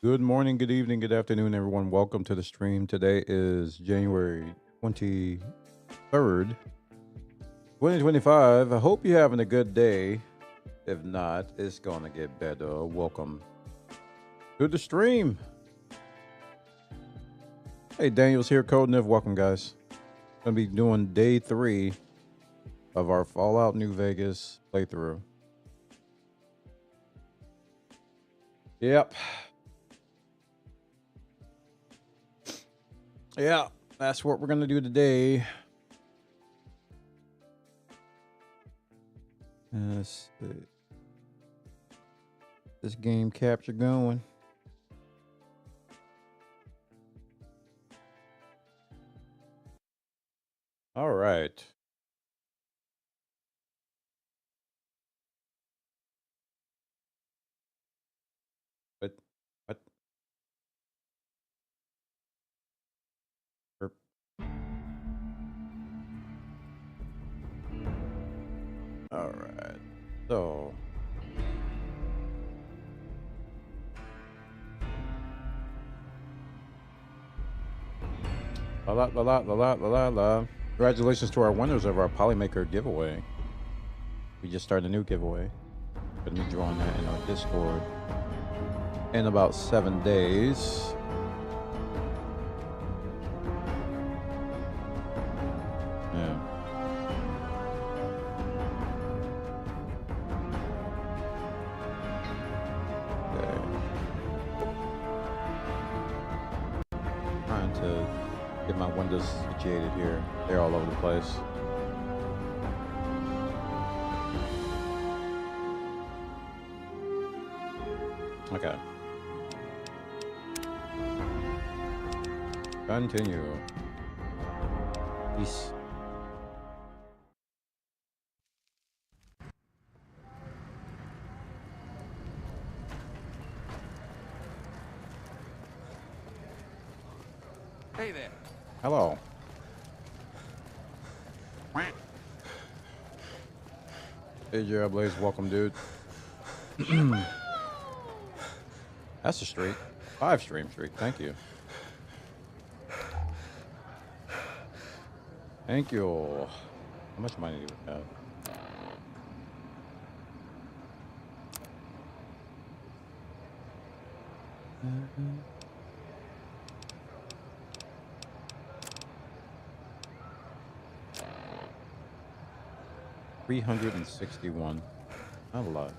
Good morning, good evening, good afternoon, everyone. Welcome to the stream. Today is January 23rd, 2025. I hope you're having a good day. If not, it's going to get better. Welcome to the stream. Hey, Daniel's here, CodeNiv. Welcome, guys. Going to be doing day 3 of our Fallout New Vegas playthrough. Yep. Yeah, that's what we're going to do today. Let's see. This game capture going. All right. What? All right. So. La. Congratulations to our winners of our Polymaker giveaway. We just started a new giveaway. Going to be drawing that in our Discord in about 7 days. Yeah. Okay. Trying to get my windows situated here. They're all over the place. Okay. Continue. Peace. Hey there. Hello. Hey, Jailblaze. Welcome, dude. That's a streak. 5 stream streak. Thank you. Thank you. How much money do we have? $361. Not a lot.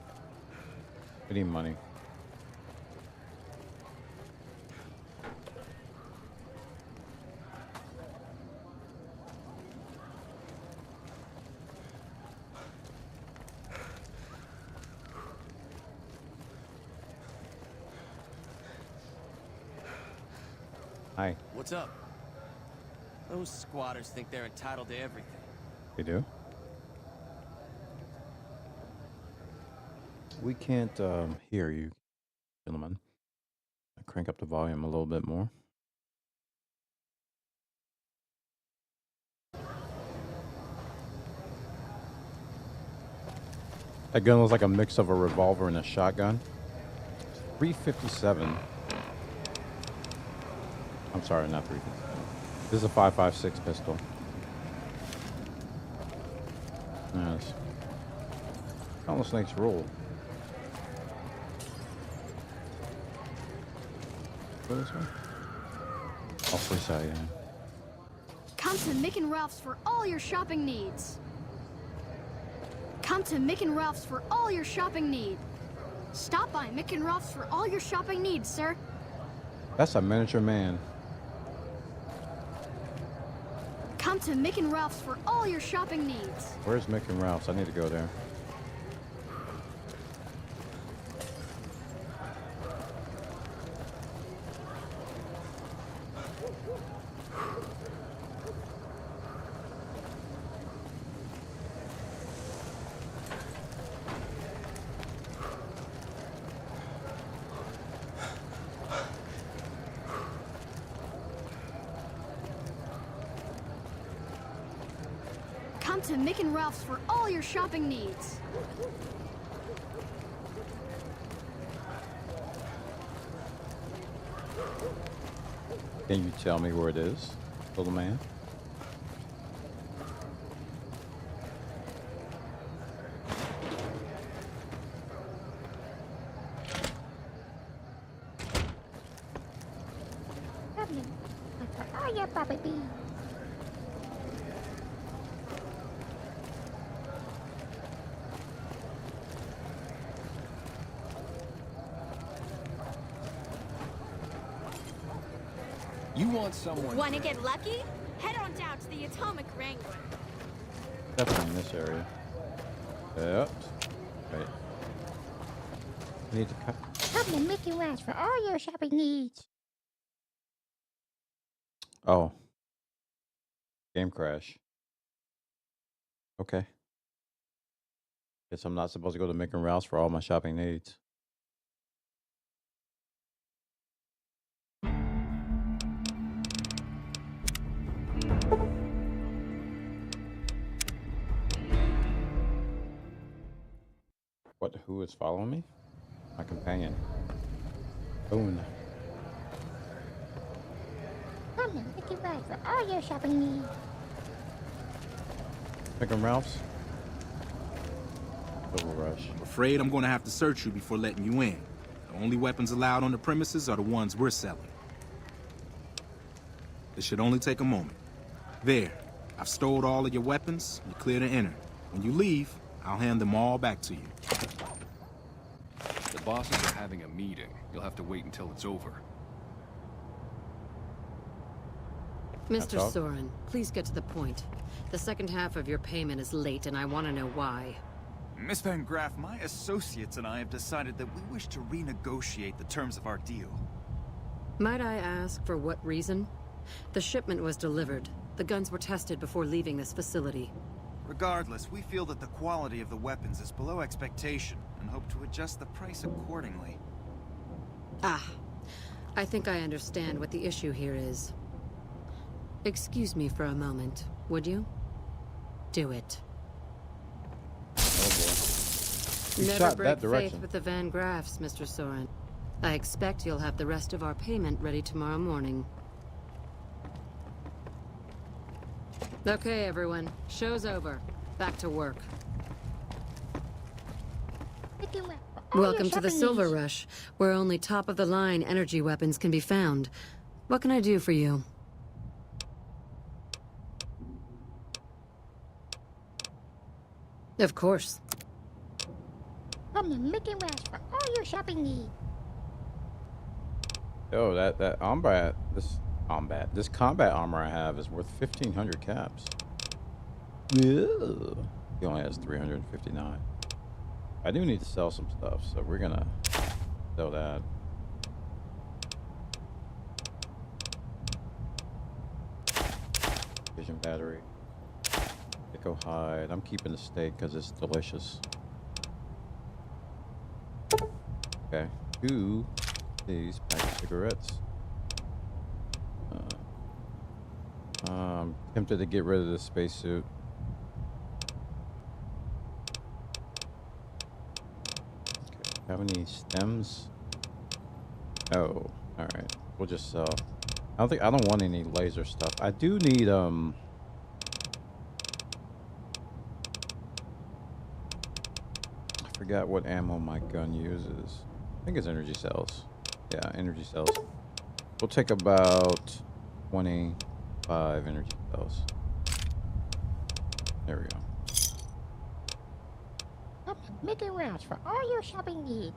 We need money. Hi. What's up? Those squatters think they're entitled to everything. They do? We can't hear you, gentlemen. I'll crank up the volume a little bit more. That gun looks like a mix of a revolver and a shotgun. 357. I'm sorry, not 357. This is a 5.56 pistol. Yes. How the snakes roll? Go this way? Oh, free side, yeah. Come to Mick and Ralph's for all your shopping needs. Come to Mick and Ralph's for all your shopping needs. Stop by Mick and Ralph's for all your shopping needs, sir. That's a miniature man. Come to Mick and Ralph's for all your shopping needs. Where's Mick and Ralph's? I need to go there. Come to Mick and Ralph's for all your shopping needs. Can you tell me where it is, little man? Oh, yeah, Papa B. You want someone... Want to get lucky? Head on down to the Atomic Wrangler. Definitely in this area. Yep. Right. I need to cut. Come to Mickey Mouse for all your shopping needs. Oh. Game crash. Okay. Guess I'm not supposed to go to Mick and Ralph's for all my shopping needs. What? Who is following me? My companion. Boone. Come to Mickey Mouse for all your shopping needs. Mick and Ralph's? Silver Rush. I'm afraid I'm gonna have to search you before letting you in. The only weapons allowed on the premises are the ones we're selling. This should only take a moment. There. I've stowed all of your weapons. You're clear to enter. When you leave, I'll hand them all back to you. The bosses are having a meeting. You'll have to wait until it's over. Mr. all? Soren, please get to the point. The second half of your payment is late, and I want to know why. Miss Van Graff, my associates and I have decided that we wish to renegotiate the terms of our deal. Might I ask for what reason? The shipment was delivered. The guns were tested before leaving this facility. Regardless, we feel that the quality of the weapons is below expectation and hope to adjust the price accordingly. Ah, I think I understand what the issue here is. Excuse me for a moment, would you? Do it. Oh boy. You Never shot break that faith direction. with the Van Graffs, Mr. Soren. I expect you'll have the rest of our payment ready tomorrow morning. Okay, everyone. Show's over. Back to work. Mickey Mouse for all Welcome your to the shopping Silver needs. Rush, where only top-of-the-line energy weapons can be found. What can I do for you? Of course. Come to Mickey Mouse for all your shopping needs. Oh, this combat armor I have is worth 1,500 caps. Yeah. He only has 359. I do need to sell some stuff, so we're gonna sell that. Vision battery. Echo hide. I'm keeping the steak because it's delicious. Okay. 2 these pack of cigarettes. Tempted to get rid of this spacesuit. Okay. Have any stems? Oh, all right. We'll just sell. I don't want any laser stuff. I do need I forgot what ammo my gun uses. I think it's energy cells. Yeah, energy cells. We'll take about 25 energy cells. There we go. Come to Mickey Mouse for all your shopping needs.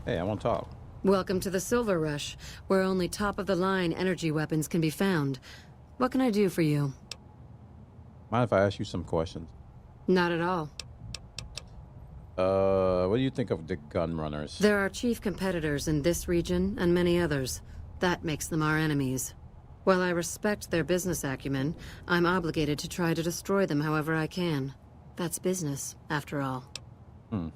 Hey, I want to talk. Welcome to the Silver Rush, where only top-of-the-line energy weapons can be found. What can I do for you? Mind if I ask you some questions? Not at all. What do you think of the gun runners? There are chief competitors in this region and many others. That makes them our enemies. While I respect their business acumen, I'm obligated to try to destroy them however I can. That's business, after all. Hmm.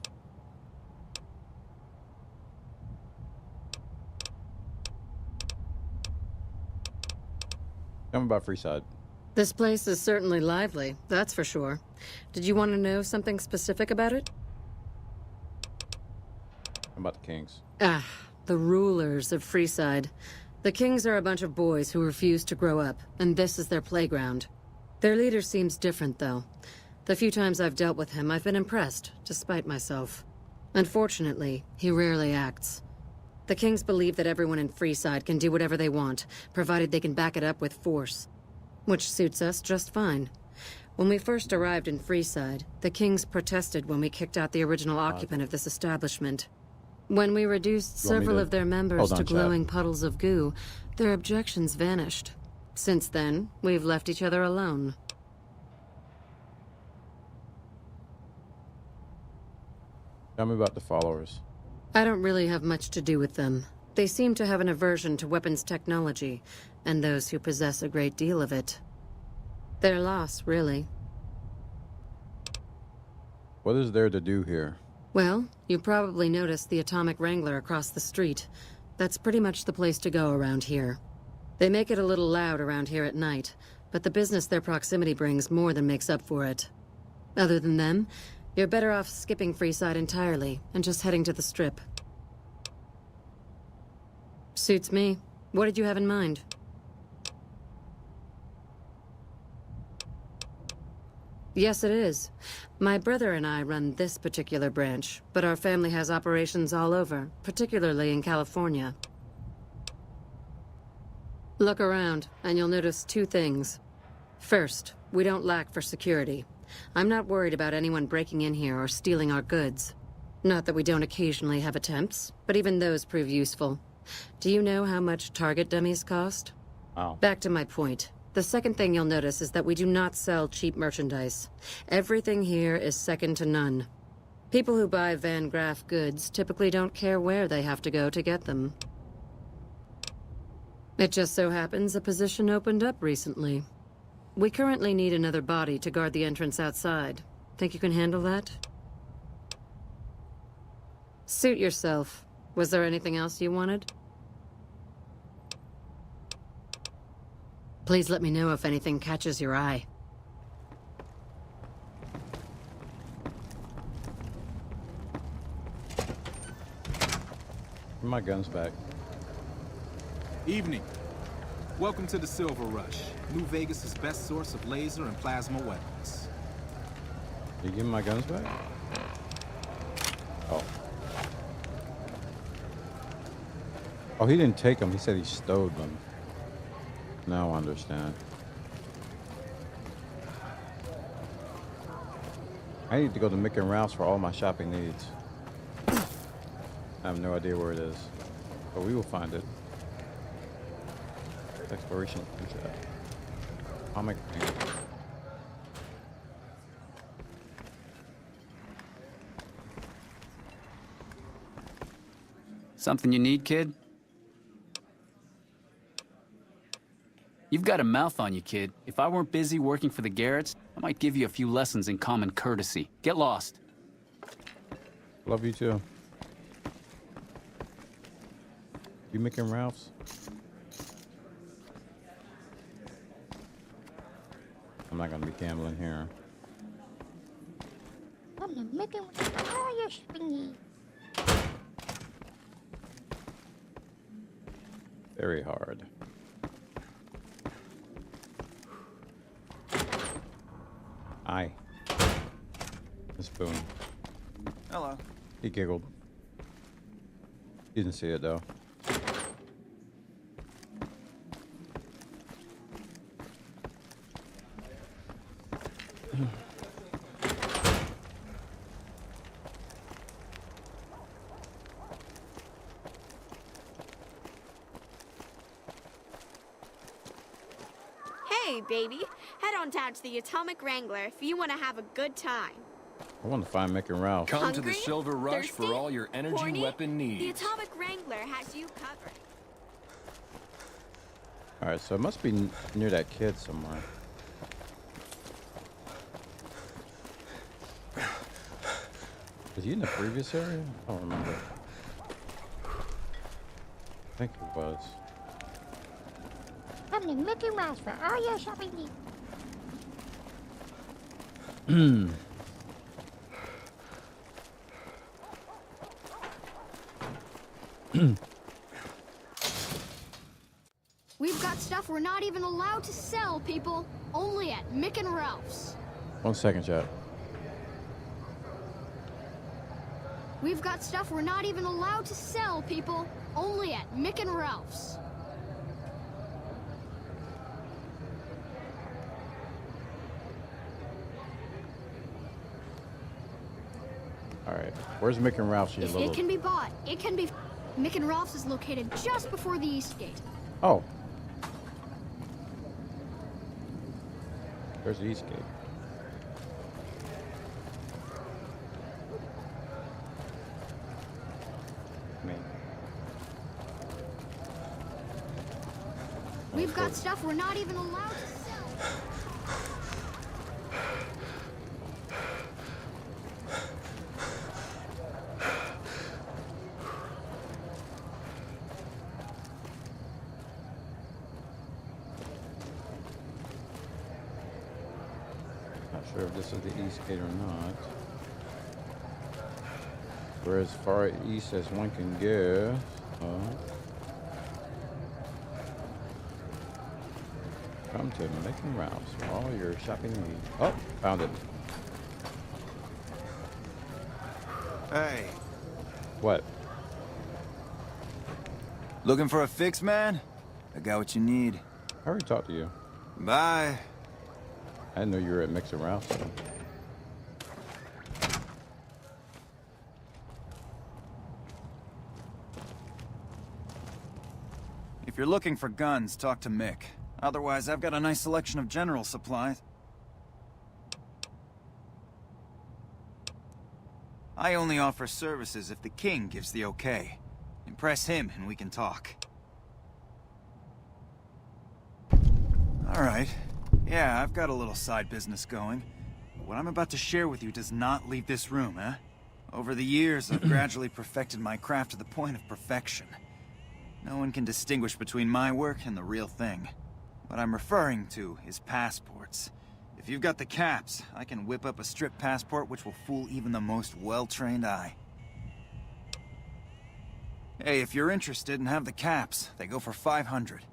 Tell me about Freeside. This place is certainly lively, that's for sure. Did you want to know something specific about it? How about the Kings? Ah, the rulers of Freeside. The Kings are a bunch of boys who refuse to grow up, and this is their playground. Their leader seems different, though. The few times I've dealt with him, I've been impressed, despite myself. Unfortunately, he rarely acts. The Kings believe that everyone in Freeside can do whatever they want, provided they can back it up with force. Which suits us just fine. When we first arrived in Freeside, the Kings protested when we kicked out the original occupant of this establishment. When we reduced several of their members to glowing puddles of goo, their objections vanished. Since then, we've left each other alone. Tell me about the followers. I don't really have much to do with them. They seem to have an aversion to weapons technology, and those who possess a great deal of it. Their loss, really. What is there to do here? Well, you probably noticed the Atomic Wrangler across the street. That's pretty much the place to go around here. They make it a little loud around here at night, but the business their proximity brings more than makes up for it. Other than them, you're better off skipping Freeside entirely and just heading to the Strip. Suits me. What did you have in mind? Yes, it is. My brother and I run this particular branch, but our family has operations all over, particularly in California. Look around, and you'll notice two things. First, we don't lack for security. I'm not worried about anyone breaking in here or stealing our goods. Not that we don't occasionally have attempts, but even those prove useful. Do you know how much target dummies cost? Wow. Back to my point. The second thing you'll notice is that we do not sell cheap merchandise. Everything here is second to none. People who buy Van Graff goods typically don't care where they have to go to get them. It just so happens a position opened up recently. We currently need another body to guard the entrance outside. Think you can handle that? Suit yourself. Was there anything else you wanted? Please let me know if anything catches your eye. Give my guns back. Evening. Welcome to the Silver Rush, New Vegas' best source of laser and plasma weapons. You give me my guns back? Oh. Oh, he didn't take them. He said he stowed them. Now I understand. I need to go to Mick and Ralph's for all my shopping needs. I have no idea where it is, but we will find it. Exploration. Comic. Something you need, kid? You've got a mouth on you, kid. If I weren't busy working for the Garretts, I might give you a few lessons in common courtesy. Get lost. Love you too. You Mick and Ralph's? I'm not gonna be gambling here. I'm the making all your shopping needs. Very hard. Aye. Miss Boone. Hello. He giggled. You didn't see it though. Hey, baby. Head on down to the Atomic Wrangler if you want to have a good time. I want to find Mick and Ralph. Come to the Hungry? Silver Rush Thirsty? for all your energy Horny? weapon The needs. Atomic Wrangler has you covered. Alright, so it must be near that kid somewhere. Was he in the previous area? I don't remember. I think he was. I'm the Mickey Mouse for all your shopping needs. got stuff we're not even allowed to sell, people. Only at Mick and Ralph's. 1 second, chat. We've got stuff we're not even allowed to sell, people. Only at Mick and Ralph's. All right. Where's Mick and Ralph's? If it can be bought, it can be. Mick and Ralph's is located just before the East Gate. Oh. There's the East Gate. We've got stuff we're not even allowed to sell. Not sure if this is the East Gate or not. We're as far east as one can go. Come to Mick and Ralph's for all your shopping needs. Oh, found it. Hey, What? looking for a fix, man? I got what you need. I already talked to you. Bye. I didn't know you were at Mick and Ralph's. So. If you're looking for guns, talk to Mick. Otherwise, I've got a nice selection of general supplies. I only offer services if the king gives the okay. Impress him and we can talk. Alright. Yeah, I've got a little side business going. But what I'm about to share with you does not leave this room, eh? Over the years, I've gradually perfected my craft to the point of perfection. No one can distinguish between my work and the real thing. What I'm referring to is passports. If you've got the caps, I can whip up a strip passport which will fool even the most well-trained eye. Hey, if you're interested and have the caps, they go for 500.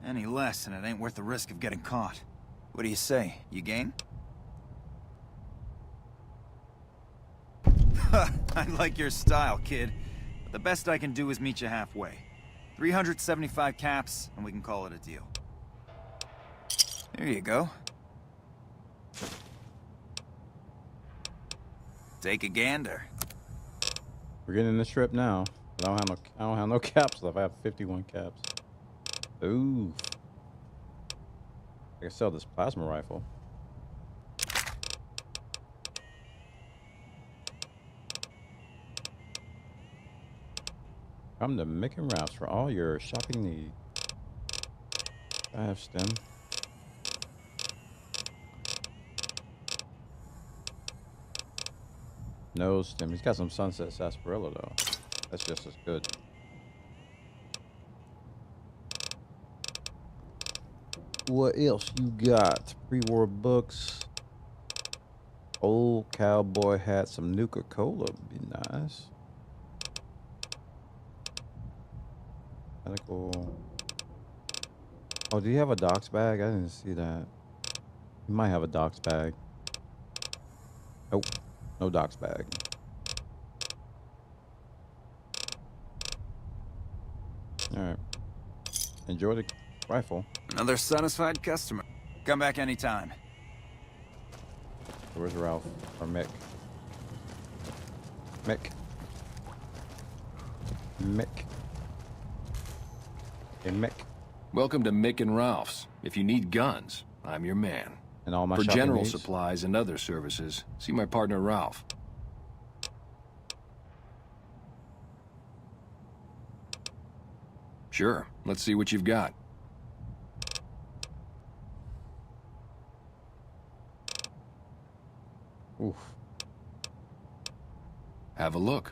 Any less and it ain't worth the risk of getting caught. What do you say? You game? I like your style, kid. But the best I can do is meet you halfway. 375 caps, and we can call it a deal. There you go. Take a gander. We're getting in the strip now. I don't have no caps left. I have 51 caps. Ooh. I can sell this plasma rifle. Come to Mick and Ralph's for all your shopping needs. I have stem. No stem. He's got some Sunset Sarsaparilla though. That's just as good. What else you got? Pre-war books. Old cowboy hat. Some Nuka-Cola would be nice. Medical. Oh, do you have a doc's bag? I didn't see that. You might have a doc's bag. Nope. No doc's bag. Alright. Enjoy the rifle. Another satisfied customer. Come back anytime. Where's Ralph? Or Mick? Mick. Mick. Hey, Mick. Welcome to Mick and Ralph's. If you need guns, I'm your man. And all my For shopping general needs? supplies and other services, see my partner Ralph. Sure, let's see what you've got. Oof. Have a look.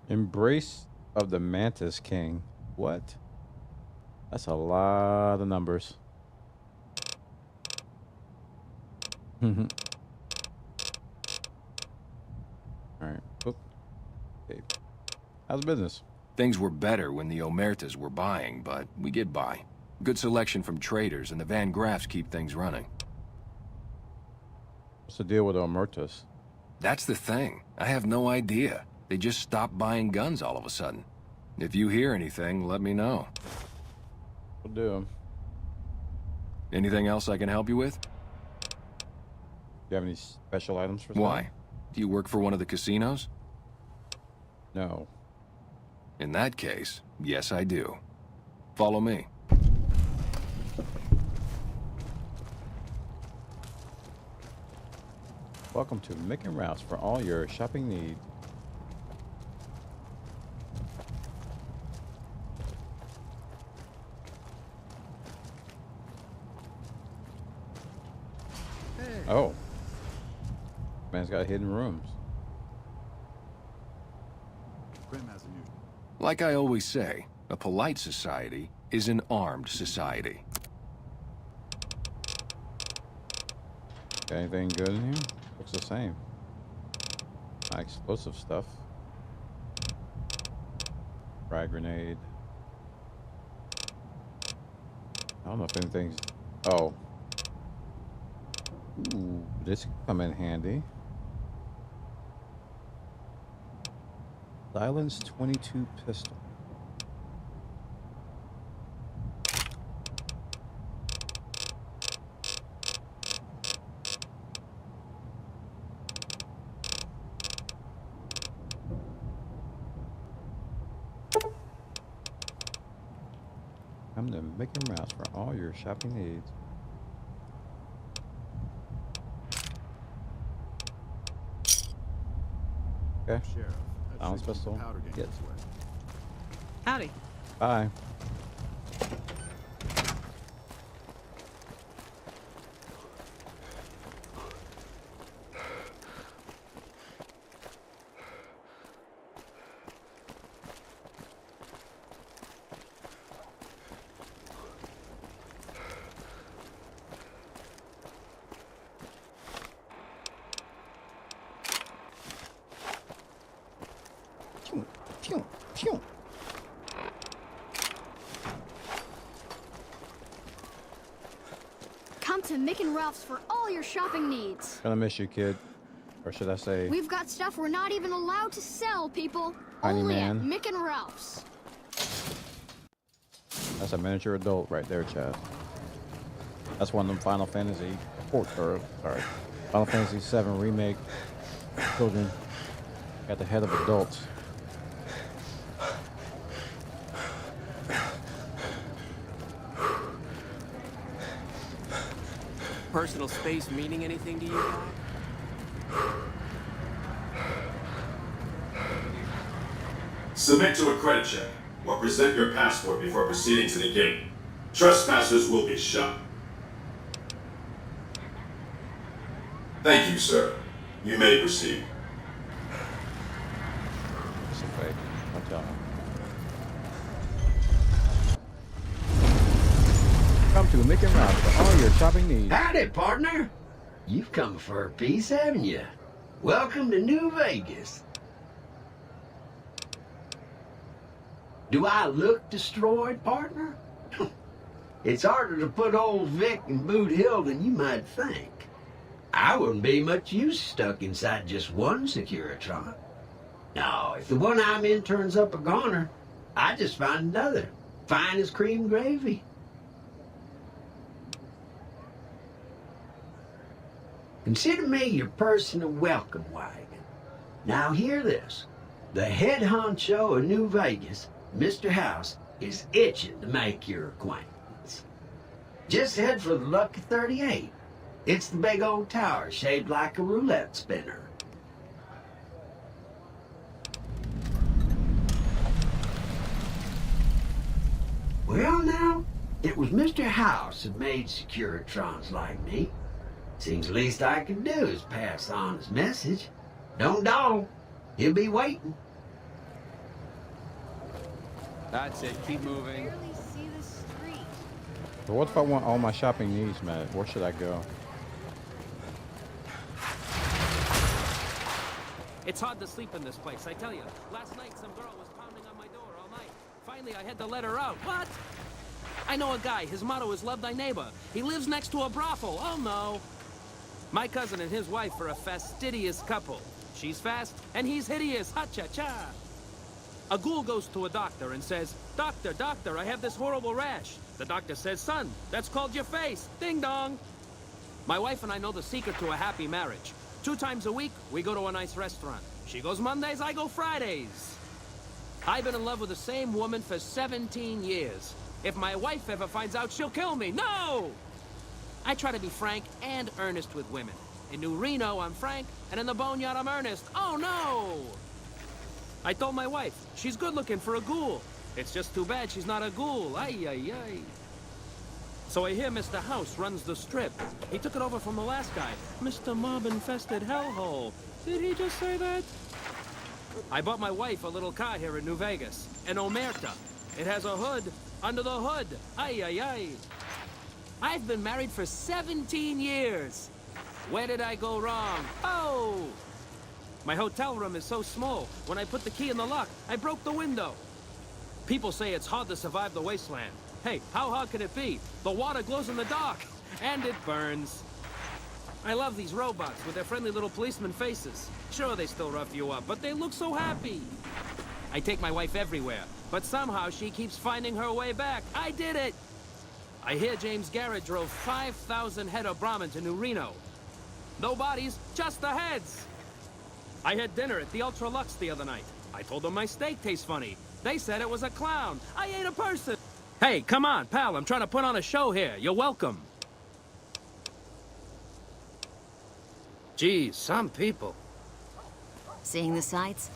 Embrace of the Mantis King. What? That's a lot of numbers. All right. Oop. Okay. How's business? Things were better when the Omertas were buying, but we get by. Good selection from traders, and the Van Graffs keep things running. What's the deal with Omertas? That's the thing. I have no idea. They just stopped buying guns all of a sudden. If you hear anything, let me know. We'll do. Anything else I can help you with? Do you have any special items for sale? Why? Do you work for one of the casinos? No. In that case, yes I do. Follow me. Welcome to Mick and Ralph's for all your shopping needs. Oh. Man's got hidden rooms. Like I always say, a polite society is an armed society. Got anything good in here? Looks the same. Explosive stuff. Frag grenade. I don't know if anything's... Oh. Ooh, this could come in handy. Silence 22 pistol. Come to Mick and Ralph's for all your shopping needs. Okay. Silence pistol. Yes. Howdy. Bye. Pew, pew. Come to Mick and Ralph's for all your shopping needs. Gonna miss you, kid. Or should I say... We've got stuff we're not even allowed to sell, people. Tiny Only man. at Mick and Ralph's. That's a miniature adult right there, Chad. That's one of them Final Fantasy Final Fantasy VII Remake children at the head of adults. Personal space meaning anything to you guys? Submit to a credit check or present your passport before proceeding to the gate. Trespassers will be shot. Thank you, sir. You may proceed. It's a fake. I'll tell him. Come to Mick and Ralph's for all your shopping needs. Howdy, partner. You've come for a piece, haven't you? Welcome to New Vegas. Do I look destroyed, partner? It's harder to put old Vic in Boot Hill than you might think. I wouldn't be much use stuck inside just one Securitron. No, if the one I'm in turns up a goner, I just find another. Fine as cream gravy. Consider me your personal welcome wagon. Now hear this. The head honcho of New Vegas, Mr. House, is itching to make your acquaintance. Just head for the Lucky 38. It's the big old tower shaped like a roulette spinner. Well now, it was Mr. House that made Securitrons like me. Seems the least I can do is pass on his message. Don't dawdle. He'll be waiting. That's it. Keep moving. Barely see the street. But what if I want all my shopping needs met? Where should I go? It's hard to sleep in this place, I tell you. Last night, some girl was pounding on my door all night. Finally, I had to let her out. What? I know a guy. His motto is love thy neighbor. He lives next to a brothel. Oh, no. My cousin and his wife are a fastidious couple. She's fast, and he's hideous. Ha-cha-cha. A ghoul goes to a doctor and says, Doctor, doctor, I have this horrible rash. The doctor says, son, that's called your face. Ding dong. My wife and I know the secret to a happy marriage. 2 times a week, we go to a nice restaurant. She goes Mondays, I go Fridays. I've been in love with the same woman for 17 years. If my wife ever finds out, she'll kill me. No! I try to be frank and earnest with women. In New Reno, I'm frank, and in the Boneyard, I'm earnest. Oh, no! I told my wife, she's good looking for a ghoul. It's just too bad she's not a ghoul. Ay, ay, ay. So I hear Mr. House runs the strip. He took it over from the last guy, Mr. Mob-infested hellhole. Did he just say that? I bought my wife a little car here in New Vegas, an Omerta. It has a hood under the hood. Ay, ay, ay. I've been married for 17 years. Where did I go wrong? Oh! My hotel room is so small. When I put the key in the lock, I broke the window. People say it's hard to survive the wasteland. Hey, how hard can it be? The water glows in the dark, and it burns. I love these robots with their friendly little policeman faces. Sure, they still rough you up, but they look so happy. I take my wife everywhere, but somehow she keeps finding her way back. I did it! I hear James Garrett drove 5,000 head of Brahmin to New Reno. No bodies, just the heads. I had dinner at the Ultra Lux the other night. I told them my steak tastes funny. They said it was a clown. I ate a person. Hey, come on, pal. I'm trying to put on a show here. You're welcome. Geez, some people. Seeing the sights?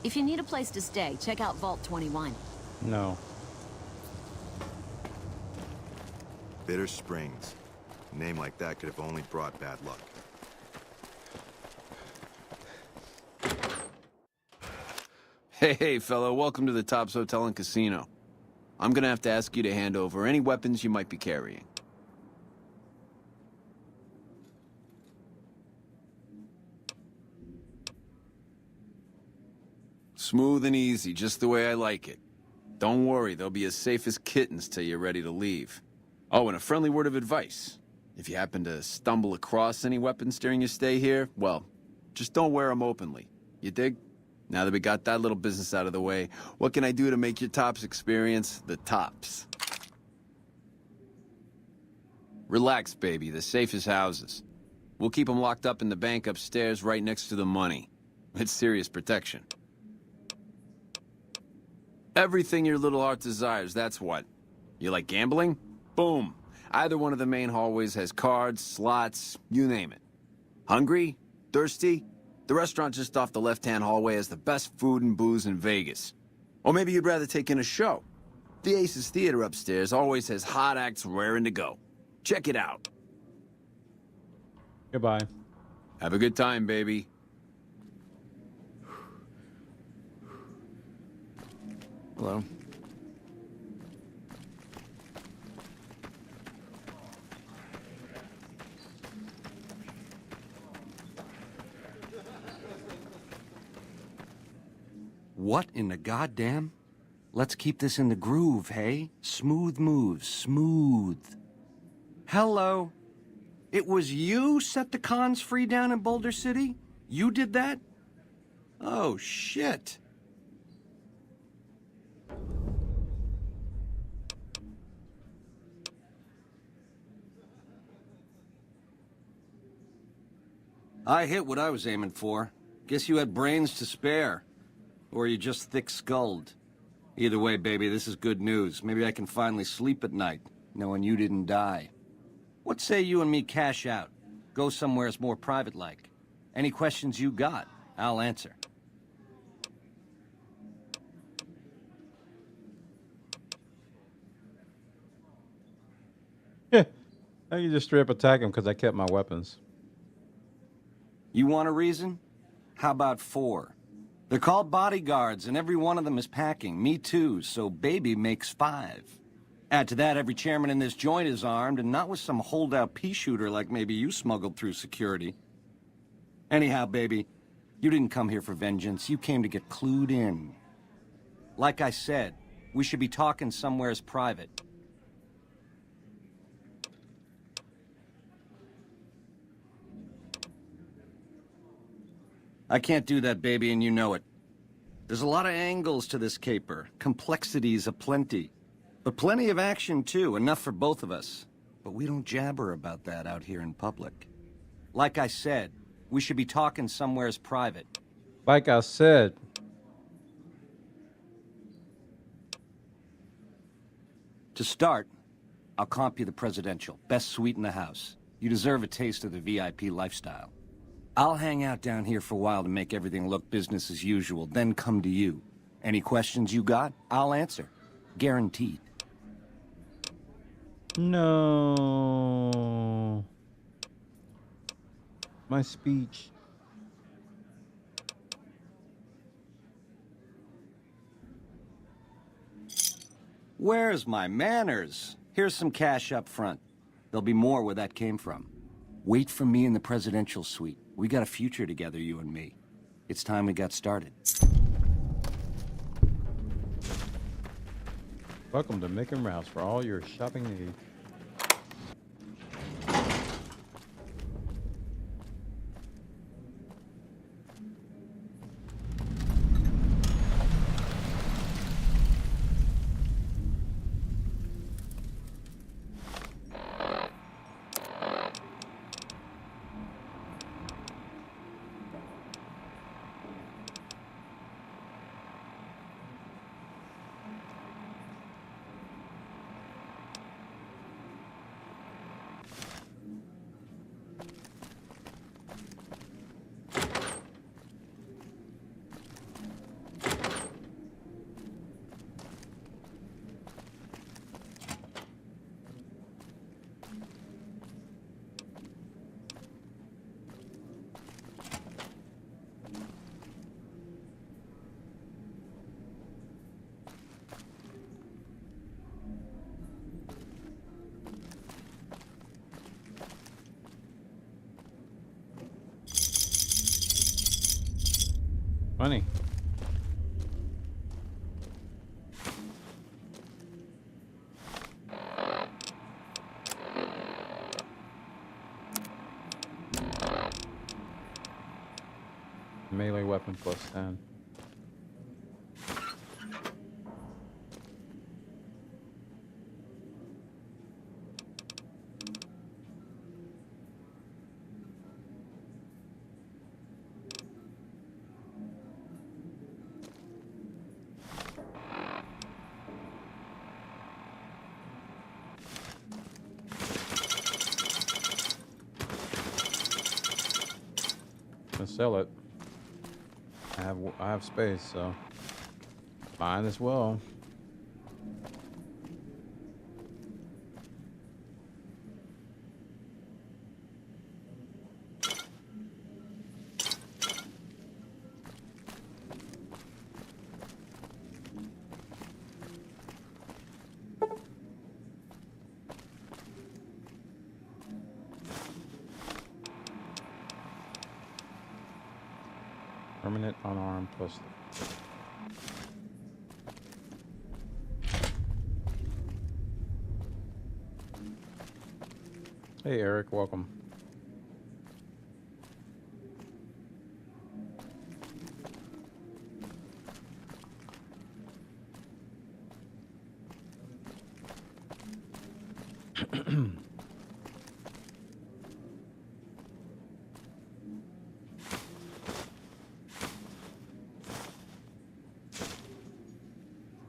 If you need a place to stay, check out Vault 21. No. Bitter Springs. A name like that could have only brought bad luck. Hey, fellow, welcome to the Tops Hotel and Casino. I'm gonna have to ask you to hand over any weapons you might be carrying. Smooth and easy, just the way I like it. Don't worry, they'll be as safe as kittens till you're ready to leave. Oh, and a friendly word of advice. If you happen to stumble across any weapons during your stay here, well, just don't wear them openly. You dig? Now that we got that little business out of the way, what can I do to make your Tops experience the tops? Relax, baby. The safest houses. We'll keep them locked up in the bank upstairs right next to the money. It's serious protection. Everything your little heart desires, that's what. You like gambling? Boom. Either one of the main hallways has cards, slots, you name it. Hungry? Thirsty? The restaurant just off the left-hand hallway has the best food and booze in Vegas. Or maybe you'd rather take in a show. The Aces Theater upstairs always has hot acts raring to go. Check it out. Goodbye. Have a good time, baby. Hello. What in the goddamn? Let's keep this in the groove, hey? Smooth moves, smooth. Hello? It was you set the cons free down in Boulder City? You did that? Oh, shit. I hit what I was aiming for. Guess you had brains to spare. Or you just thick-skulled. Either way, baby, this is good news. Maybe I can finally sleep at night, knowing you didn't die. What say you and me cash out? Go somewheres more private-like. Any questions you got, I'll answer. I can just straight up attack him because I kept my weapons. You want a reason? How about 4? They're called bodyguards, and every one of them is packing. Me too, so baby makes 5. Add to that, every chairman in this joint is armed, and not with some holdout pea shooter like maybe you smuggled through security. Anyhow, baby, you didn't come here for vengeance. You came to get clued in. Like I said, we should be talking somewheres private. I can't do that, baby, and you know it. There's a lot of angles to this caper, complexities aplenty. But plenty of action, too, enough for both of us. But we don't jabber about that out here in public. Like I said, we should be talking somewheres private. Like I said. To start, I'll comp you the presidential. Best suite in the house. You deserve a taste of the VIP lifestyle. I'll hang out down here for a while to make everything look business as usual, then come to you. Any questions you got, I'll answer. Guaranteed. No. My speech. Where's my manners? Here's some cash up front. There'll be more where that came from. Wait for me in the presidential suite. We got a future together, you and me. It's time we got started. Welcome to Making Routes for all your shopping needs. Funny. Melee weapon plus 10. Sell it. I have space, so might as well. Permanent unarmed plus. Hey Eric, welcome.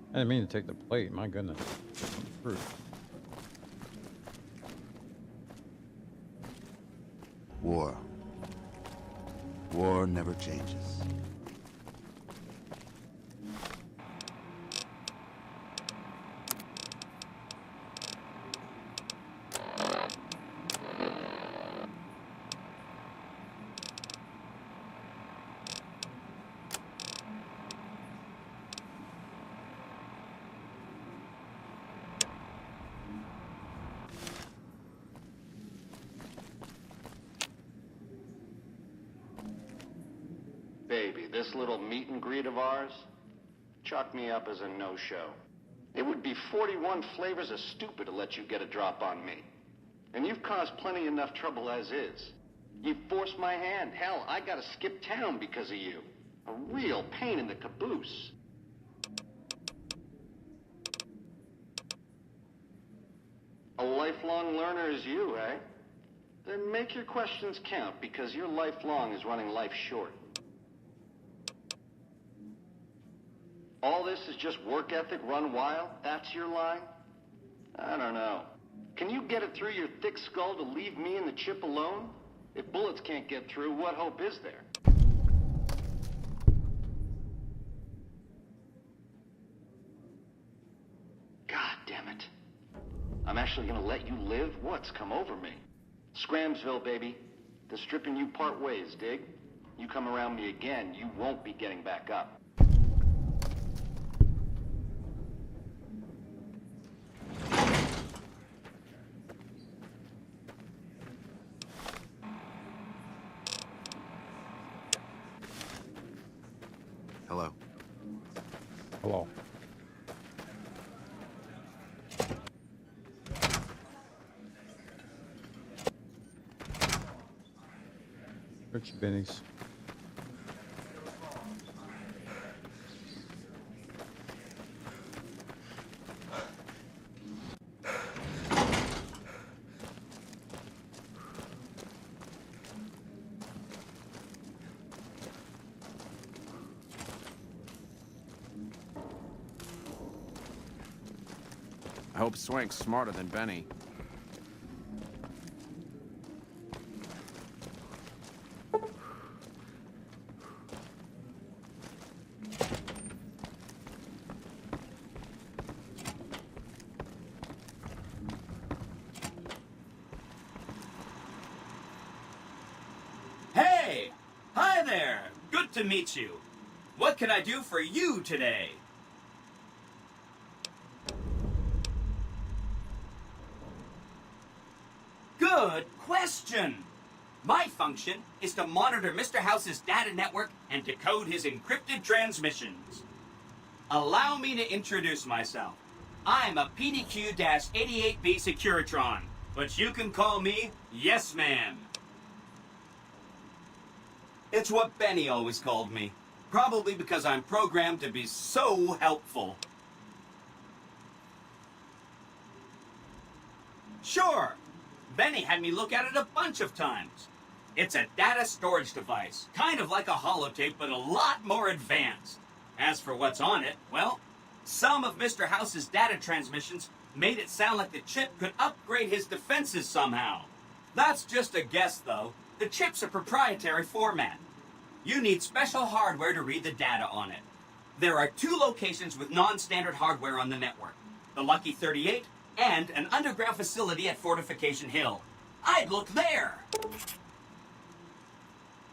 I didn't mean to take the plate, my goodness. Fruit. War. War never changes. baby, this little meet and greet of ours, chalk me up as a no-show. It would be 41 flavors of stupid to let you get a drop on me. And you've caused plenty enough trouble as is. You've forced my hand. Hell, I gotta skip town because of you. A real pain in the caboose. A lifelong learner is you, eh? Then make your questions count, because your lifelong is running life short. All this is just work ethic run wild? That's your line? I don't know. Can you get it through your thick skull to leave me and the chip alone? If bullets can't get through, what hope is there? God damn it. I'm actually gonna let you live? What's come over me? Scramsville, baby. The stripping you part ways, dig? You come around me again, you won't be getting back up. Hello. Hello. Rich Benny's. I hope Swank's smarter than Benny. Hey! Hi there! Good to meet you. What can I do for you today? Good question. My function is to monitor Mr. House's data network and decode his encrypted transmissions. Allow me to introduce myself. I'm a PDQ-88B Securitron, but you can call me Yes Man. It's what Benny always called me, probably because I'm programmed to be so helpful. Sure. Benny had me look at it a bunch of times. It's a data storage device, kind of like a holotape, but a lot more advanced. As for what's on it, well, some of Mr. House's data transmissions made it sound like the chip could upgrade his defenses somehow. That's just a guess, though. The chip's a proprietary format. You need special hardware to read the data on it. There are 2 locations with non-standard hardware on the network. The Lucky 38 and an underground facility at Fortification Hill. I'd look there!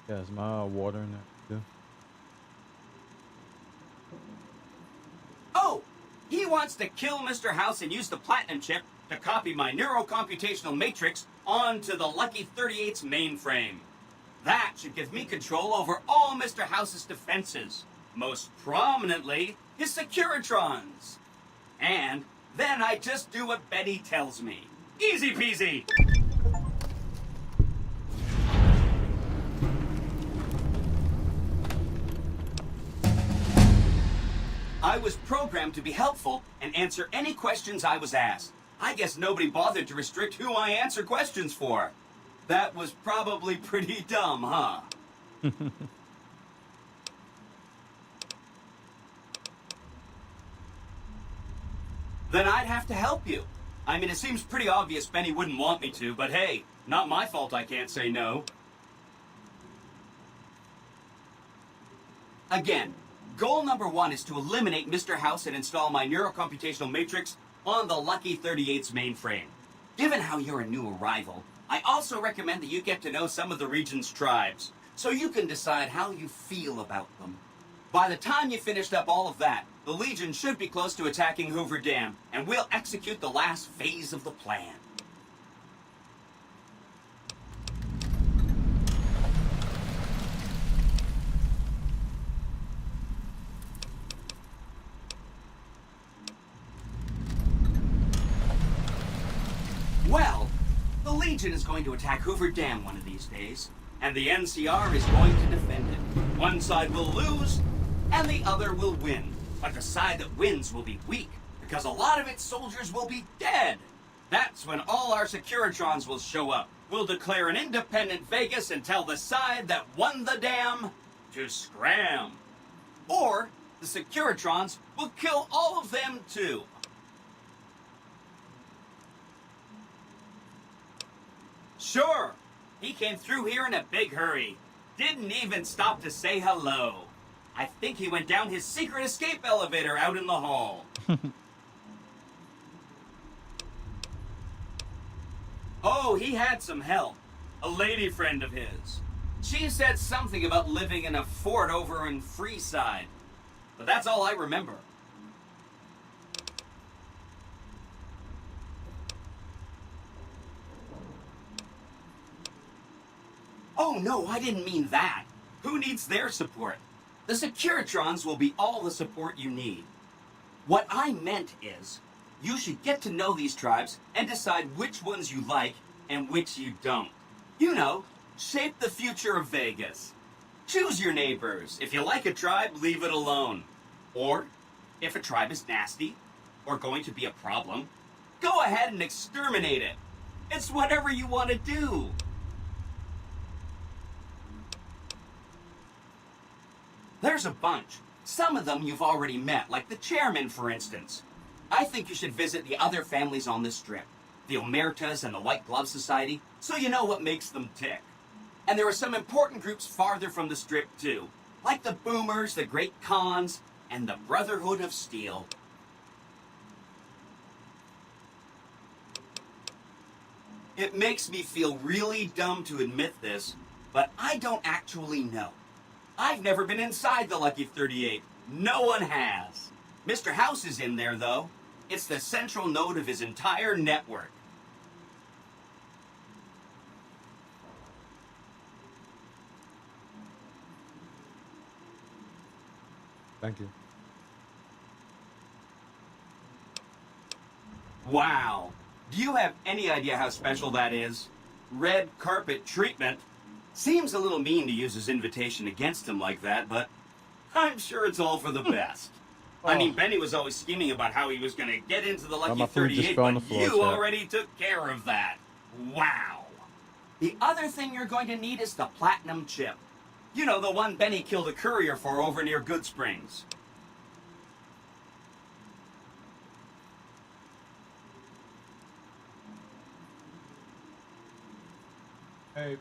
Yeah, is my water in there too? Oh! He wants to kill Mr. House and use the Platinum chip to copy my neurocomputational matrix onto the Lucky 38's mainframe. That should give me control over all Mr. House's defenses, most prominently his Securitrons. And then I just do what Betty tells me. Easy peasy! I was programmed to be helpful and answer any questions I was asked. I guess nobody bothered to restrict who I answer questions for. That was probably pretty dumb, huh? Then I'd have to help you. I mean, it seems pretty obvious Benny wouldn't want me to, but hey, not my fault I can't say no. Again, goal number 1 is to eliminate Mr. House and install my neurocomputational matrix on the Lucky 38's mainframe. Given how you're a new arrival, I also recommend that you get to know some of the region's tribes, so you can decide how you feel about them. By the time you finished up all of that, the Legion should be close to attacking Hoover Dam, and we'll execute the last phase of the plan. The Legion is going to attack Hoover Dam one of these days, and the NCR is going to defend it. One side will lose, and the other will win. But the side that wins will be weak, because a lot of its soldiers will be dead. That's when all our Securitrons will show up. We'll declare an independent Vegas and tell the side that won the dam to scram. Or the Securitrons will kill all of them too. Sure, he came through here in a big hurry. Didn't even stop to say hello. I think he went down his secret escape elevator out in the hall. Oh, he had some help. A lady friend of his. She said something about living in a fort over in Freeside. But that's all I remember. Oh, no, I didn't mean that. Who needs their support? The Securitrons will be all the support you need. What I meant is, you should get to know these tribes and decide which ones you like and which you don't. You know, shape the future of Vegas. Choose your neighbors. If you like a tribe, leave it alone. Or, if a tribe is nasty or going to be a problem, go ahead and exterminate it. It's whatever you want to do. There's a bunch. Some of them you've already met, like the chairman, for instance. I think you should visit the other families on this strip, the Omertas and the White Glove Society, so you know what makes them tick. And there are some important groups farther from the strip, too, like the Boomers, the Great Khans, and the Brotherhood of Steel. It makes me feel really dumb to admit this, but I don't actually know. I've never been inside the Lucky 38. No one has. Mr. House is in there, though. It's the central node of his entire network. Thank you. Wow. Do you have any idea how special that is? Red carpet treatment. Seems a little mean to use his invitation against him like that, but I'm sure it's all for the best. I mean, Benny was always scheming about how he was going to get into the Lucky 38, but you already took care of that. Wow. The other thing you're going to need is the platinum chip. You know, the one Benny killed a courier for over near Good Springs. Hey.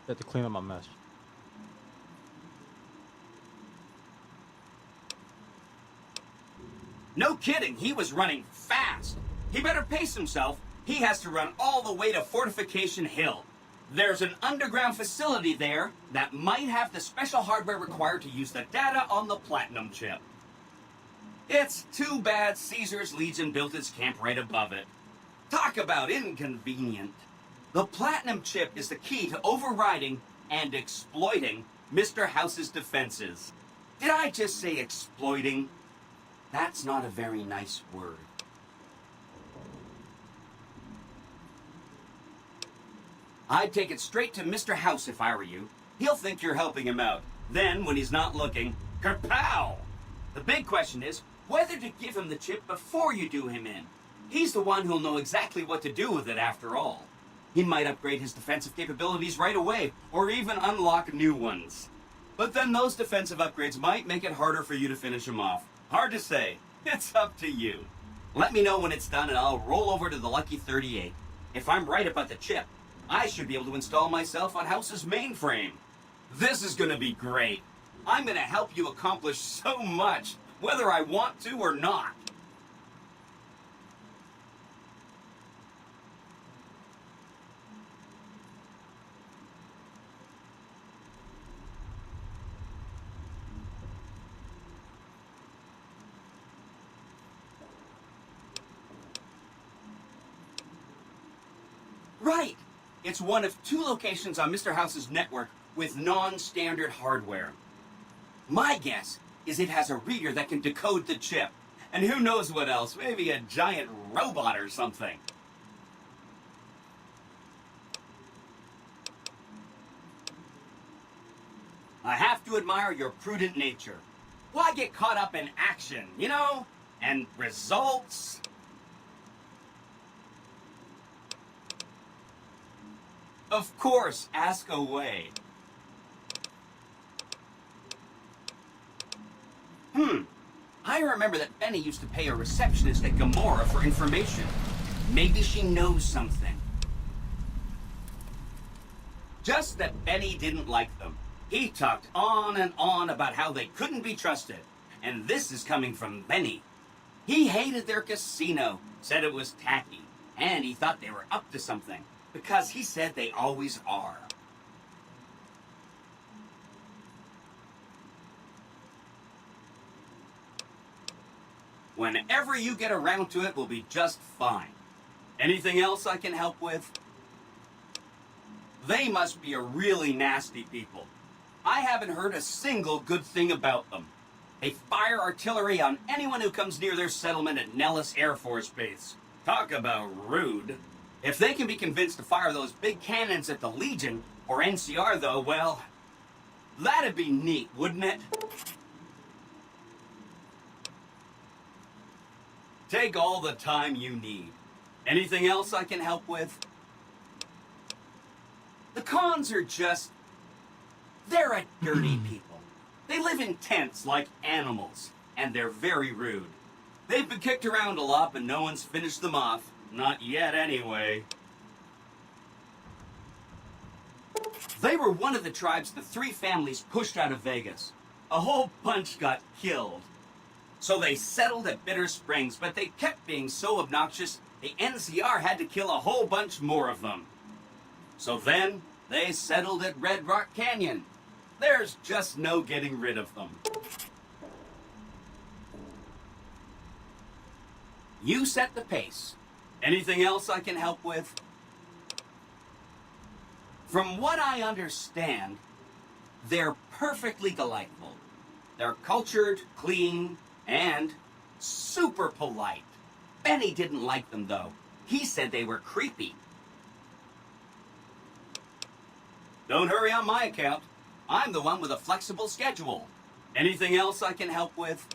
Had to clean up my mess. No kidding, he was running fast. He better pace himself. He has to run all the way to Fortification Hill. There's an underground facility there that might have the special hardware required to use the data on the Platinum chip. It's too bad Caesar's Legion built its camp right above it. Talk about inconvenient. The Platinum chip is the key to overriding and exploiting Mr. House's defenses. Did I just say exploiting? That's not a very nice word. I'd take it straight to Mr. House if I were you. He'll think you're helping him out. Then, when he's not looking, kerpow! The big question is whether to give him the chip before you do him in. He's the one who'll know exactly what to do with it after all. He might upgrade his defensive capabilities right away, or even unlock new ones. But then those defensive upgrades might make it harder for you to finish him off. Hard to say. It's up to you. Let me know when it's done and I'll roll over to the Lucky 38. If I'm right about the chip, I should be able to install myself on House's mainframe. This is gonna be great. I'm gonna help you accomplish so much, whether I want to or not. Right! It's one of 2 locations on Mr. House's network with non-standard hardware. My guess is it has a reader that can decode the chip. And who knows what else, maybe a giant robot or something. I have to admire your prudent nature. Why get caught up in action, you know? And results? Of course, ask away. I remember that Benny used to pay a receptionist at Gamora for information. Maybe she knows something. Just that Benny didn't like them. He talked on and on about how they couldn't be trusted. And this is coming from Benny. He hated their casino, said it was tacky, and he thought they were up to something. Because he said they always are. Whenever you get around to it, we'll be just fine. Anything else I can help with? They must be a really nasty people. I haven't heard a single good thing about them. They fire artillery on anyone who comes near their settlement at Nellis Air Force Base. Talk about rude. If they can be convinced to fire those big cannons at the Legion, or NCR though, well, that'd be neat, wouldn't it? Take all the time you need. Anything else I can help with? The cons are just... they're a dirty people. They live in tents like animals, and they're very rude. They've been kicked around a lot, but no one's finished them off. Not yet, anyway. They were one of the tribes the 3 families pushed out of Vegas. A whole bunch got killed. So they settled at Bitter Springs, but they kept being so obnoxious, the NCR had to kill a whole bunch more of them. So then, they settled at Red Rock Canyon. There's just no getting rid of them. You set the pace. Anything else I can help with? From what I understand, they're perfectly delightful. They're cultured, clean, and super polite. Benny didn't like them, though. He said they were creepy. Don't hurry on my account. I'm the one with a flexible schedule. Anything else I can help with?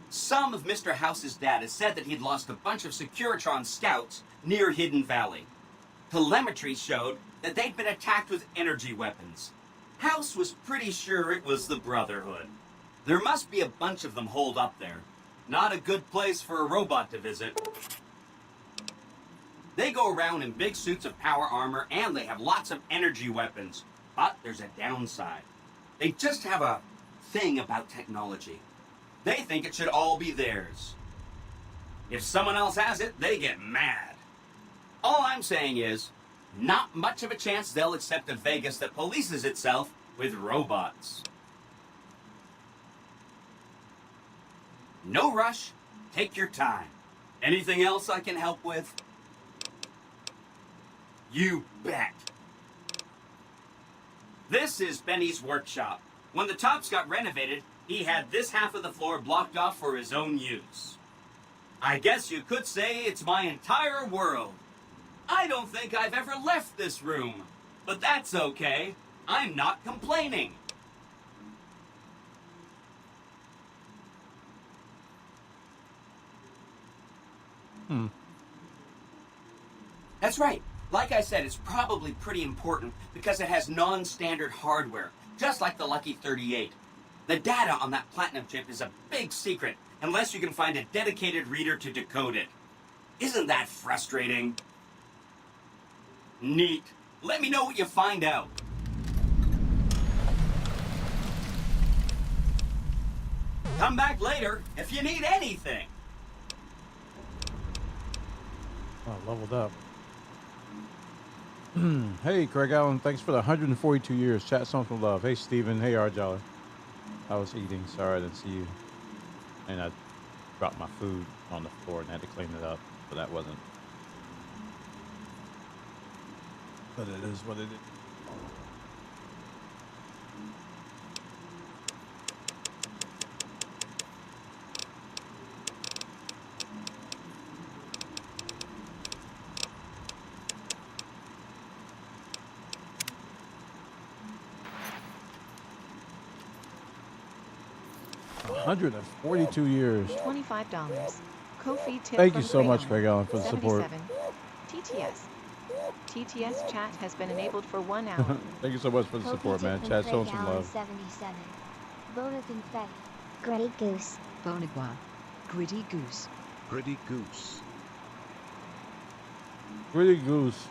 Some of Mr. House's data said that he'd lost a bunch of Securitron scouts near Hidden Valley. Telemetry showed that they'd been attacked with energy weapons. House was pretty sure it was the Brotherhood. There must be a bunch of them holed up there. Not a good place for a robot to visit. They go around in big suits of power armor, and they have lots of energy weapons. But there's a downside. They just have a thing about technology. They think it should all be theirs. If someone else has it, they get mad. All I'm saying is, not much of a chance they'll accept a Vegas that polices itself with robots. No rush. Take your time. Anything else I can help with? You bet. This is Benny's workshop. When the tops got renovated, he had this half of the floor blocked off for his own use. I guess you could say it's my entire world. I don't think I've ever left this room, but that's okay. I'm not complaining. That's right. Like I said, it's probably pretty important because it has non-standard hardware, just like the Lucky 38. The data on that platinum chip is a big secret, unless you can find a dedicated reader to decode it. Isn't that frustrating? Neat. Let me know what you find out. Come back later if you need anything. Oh, leveled up. Hey, Craig Allen, thanks for the 142 years. Chat something love. Hey, Steven. Hey, Arjala. I was eating. Sorry I didn't see you. And I dropped my food on the floor and had to clean it up. But that wasn't. But it is what it is. $142 years. $25. Ko-fi tip Thank you from so much, Crayon. Craig Allen, for the support. 77. TTS chat has been enabled for 1 hour. Thank you so much for the support, man. Chat, show some love. 77. Bona confetti. Gritty goose. Bonnevoie. Gritty goose. Gritty goose. Gritty goose.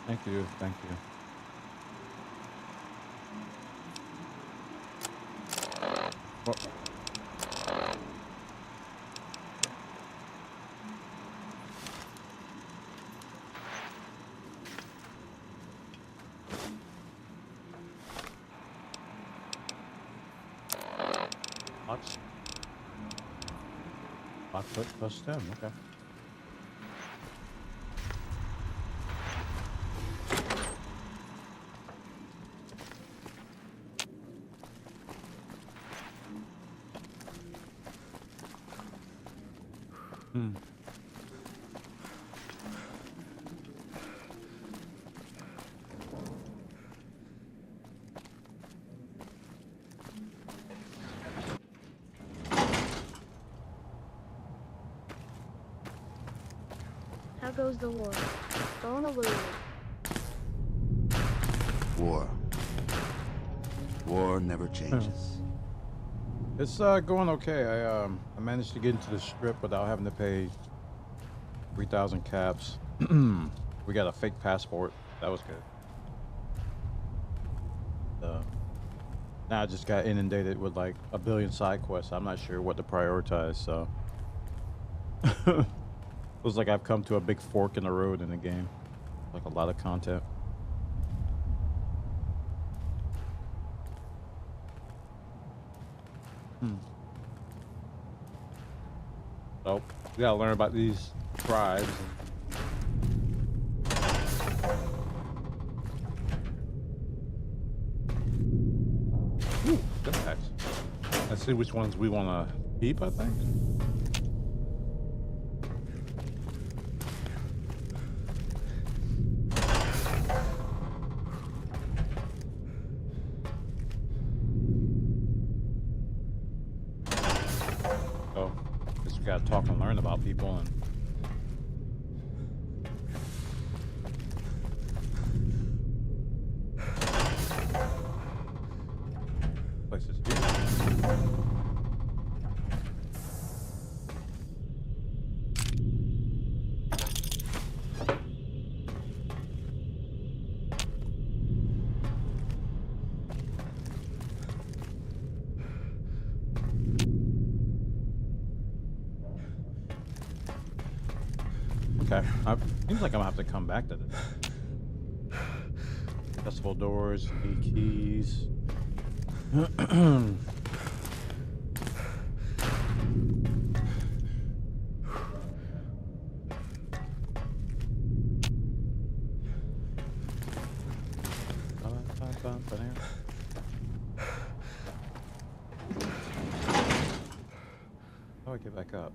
Thank you. Thank you. Oh. Hot foot plus stem, okay. How goes the war? Going a little. War never changes. It's going okay. I managed to get into the strip without having to pay 3,000 caps. We got a fake passport. That was good. Now I just got inundated with like a billion side quests. I'm not sure what to prioritize, so it was like I've come to a big fork in the road in the game. Like a lot of content. So we gotta learn about these tribes. Ooh, good packs. Let's see which ones we want to keep, I think. Oh, guess we gotta talk and learn about people and places here. Okay. Seems like I'm gonna have to come back to this. Accessible doors, keys. How do I get back up?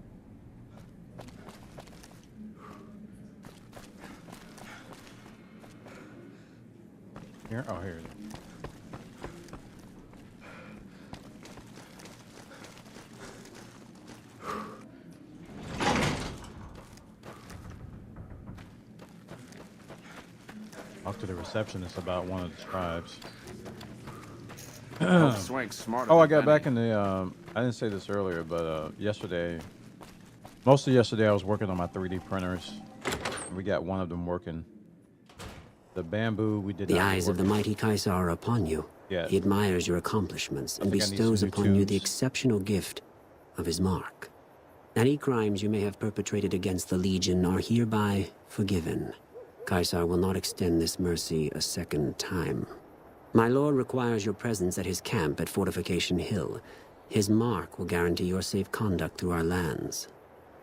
Here? Oh, here it is. Talk to the receptionist about one of the scribes. Swank's smarter Oh, I than got Benny. back in the, I didn't say this earlier, but yesterday, most of yesterday I was working on my 3D printers. We got one of them working. The bamboo, we did The not get eyes of the working. mighty Kaisar are upon you. Yeah. He admires your accomplishments and think I need bestows some new upon you the tubes. exceptional gift of his mark. Any crimes you may have perpetrated against the Legion are hereby forgiven. Kaisar will not extend this mercy a second time. My lord requires your presence at his camp at Fortification Hill. His mark will guarantee your safe conduct through our lands.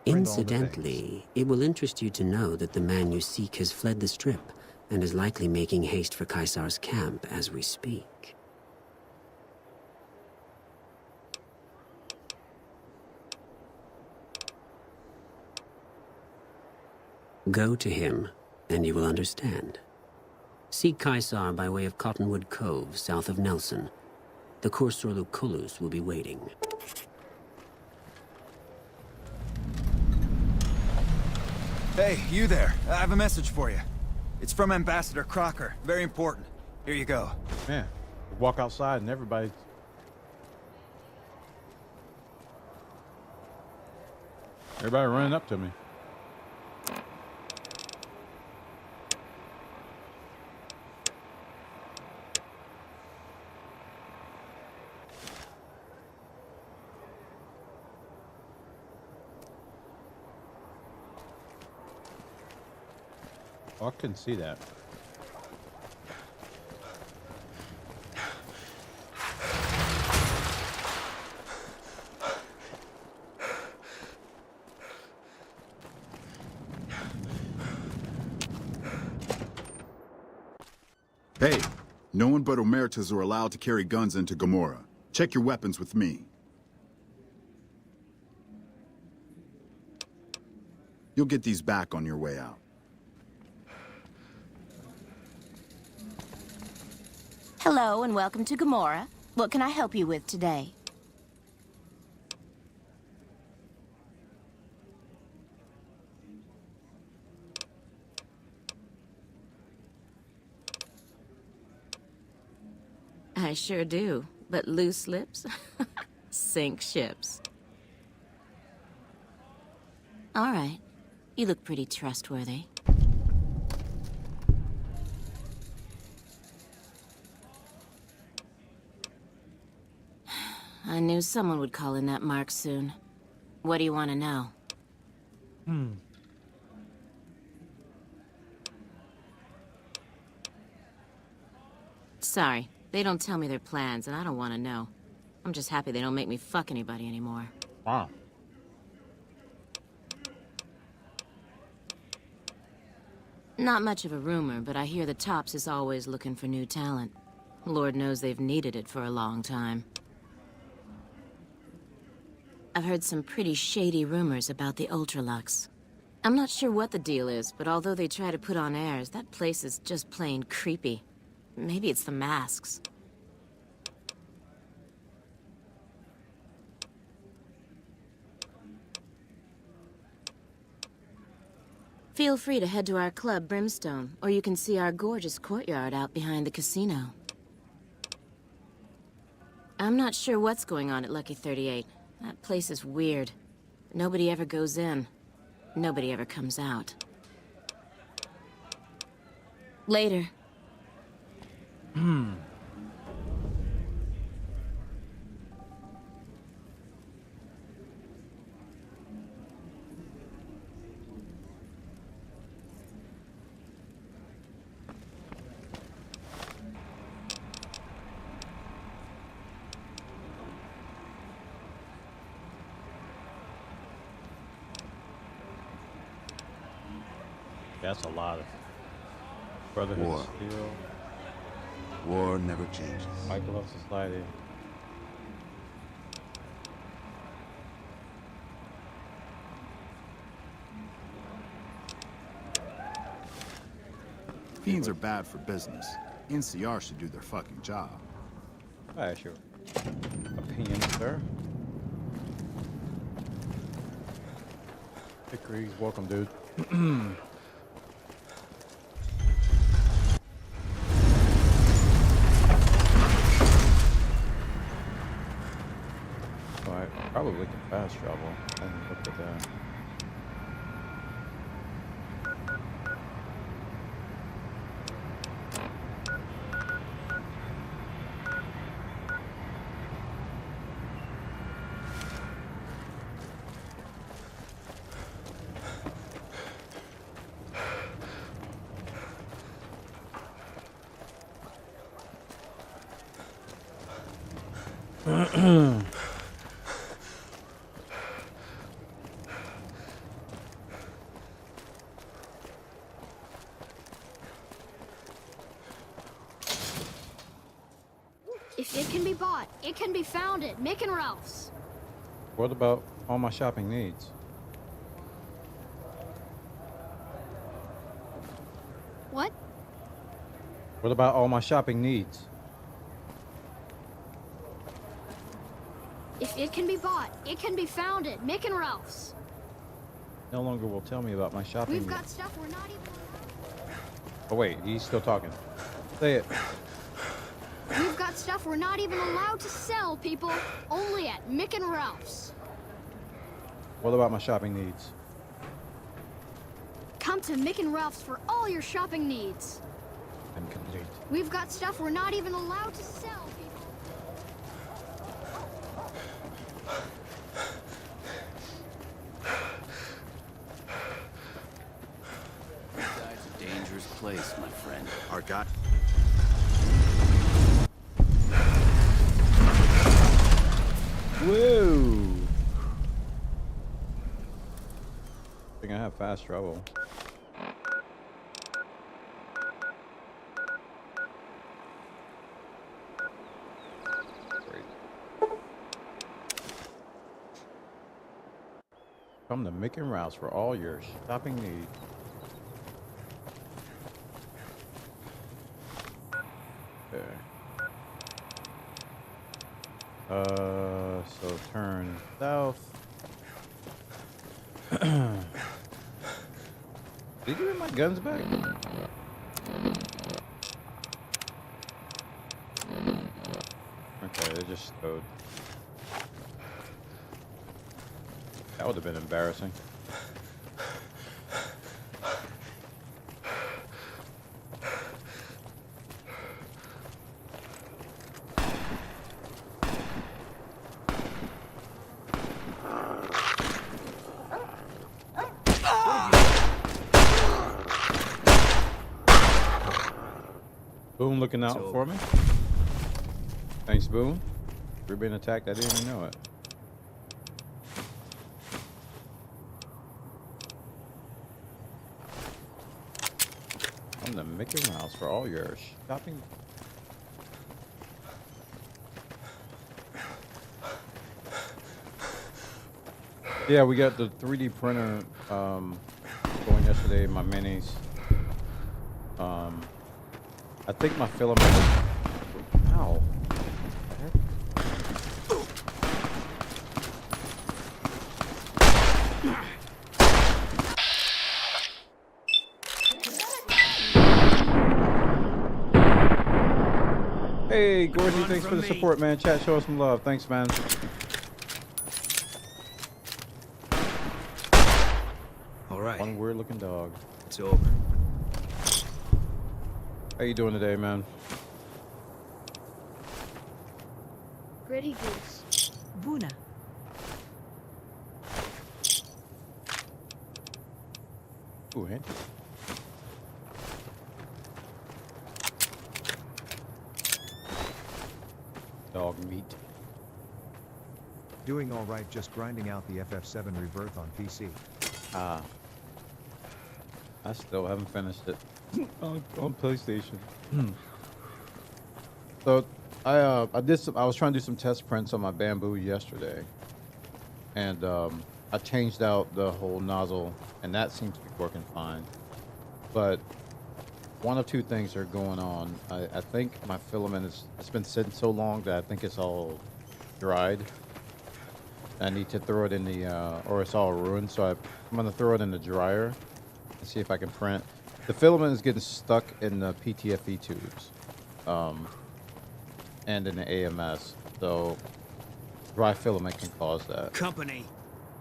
Bring all the Incidentally, it will interest you to know that the man you seek has fled the Strip and is likely making haste for Kaisar's camp as we speak. Go to him, and you will understand. Seek Kaisar by way of Cottonwood Cove, south of Nelson. The Cursor Lucullus will be waiting. Hey, you there. I have a message for you. It's from Ambassador Crocker. Very important. Here you go. Man, walk outside and everybody. Everybody running up to me. Oh, I couldn't see that. Hey, no one but Omertas are allowed to carry guns into Gomorrah. Check your weapons with me. You'll get these back on your way out. Hello and welcome to Gomorrah. What can I help you with today? I sure do, but loose lips sink ships. All right, you look pretty trustworthy. I knew someone would call in that mark soon. What do you want to know? Sorry, they don't tell me their plans, and I don't want to know. I'm just happy they don't make me fuck anybody anymore. Wow. Not much of a rumor, but I hear the Tops is always looking for new talent. Lord knows they've needed it for a long time. I've heard some pretty shady rumors about the Ultralux. I'm not sure what the deal is, but although they try to put on airs, that place is just plain creepy. Maybe it's the masks. Feel free to head to our club, Brimstone, or you can see our gorgeous courtyard out behind the casino. I'm not sure what's going on at Lucky 38. That place is weird. Nobody ever goes in. Nobody ever comes out. Later. That's a lot of Brotherhood War. of Steel. War never changes. Michael of Society. Fiends are bad for business. NCR should do their fucking job. I ask your opinion, sir. Hickory's welcome, dude. Alright, probably can fast travel. I haven't looked at that. If it can be bought, it can be found at Mick and Ralph's. What about all my shopping needs? What? What about all my shopping needs? If it can be bought, it can be found at Mick and Ralph's. No longer will tell me about my shopping We've needs. got stuff we're not even... Oh wait, he's still talking. Say it. We've got stuff we're not even allowed to sell, people. Only at Mick and Ralph's. What about my shopping needs? Come to Mick and Ralph's for all your shopping needs. I'm complete. We've got stuff we're not even allowed to sell, people. That's a dangerous place, my friend. Our guy. Whoa! I think I have fast travel. Great. Come to Mick and Ralph's for all your shopping needs. Okay. So turn south. Did you give me my guns back? Okay, they just stowed. That would have been embarrassing. Boone looking out for me. Thanks, Boone. We're being attacked. I didn't even know it. I'm the Mickey Mouse for all your shopping. Yeah, we got the 3D printer going yesterday. My minis. I think my filament. Ow. Hey, Gordy, thanks for the support, man. Chat, show us some love. Thanks, man. All right. One weird-looking dog. It's over. How you doing today, man? Gritty goose. Buna. Ooh, hey. Dog meat. Doing all right, just grinding out the FF7 Rebirth on PC. Ah. I still haven't finished it on PlayStation. So I was trying to do some test prints on my bamboo yesterday, and I changed out the whole nozzle, and that seems to be working fine. But one of two things are going on. I think my filament it's been sitting so long that I think it's all dried. I need to throw it in the or it's all ruined. So I'm gonna throw it in the dryer and see if I can print. The filament is getting stuck in the PTFE tubes, and in the AMS. So dry filament can cause that. Company.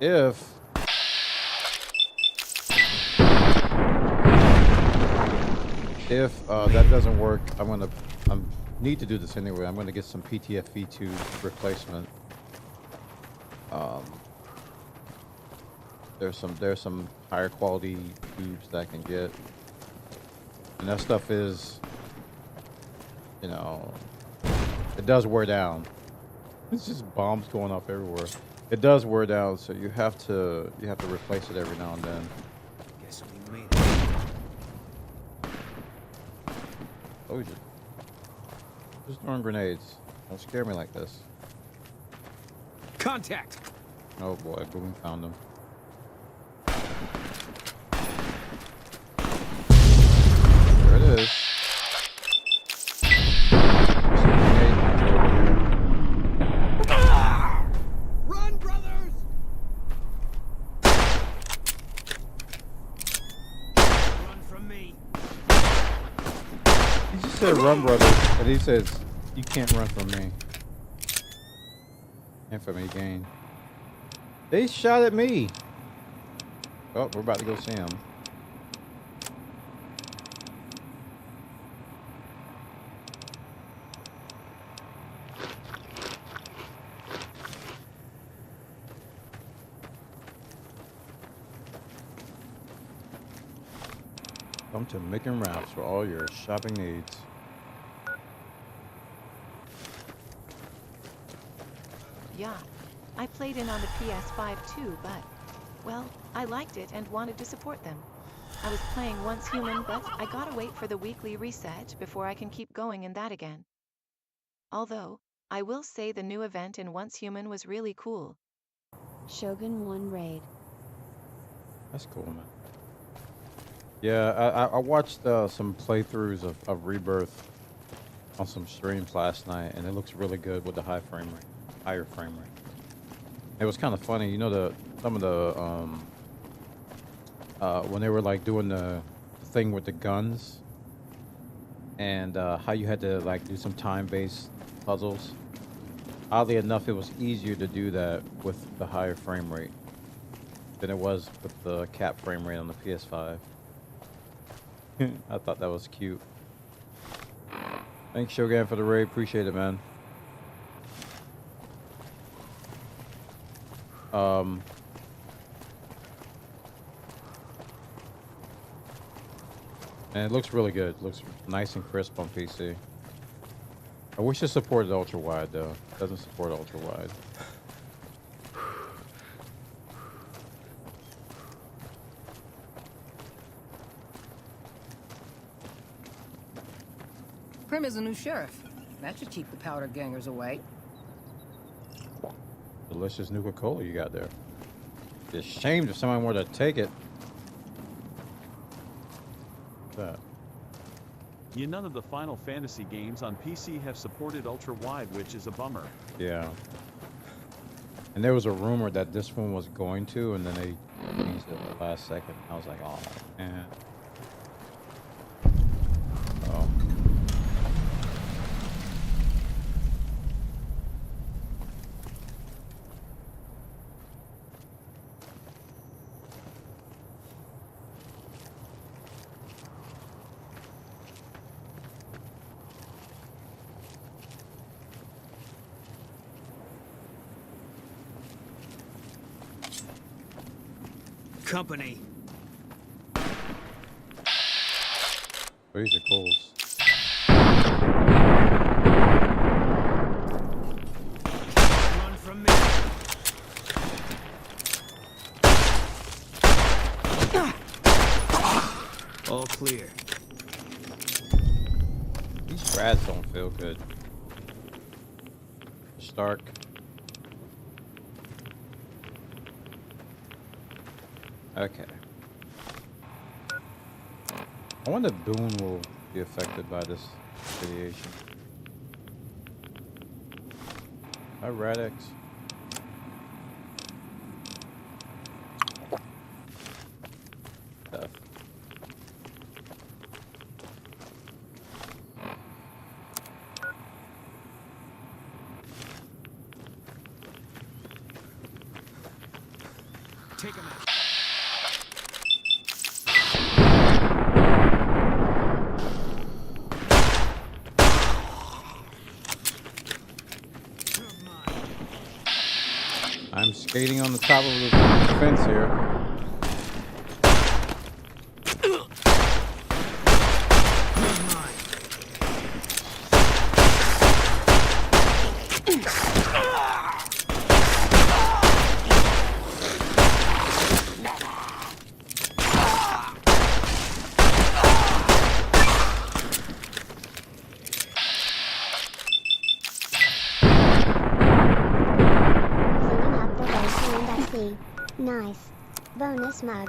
If that doesn't work, I need to do this anyway. I'm gonna get some PTFE tube replacement. There's some higher quality tubes that I can get, and that stuff is, you know, it does wear down. It's just bombs going off everywhere. It does wear down, so you have to replace it every now and then. Guess we made it. Oh, just throwing grenades. Don't scare me like this. Contact. Oh boy, boom, found him. There it is. Run, brothers! Run from me. He just said run, brother, and he says, you can't run from me. And from me, gain. They shot at me. Oh, we're about to go see him. Come to making routes for all your shopping needs. Yeah, I played in on the PS5 too, but, well, I liked it and wanted to support them. I was playing Once Human, but I gotta wait for the weekly reset before I can keep going in that again. Although, I will say the new event in Once Human was really cool. Shogun 1 raid. That's cool, man. Yeah, I watched some playthroughs of Rebirth on some streams last night, and it looks really good with the higher frame rate. It was kind of funny, you know, some of the when they were like doing the thing with the guns, and how you had to like do some time-based puzzles. Oddly enough, it was easier to do that with the higher frame rate than it was with the cap frame rate on the PS5. I thought that was cute. Thanks, Shogun, for the raid. Appreciate it, man. And it looks really good. It looks nice and crisp on PC. I wish it supported ultra wide though. It doesn't support ultra wide. Prim is a new sheriff. That should keep the powder gangers away. Delicious Nuka-Cola you got there. It's a shame if someone were to take it. What's that? None of the Final Fantasy games on PC have supported ultra-wide, which is a bummer. Yeah. And there was a rumor that this one was going to, and then they changed it at the last second. I was like, oh, man. Oh. Company. These are goals. Run from me. All clear. These rats don't feel good. Stark. Okay. I wonder if Boone will be affected by this radiation. Hi, Radix. Stuff. Take him out. I'm skating on the top of the fence here. Nice. Bonus mug.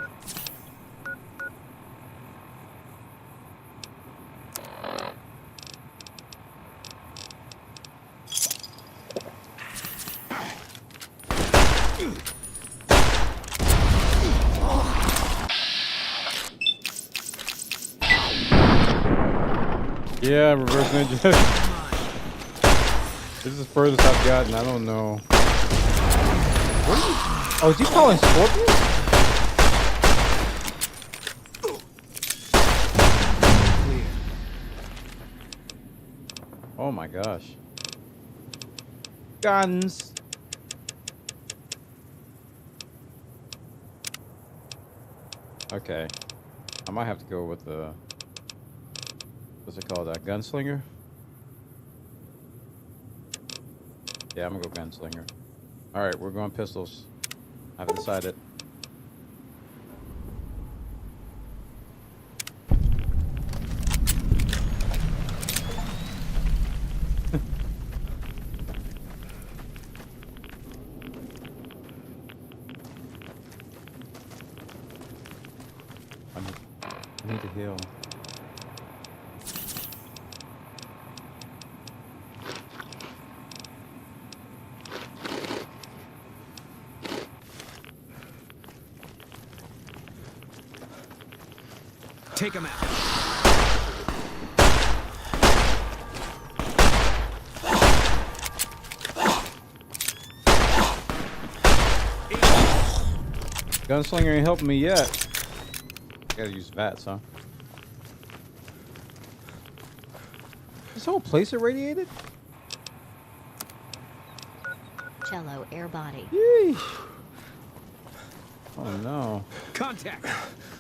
Yeah, reverse ninja. This is the furthest I've gotten. I don't know. What are you? Oh, is he calling Scorpion? Oh my gosh. Guns. Okay. I might have to go with the... What's it called? That gunslinger? Yeah, I'm gonna go gunslinger. Alright, we're going pistols. I haven't decided. I need to heal. Take him out. Gunslinger ain't helping me yet. Gotta use VATS, huh? This whole place irradiated? Cello air body. Yeesh. Oh no. Contact.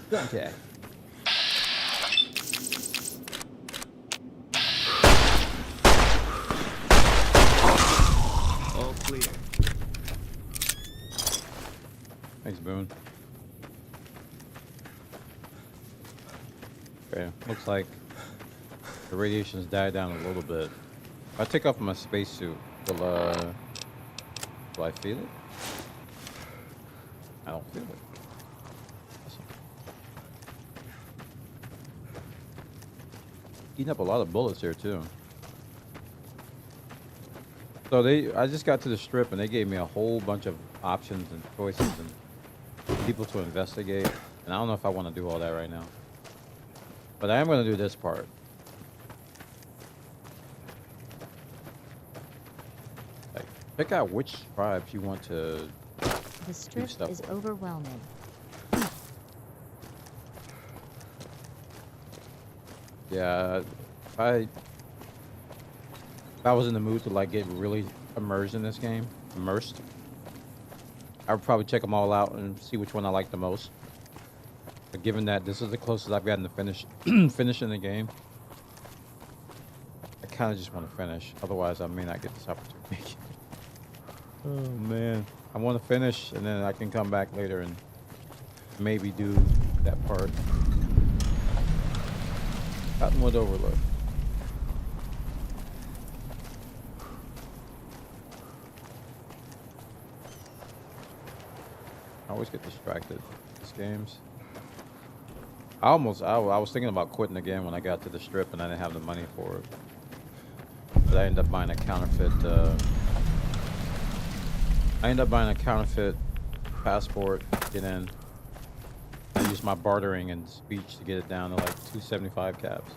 Contact. All clear. Thanks, Boone. Okay, looks like the radiation's died down a little bit. If I take off my spacesuit, will I feel it? I don't feel it. Awesome. Eating up a lot of bullets here too. So I just got to the strip and they gave me a whole bunch of options and choices and people to investigate. And I don't know if I want to do all that right now. But I am going to do this part. Like, pick out which tribes you want to The strip is overwhelming. Yeah, if I was in the mood to like get really immersed in this game, I would probably check them all out and see which one I like the most. But given that this is the closest I've gotten to finishing the game, I kind of just want to finish. Otherwise, I may not get this opportunity. Oh man, I want to finish and then I can come back later and maybe do that part. Cottonwood Overlook. I always get distracted with these games. I was thinking about quitting again when I got to the strip and I didn't have the money for it. But I ended up buying a counterfeit, passport to get in. I used my bartering and speech to get it down to like 275 caps.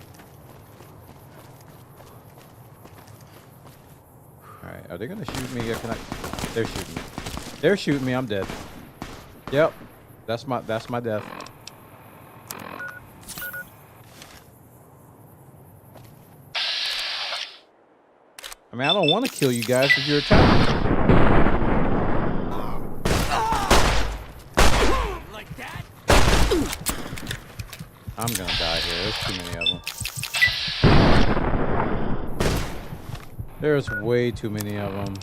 Alright, are they gonna shoot me? Or can I? They're shooting me. They're shooting me, I'm dead. Yep. That's my death. I mean, I don't want to kill you guys if you're attacking. Like that? I'm gonna die here. There's too many of them. There's way too many of them.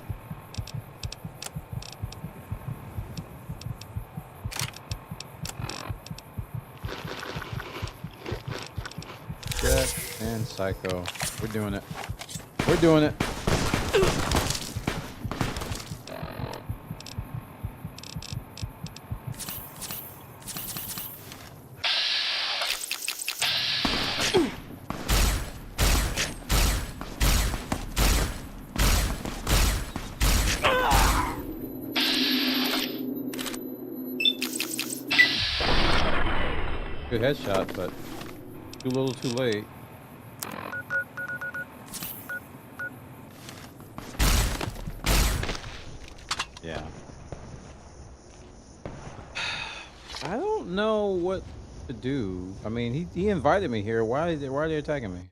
Jet and Psycho. We're doing it. We're doing it. Good headshot, but too little too late. Yeah. I don't know what to do. I mean, he invited me here. Why are they attacking me?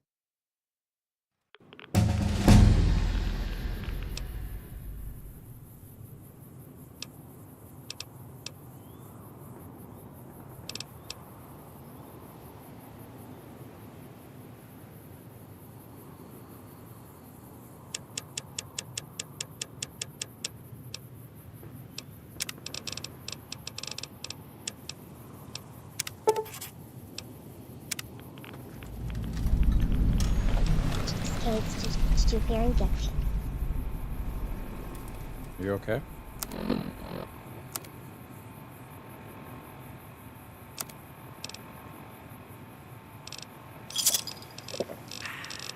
It's too very gutsy. You okay?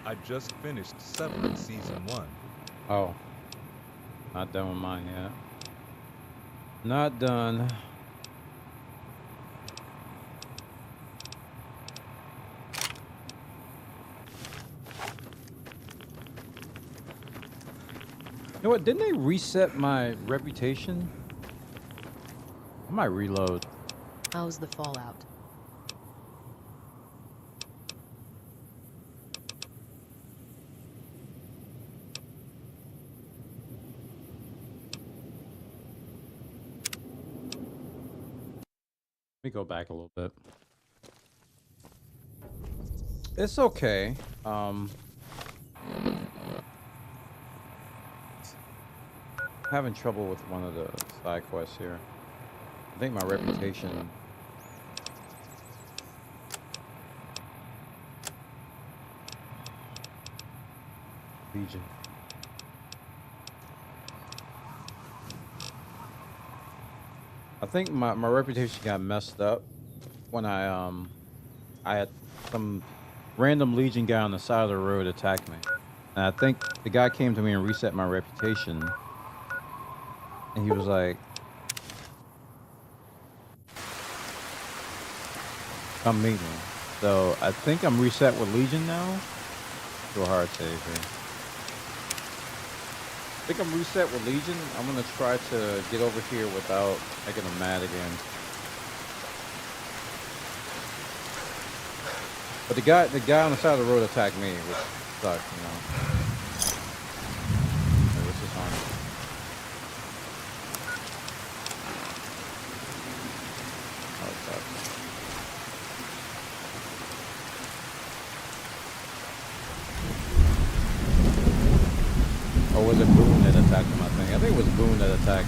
I just finished Severance Season 1. Oh. Not done with mine yet. Not done. You know what? Didn't they reset my reputation? I might reload. How's the fallout? Let me go back a little bit. It's okay. Having trouble with one of the side quests here. I think my reputation. Legion. I think my reputation got messed up when I had some random Legion guy on the side of the road attack me. And I think the guy came to me and reset my reputation. And he was like, come meet me. So I think I'm reset with Legion now. Do a hard save here. I think I'm reset with Legion. I'm gonna try to get over here without making them mad again. But the guy on the side of the road attacked me, which sucked, you know. Okay, what's this on? Oh, it sucks. Or was it Boone that attacked him, I think? I think it was Boone that attacked.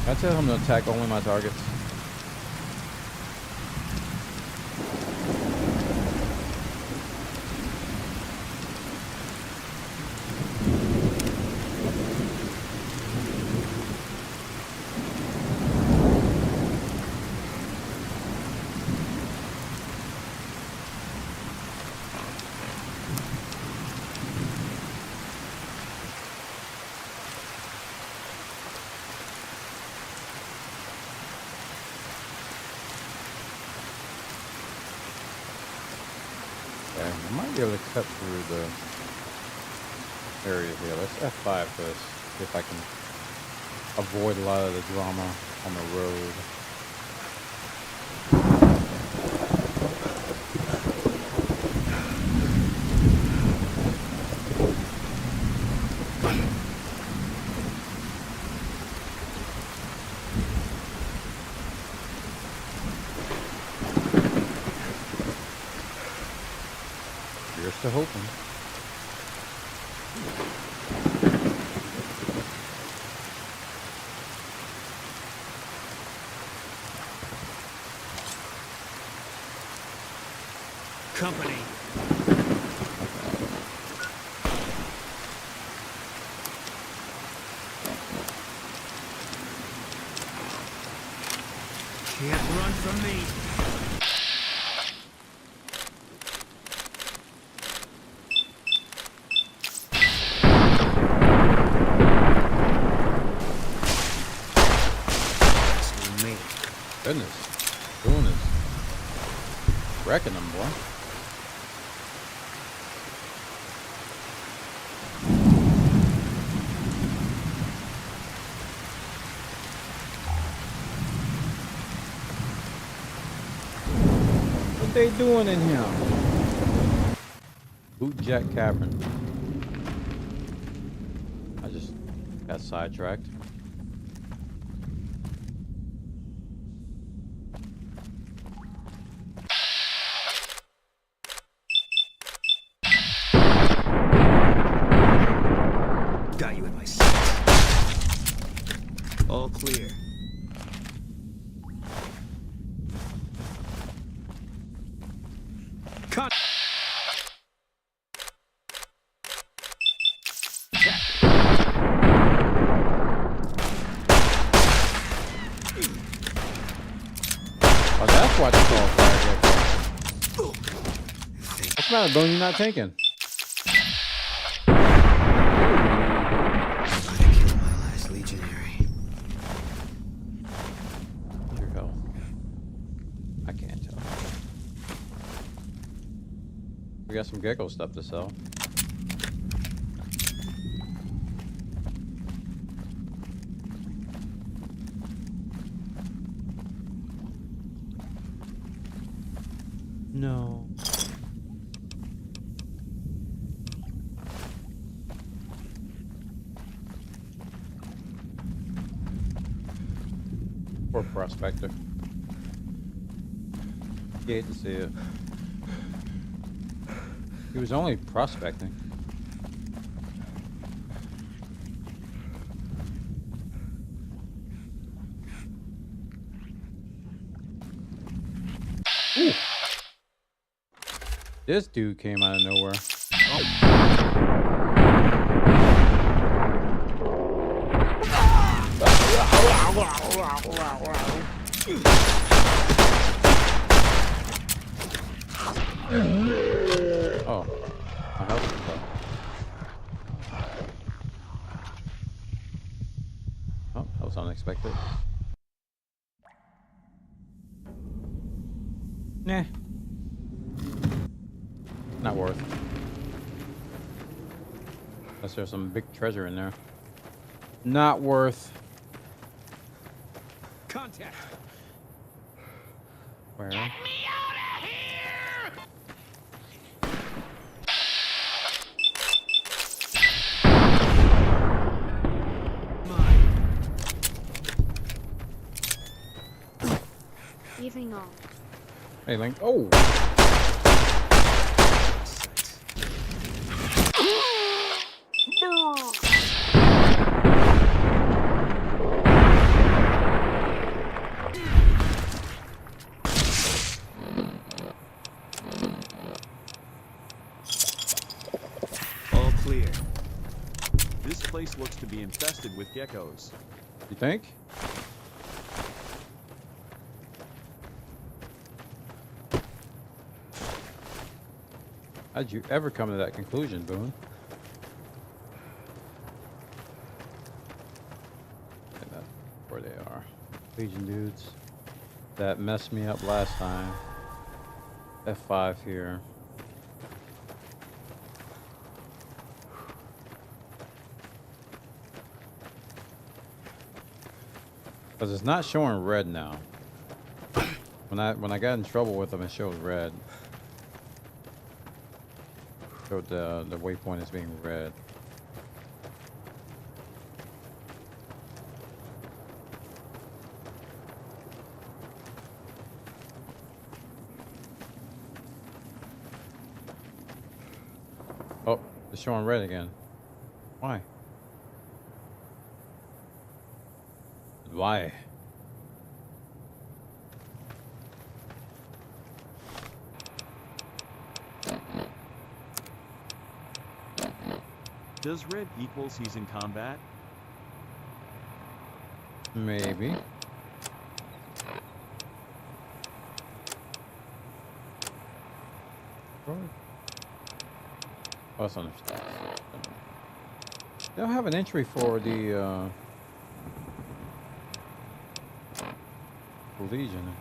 I tell him to attack only my targets. Okay, I might be able to cut through the area here. Let's F5 this. See if I can avoid a lot of the drama on the road. Here's to hoping. Company. Can't run from me. Goodness, doing this, wrecking them, boy. What they doing in here? Bootjack Cavern. I just got sidetracked. Got you in my sights. All clear. Cut. Oh, that's why they call fire gecko. What's the matter, Bone? You're not taking. We got some gecko stuff to sell. No. Poor prospector. You hate to see it. He was only prospecting. Ooh. This dude came out of nowhere. Oh, my health is low. Oh, that was unexpected. Nah. Not worth. Unless there's some big treasure in there. Not worth. Contact. Where? Giving all. Hey, Link. Oh! No. All clear. This place looks to be infested with geckos. You think? How'd you ever come to that conclusion, Boone? And that's where they are. Legion dudes that messed me up last time. F5 here. Because it's not showing red now. When I got in trouble with them, it showed red. Showed the waypoint as being red. Oh, it's showing red again. Why? Why? Does red equals he's in combat? Maybe. Oh, that's understandable. They'll have an entry for the Legion.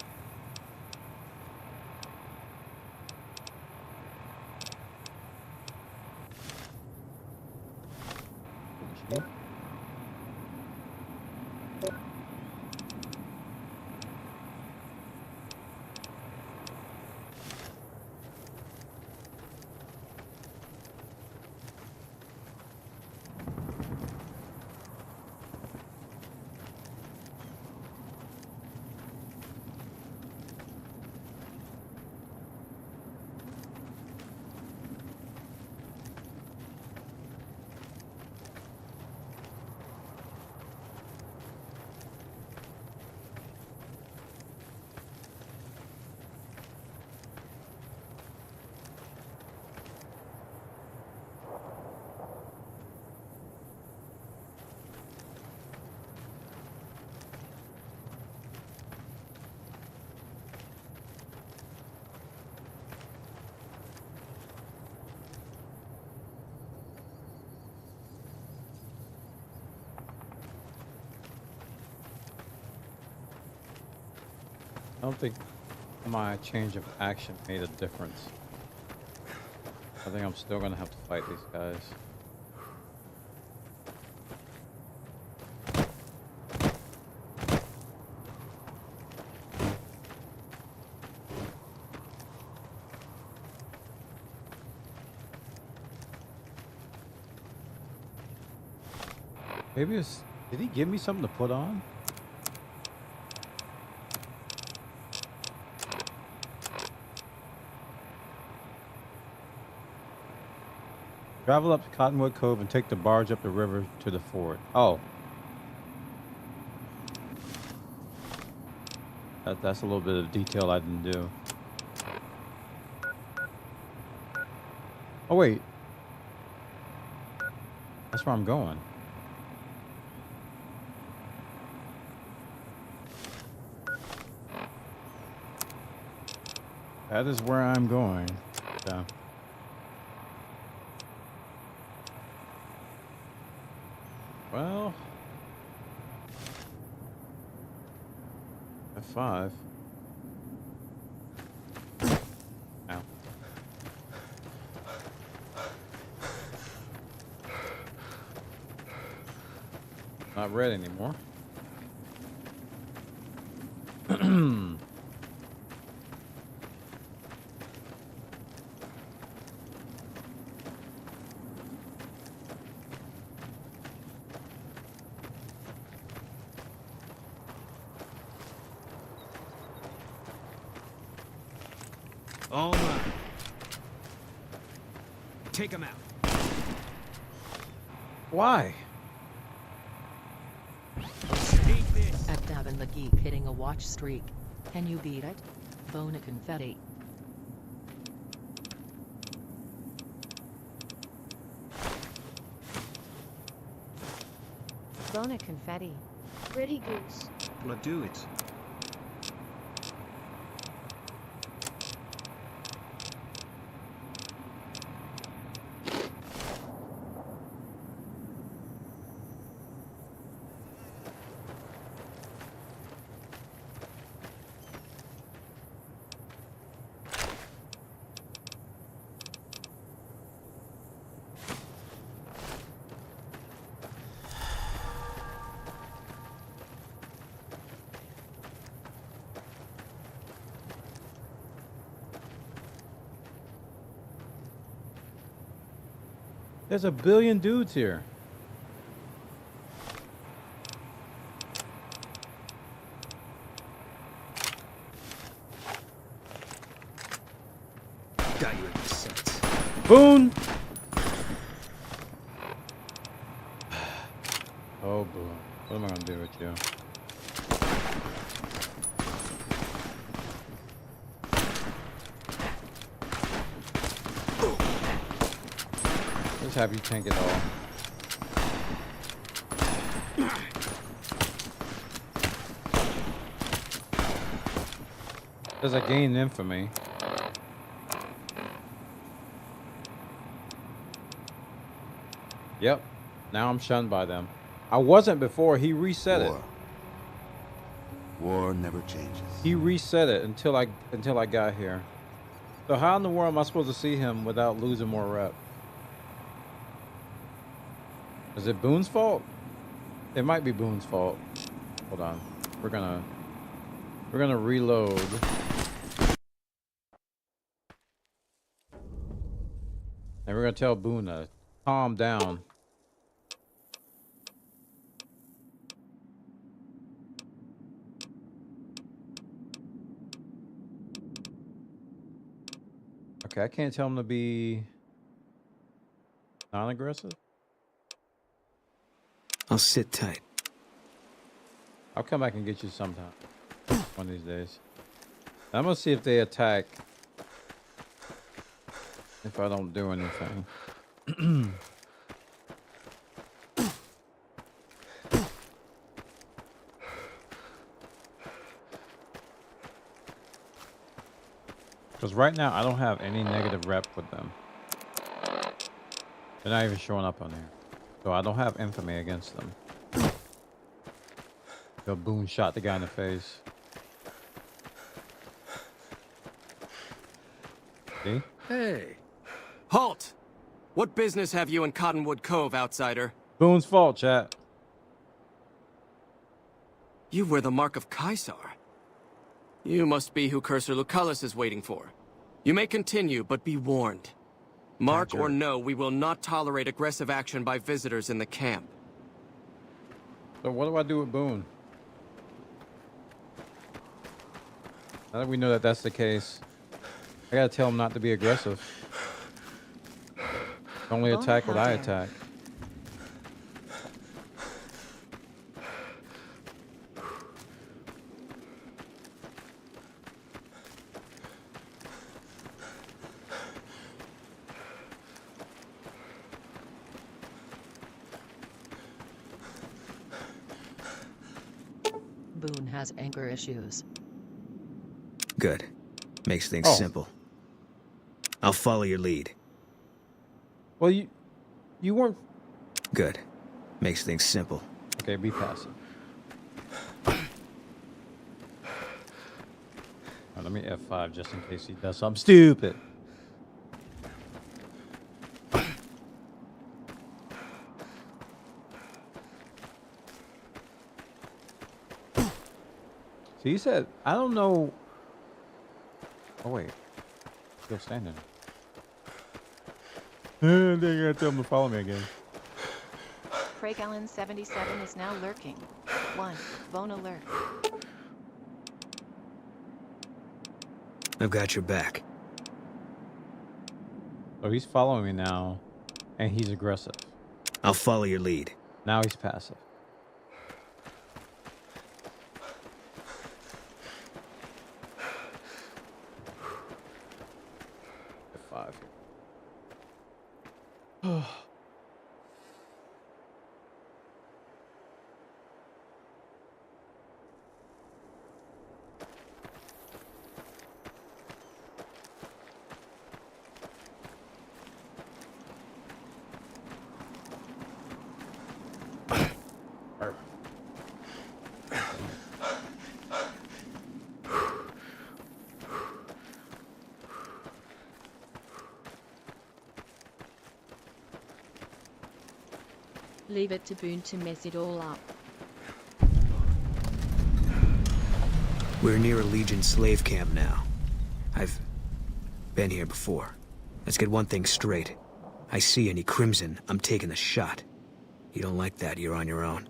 I don't think my change of action made a difference. I think I'm still gonna have to fight these guys. Maybe it's... Did he give me something to put on? Travel up to Cottonwood Cove and take the barge up the river to the fort. Oh. That's a little bit of detail I didn't do. Oh, wait. That's where I'm going. That is where I'm going. Yeah. Well, F5. Ow. Not red anymore. All right. Take him out. Why? At Davin McGee hitting a watch streak. Can you beat it? Bona confetti. Bona confetti. Pretty goose. Well, do it. There's a billion dudes here. Got you in my sights. Boone! Oh, Boone. What am I gonna do with you? Just have you tank it all. Does I gain infamy? Yep. Now I'm shunned by them. I wasn't before. He reset it. War never changes. He reset it until I got here. So how in the world am I supposed to see him without losing more rep? Is it Boone's fault? It might be Boone's fault. Hold on. We're gonna reload. And we're gonna tell Boone to calm down. Okay, I can't tell him to be non-aggressive. I'll sit tight. I'll come back and get you sometime. One of these days. I'm gonna see if they attack. If I don't do anything. Because right now I don't have any negative rep with them. They're not even showing up on here. So I don't have infamy against them. The Boone shot the guy in the face. See? Hey. Halt! What business have you in Cottonwood Cove, outsider? Boone's fault, chat. You wear the mark of Caesar. You must be who Cursor Lucullus is waiting for. You may continue, but be warned. Mark or no, we will not tolerate aggressive action by visitors in the camp. So what do I do with Boone? Now that we know that that's the case, I gotta tell him not to be aggressive. Only attack what I attack. Boone has anger issues. Good. Makes things simple. I'll follow your lead. Well, you weren't... Good. Makes things simple. Okay, be passive. Right, let me F5 just in case he does something stupid. So he said, I don't know... Oh, wait. Still standing. Then you gotta tell him to follow me again. Craig Allen 77 is now lurking. 1. Bone alert. I've got your back. So he's following me now, and he's aggressive. I'll follow your lead. Now he's passive. F5. Leave it to Boone to mess it all up. We're near a Legion slave camp now. I've been here before. Let's get one thing straight. I see any crimson, I'm taking a shot. You don't like that, you're on your own.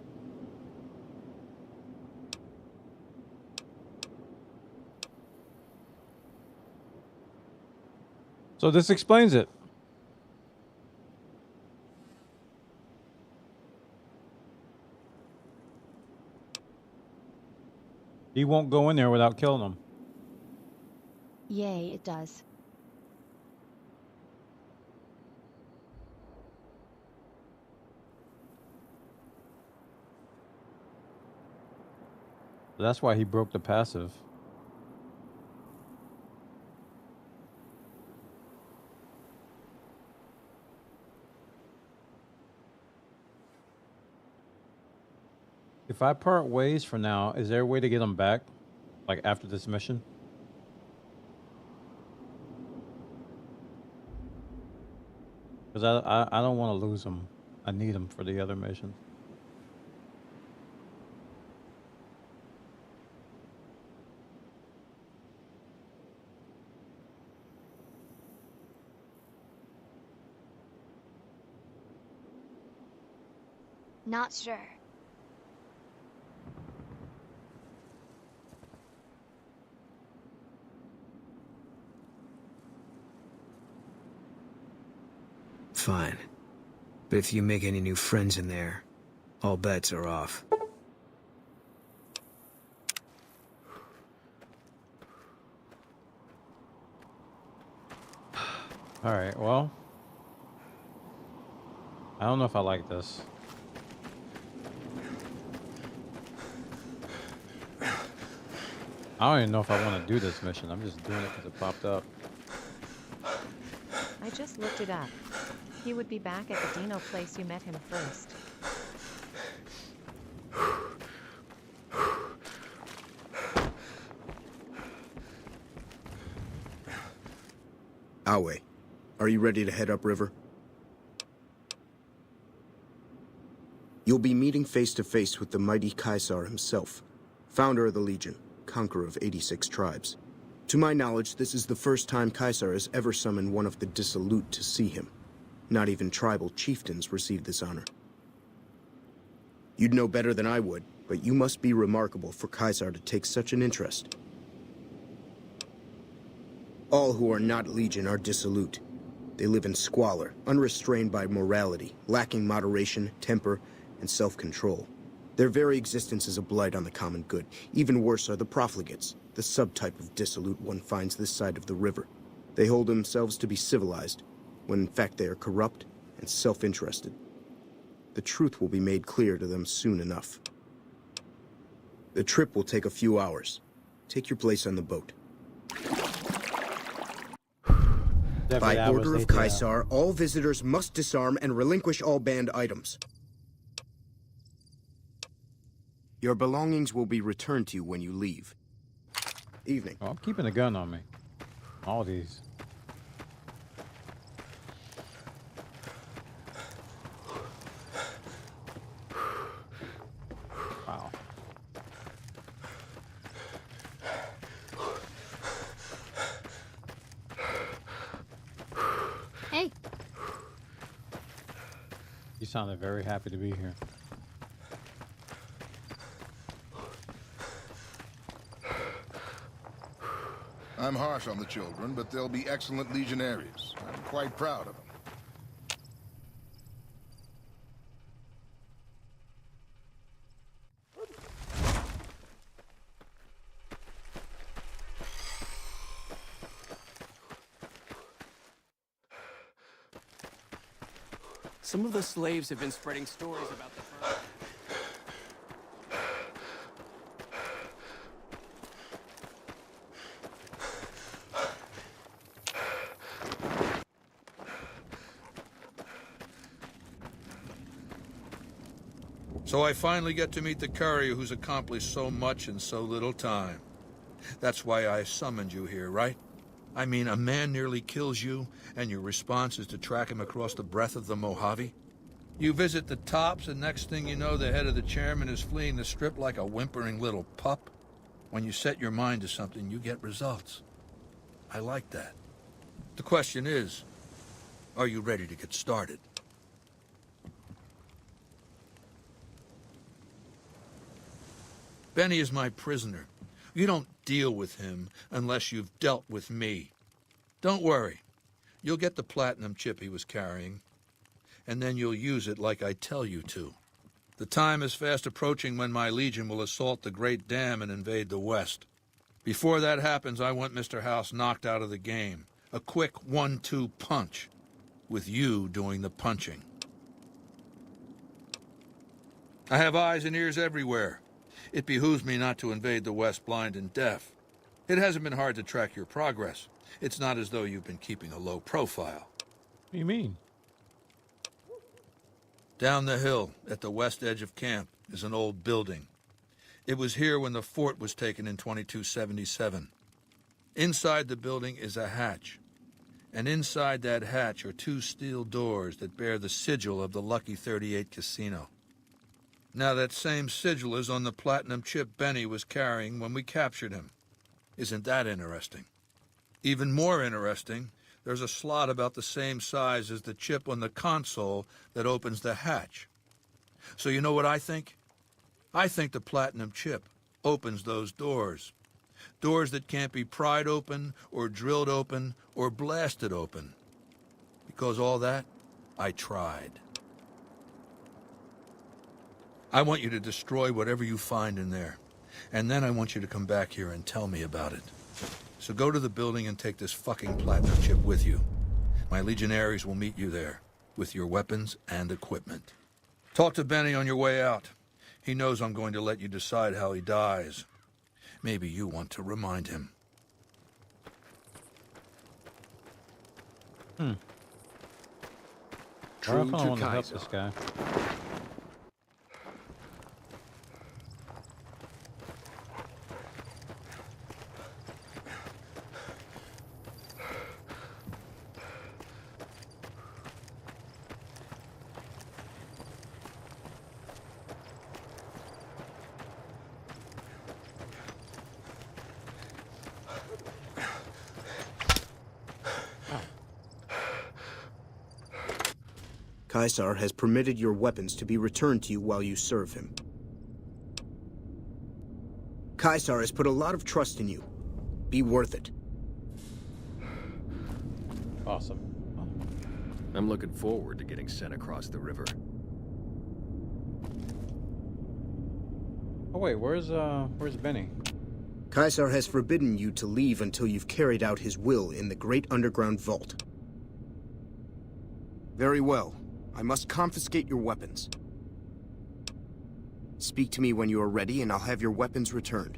So this explains it. He won't go in there without killing them. Yay, it does. That's why he broke the passive. If I part ways for now, is there a way to get him back? Like after this mission? Because I don't want to lose him. I need him for the other mission. Not sure. Fine. But if you make any new friends in there, all bets are off. Alright, well. I don't know if I like this. I don't even know if I want to do this mission. I'm just doing it because it popped up. I just looked it up. He would be back at the Dino place you met him first. Awe, are you ready to head upriver? You'll be meeting face to face with the mighty Caesar himself, founder of the Legion, conqueror of 86 tribes. To my knowledge, this is the first time Caesar has ever summoned one of the dissolute to see him. Not even tribal chieftains receive this honor. You'd know better than I would, but you must be remarkable for Caesar to take such an interest. All who are not Legion are dissolute. They live in squalor, unrestrained by morality, lacking moderation, temper, and self-control. Their very existence is a blight on the common good. Even worse are the profligates, the subtype of dissolute one finds this side of the river. They hold themselves to be civilized, when in fact they are corrupt and self-interested. The truth will be made clear to them soon enough. The trip will take a few hours. Take your place on the boat. By order of Caesar, all visitors must disarm and relinquish all banned items. Your belongings will be returned to you when you leave. Evening. Oh, I'm keeping a gun on me. All these. Wow. Hey. You sounded very happy to be here. I'm harsh on the children, but they'll be excellent legionaries. I'm quite proud of them. Some of the slaves have been spreading stories about the firm. So I finally get to meet the courier who's accomplished so much in so little time. That's why I summoned you here, right? I mean, a man nearly kills you, and your response is to track him across the breadth of the Mojave? You visit the tops, and next thing you know, the head of the chairman is fleeing the strip like a whimpering little pup. When you set your mind to something, you get results. I like that. The question is, Are you ready to get started? Benny is my prisoner. You don't deal with him unless you've dealt with me. Don't worry. You'll get the platinum chip he was carrying, and then you'll use it like I tell you to. The time is fast approaching when my Legion will assault the Great Dam and invade the West. Before that happens, I want Mr. House knocked out of the game. A quick 1-2 punch, with you doing the punching. I have eyes and ears everywhere. It behooves me not to invade the West blind and deaf. It hasn't been hard to track your progress. It's not as though you've been keeping a low profile. What do you mean? Down the hill, at the west edge of camp, is an old building. It was here when the fort was taken in 2277. Inside the building is a hatch. And inside that hatch are 2 steel doors that bear the sigil of the Lucky 38 Casino. Now that same sigil is on the platinum chip Benny was carrying when we captured him. Isn't that interesting? Even more interesting, there's a slot about the same size as the chip on the console that opens the hatch. So you know what I think? I think the platinum chip opens those doors. Doors that can't be pried open, or drilled open, or blasted open. Because all that, I tried. I want you to destroy whatever you find in there. And then I want you to come back here and tell me about it. So go to the building and take this fucking platinum chip with you. My legionaries will meet you there, with your weapons and equipment. Talk to Benny on your way out. He knows I'm going to let you decide how he dies. Maybe you want to remind him. True to want to help this guy. Caesar has permitted your weapons to be returned to you while you serve him. Caesar has put a lot of trust in you. Be worth it. Awesome. I'm looking forward to getting sent across the river. Oh wait, where's Benny? Caesar has forbidden you to leave until you've carried out his will in the great underground vault. Very well. I must confiscate your weapons. Speak to me when you are ready, and I'll have your weapons returned.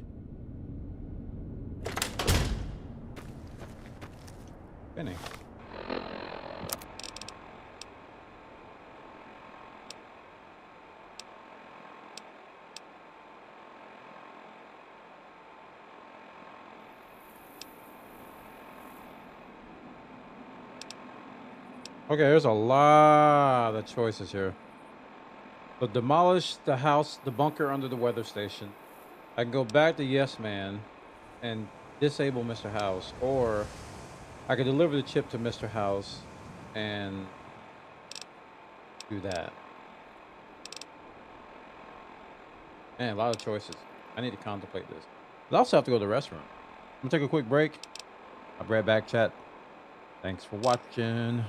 Benny. Okay, there's a lot of choices here. So demolish the house, the bunker under the weather station. I can go back to Yes Man and disable Mr. House, or I could deliver the chip to Mr. House and do that. Man, a lot of choices. I need to contemplate this. I also have to go to the restaurant. I'm gonna take a quick break. I'll be right back, chat. Thanks for watching.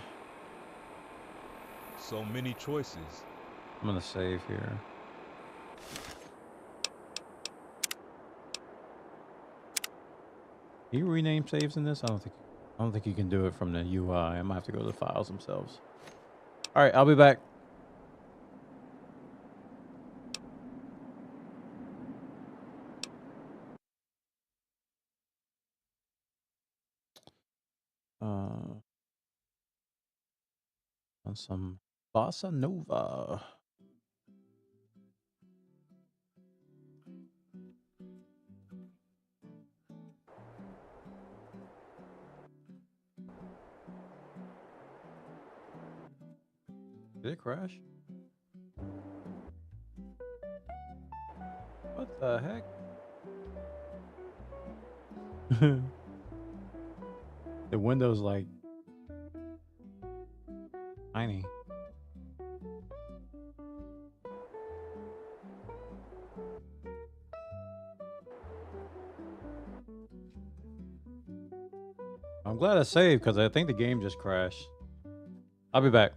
So many choices. I'm gonna save here. Can you rename saves in this? I don't think you can do it from the UI. I might have to go to the files themselves. All right, I'll be back. On some bossa nova. Did it crash? What the heck? The window's like Tiny. I'm glad I saved because I think the game just crashed. I'll be back.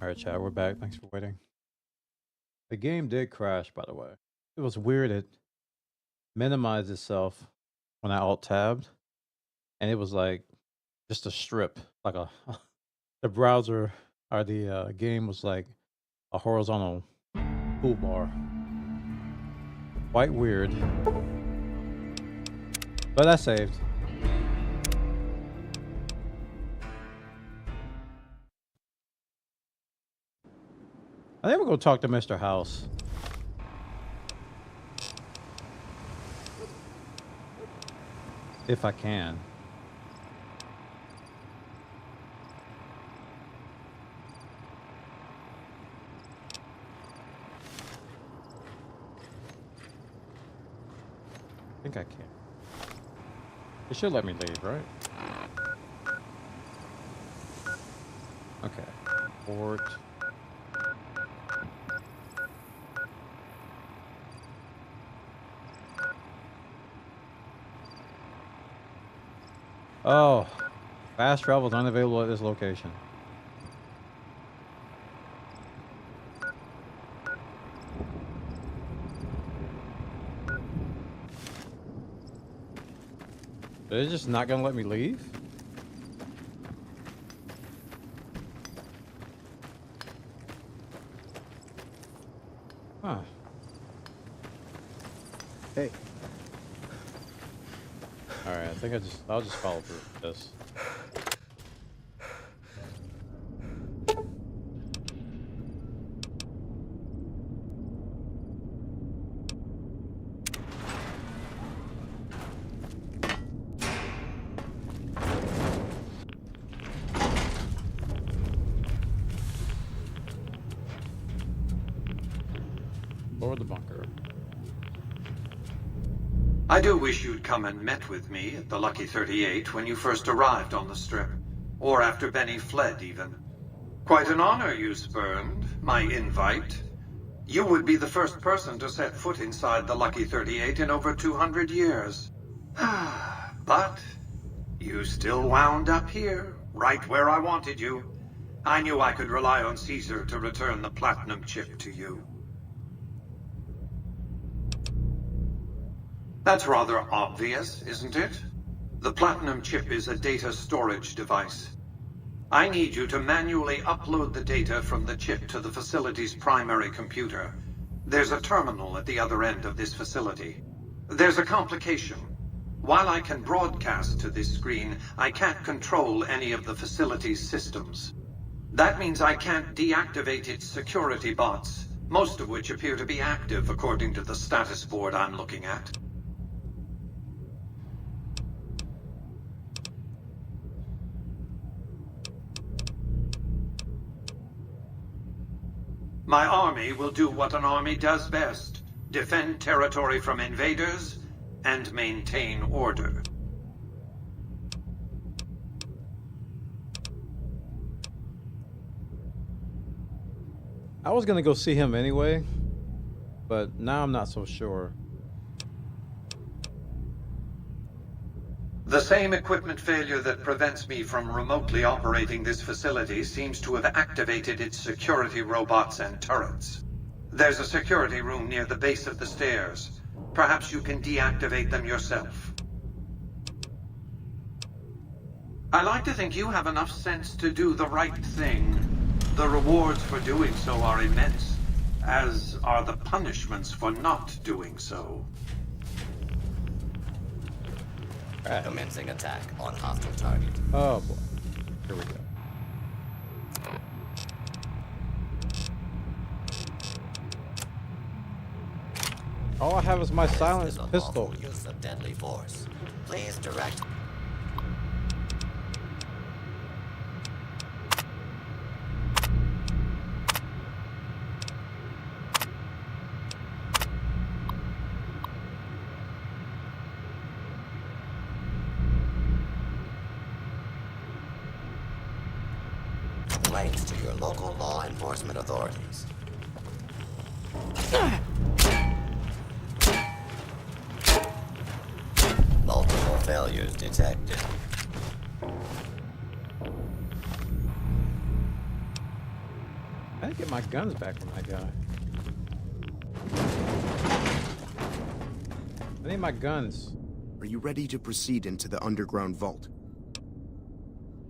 All right, chat, we're back. Thanks for waiting. The game did crash, by the way. It was weird. It minimized itself when I alt-tabbed, and it was like just a strip, like a the browser or the game was like a horizontal toolbar. Quite weird, but I saved. I think we're gonna talk to Mr. House. If I can. I think I can. It should let me leave, right? Okay. Port. Oh, fast travel is unavailable at this location. They're just not gonna let me leave? Huh. Hey. Alright, I think I'll just follow through with this. Lower the bunker. I do wish you'd come and met with me at the Lucky 38 when you first arrived on the Strip. Or after Benny fled, even. Quite an honor you spurned, my invite. You would be the first person to set foot inside the Lucky 38 in over 200 years. But you still wound up here, right where I wanted you. I knew I could rely on Caesar to return the platinum chip to you. That's rather obvious, isn't it? The platinum chip is a data storage device. I need you to manually upload the data from the chip to the facility's primary computer. There's a terminal at the other end of this facility. There's a complication. While I can broadcast to this screen, I can't control any of the facility's systems. That means I can't deactivate its security bots, most of which appear to be active according to the status board I'm looking at. My army will do what an army does best: defend territory from invaders and maintain order. I was gonna go see him anyway, but now I'm not so sure. The same equipment failure that prevents me from remotely operating this facility seems to have activated its security robots and turrets. There's a security room near the base of the stairs. Perhaps you can deactivate them yourself. I like to think you have enough sense to do the right thing. The rewards for doing so are immense, as are the punishments for not doing so. Commencing attack on hostile target. Oh boy. Here we go. All I have is my silenced This is a pistol. lawful use of deadly force. Please direct. Complaints to your local law enforcement authorities. Multiple failures detected. I didn't get my guns back from that guy. I need my guns. Are you ready to proceed into the underground vault?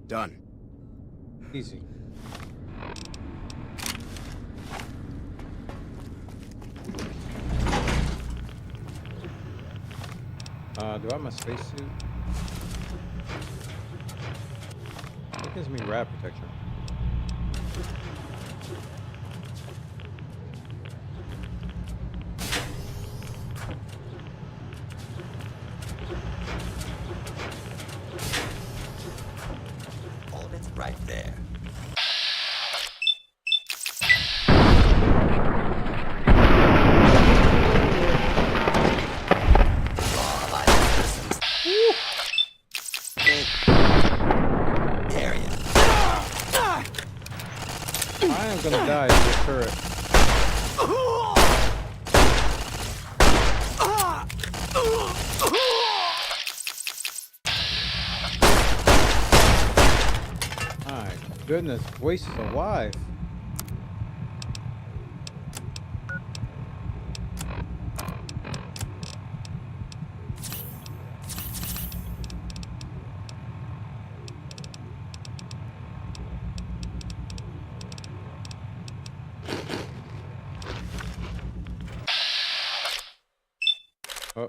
Done. Easy. Do I have my spacesuit? It gives me rad protection. Hold it right there. I'm gonna die to this turret. My goodness, Waste is alive. Oh.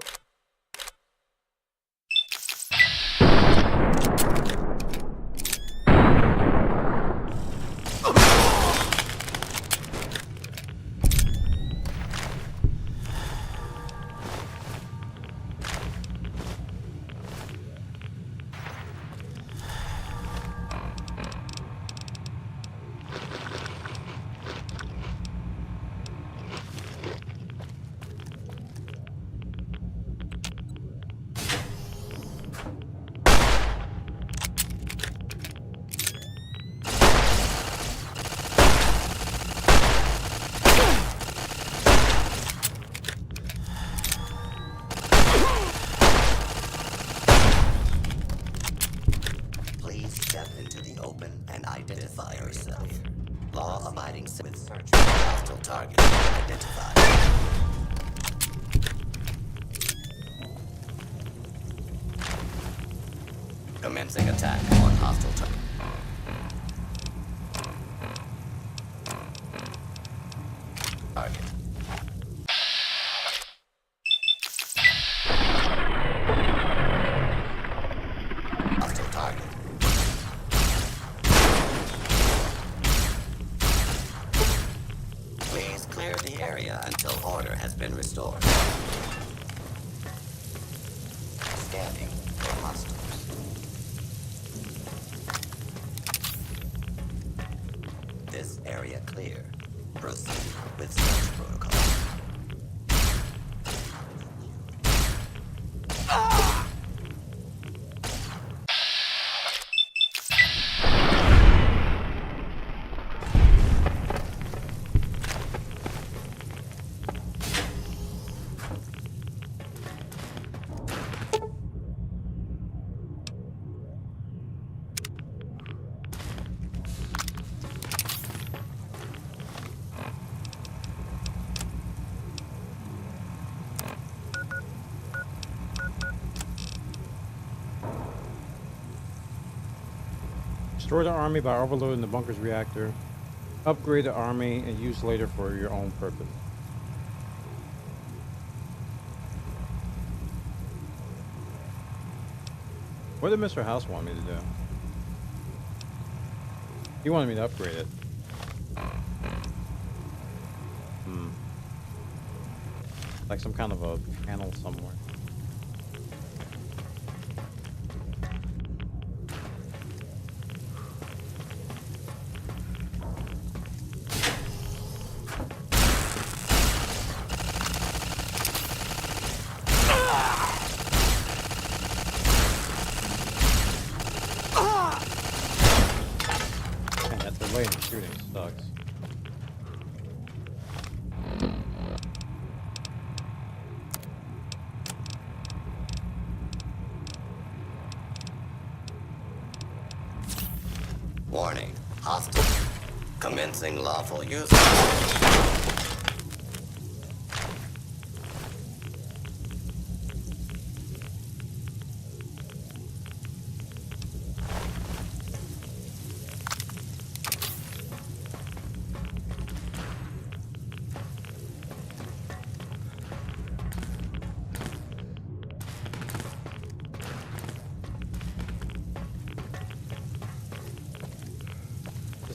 Identify yourself. Law-abiding with search for hostile target identified. Commencing attack on hostile target. Target. Hostile target. Please clear the area until order has been restored. Scanning for hostiles. This area clear. Proceed with search protocol. Destroy the army by overloading the bunker's reactor. Upgrade the army and use later for your own purpose. What did Mr. House want me to do? He wanted me to upgrade it. Like some kind of a panel somewhere. Man, that delay in shooting sucks. Warning. Hostile. Commencing lawful use.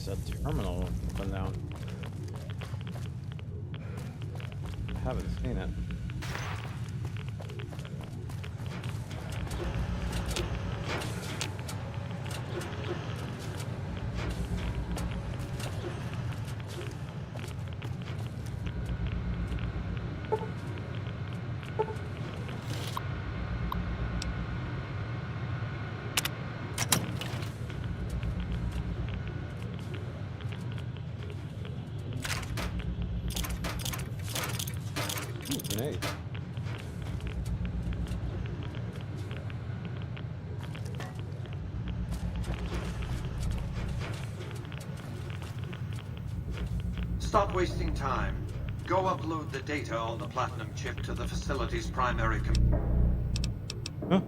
There's a terminal up and down. I haven't seen it. Grenade. Stop wasting time. Go upload the data on the Platinum chip to the facility's primary Huh?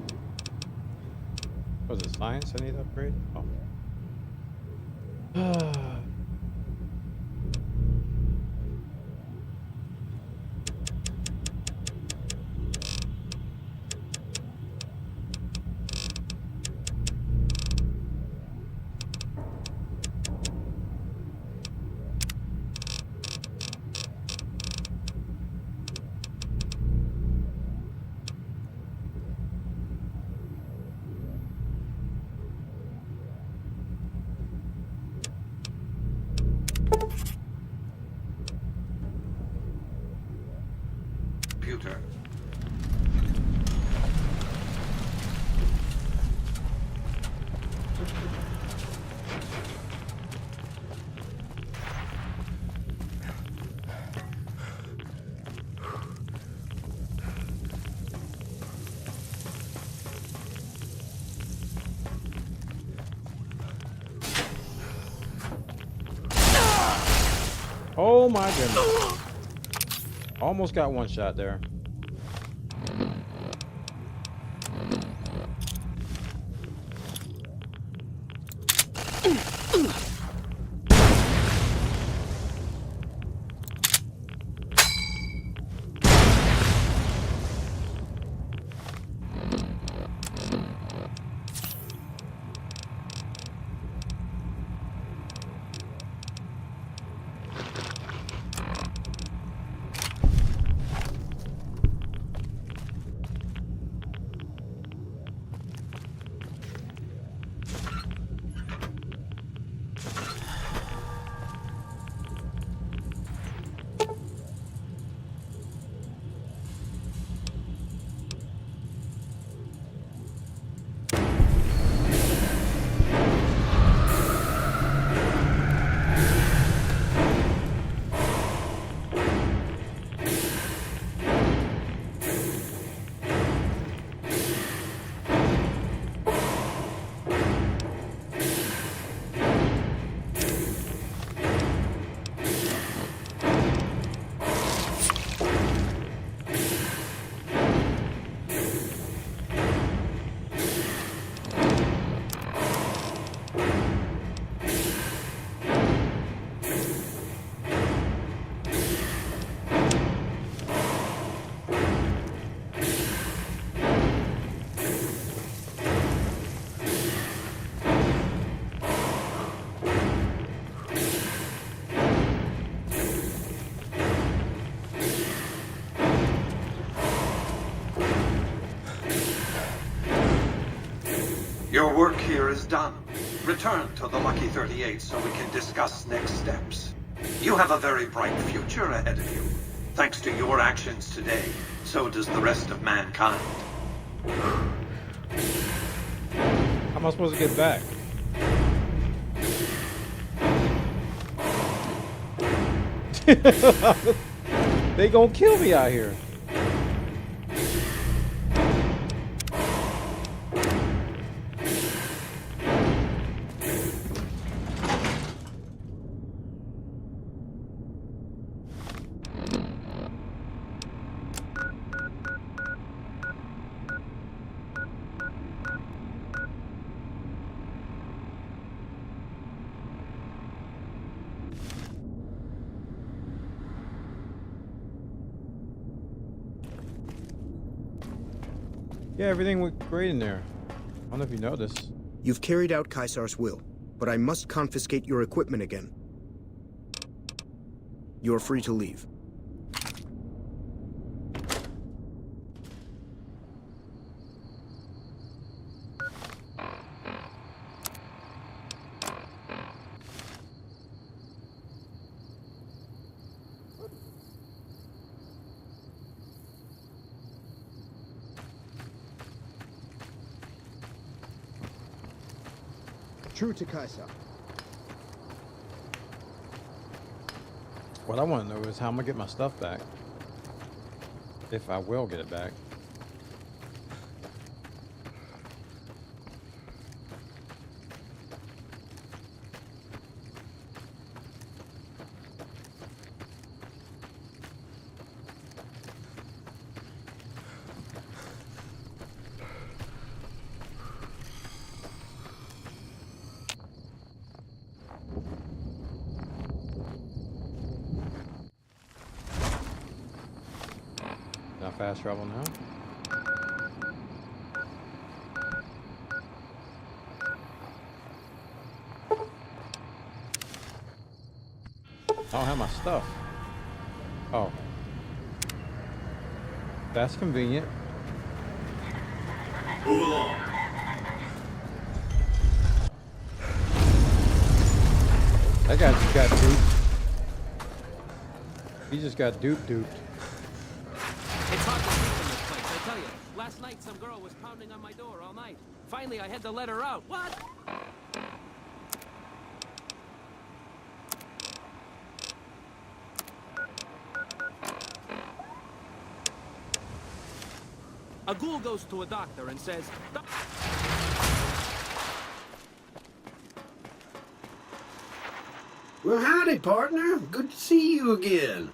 Was it science I need to upgrade? Oh. computer. Oh my goodness. Almost got one shot there. Your work here is done. Return to the Lucky 38 so we can discuss next steps. You have a very bright future ahead of you. Thanks to your actions today, so does the rest of mankind. How am I supposed to get back? They gonna kill me out here. Yeah, everything went great in there. I don't know if you noticed. You've carried out Caesar's will, but I must confiscate your equipment again. You're free to leave. True to Caesar. What I want to know is how I'm gonna get my stuff back. If I will get it back. Fast travel now. I don't have my stuff. Oh. That's convenient. Move along. That guy just got duped. He just got duped. It's hard to sleep in this place, I tell you. Last night, some girl was pounding on my door all night. Finally, I had to let her out. What? A ghoul goes to a doctor and says... Well, howdy, partner. Good to see you again.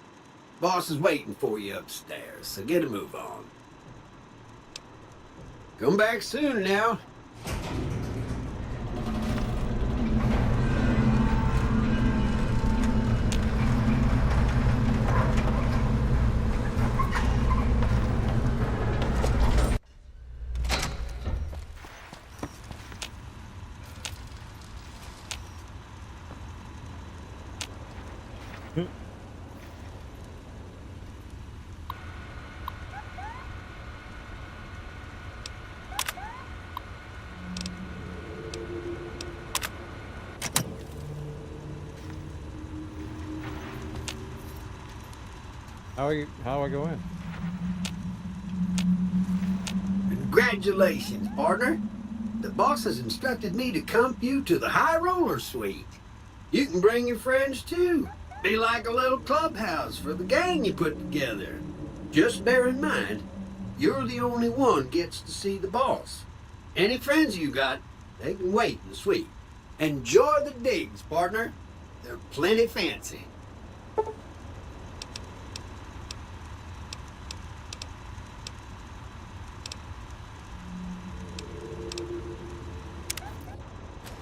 Boss is waiting for you upstairs, so get a move on. Come back soon now. How do I go in? Congratulations, partner. The boss has instructed me to comp you to the High Roller Suite. You can bring your friends too. Be like a little clubhouse for the gang you put together. Just bear in mind, you're the only one gets to see the boss. Any friends you got, they can wait in the suite. Enjoy the digs, partner. They're plenty fancy.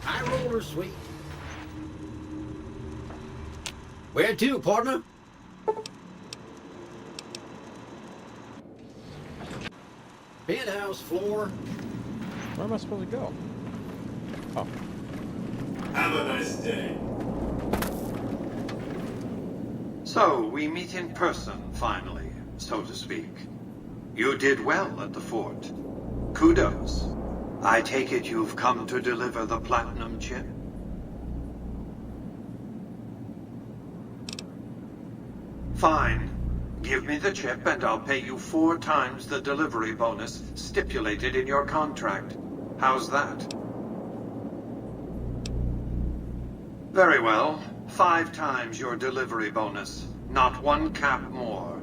High Roller Suite. Where to, partner? Penthouse floor. Where am I supposed to go? Oh. Have a nice day. So, we meet in person, finally, so to speak. You did well at the fort. Kudos. I take it you've come to deliver the Platinum chip? Fine. Give me the chip and I'll pay you 4 times the delivery bonus stipulated in your contract. How's that? Very well. 5 times your delivery bonus. Not 1 cap more.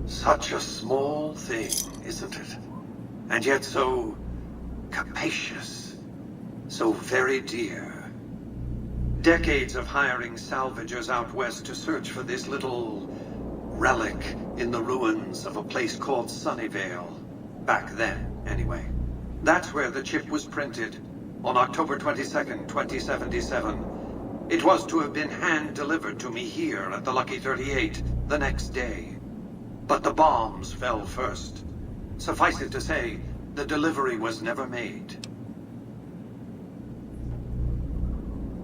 Such a small thing, isn't it? And yet so capacious. So very dear. Decades of hiring salvagers out west to search for this little relic in the ruins of a place called Sunnyvale. Back then, anyway. That's where the chip was printed, on October 22nd, 2077. It was to have been hand-delivered to me here at the Lucky 38 the next day. But the bombs fell first. Suffice it to say, the delivery was never made.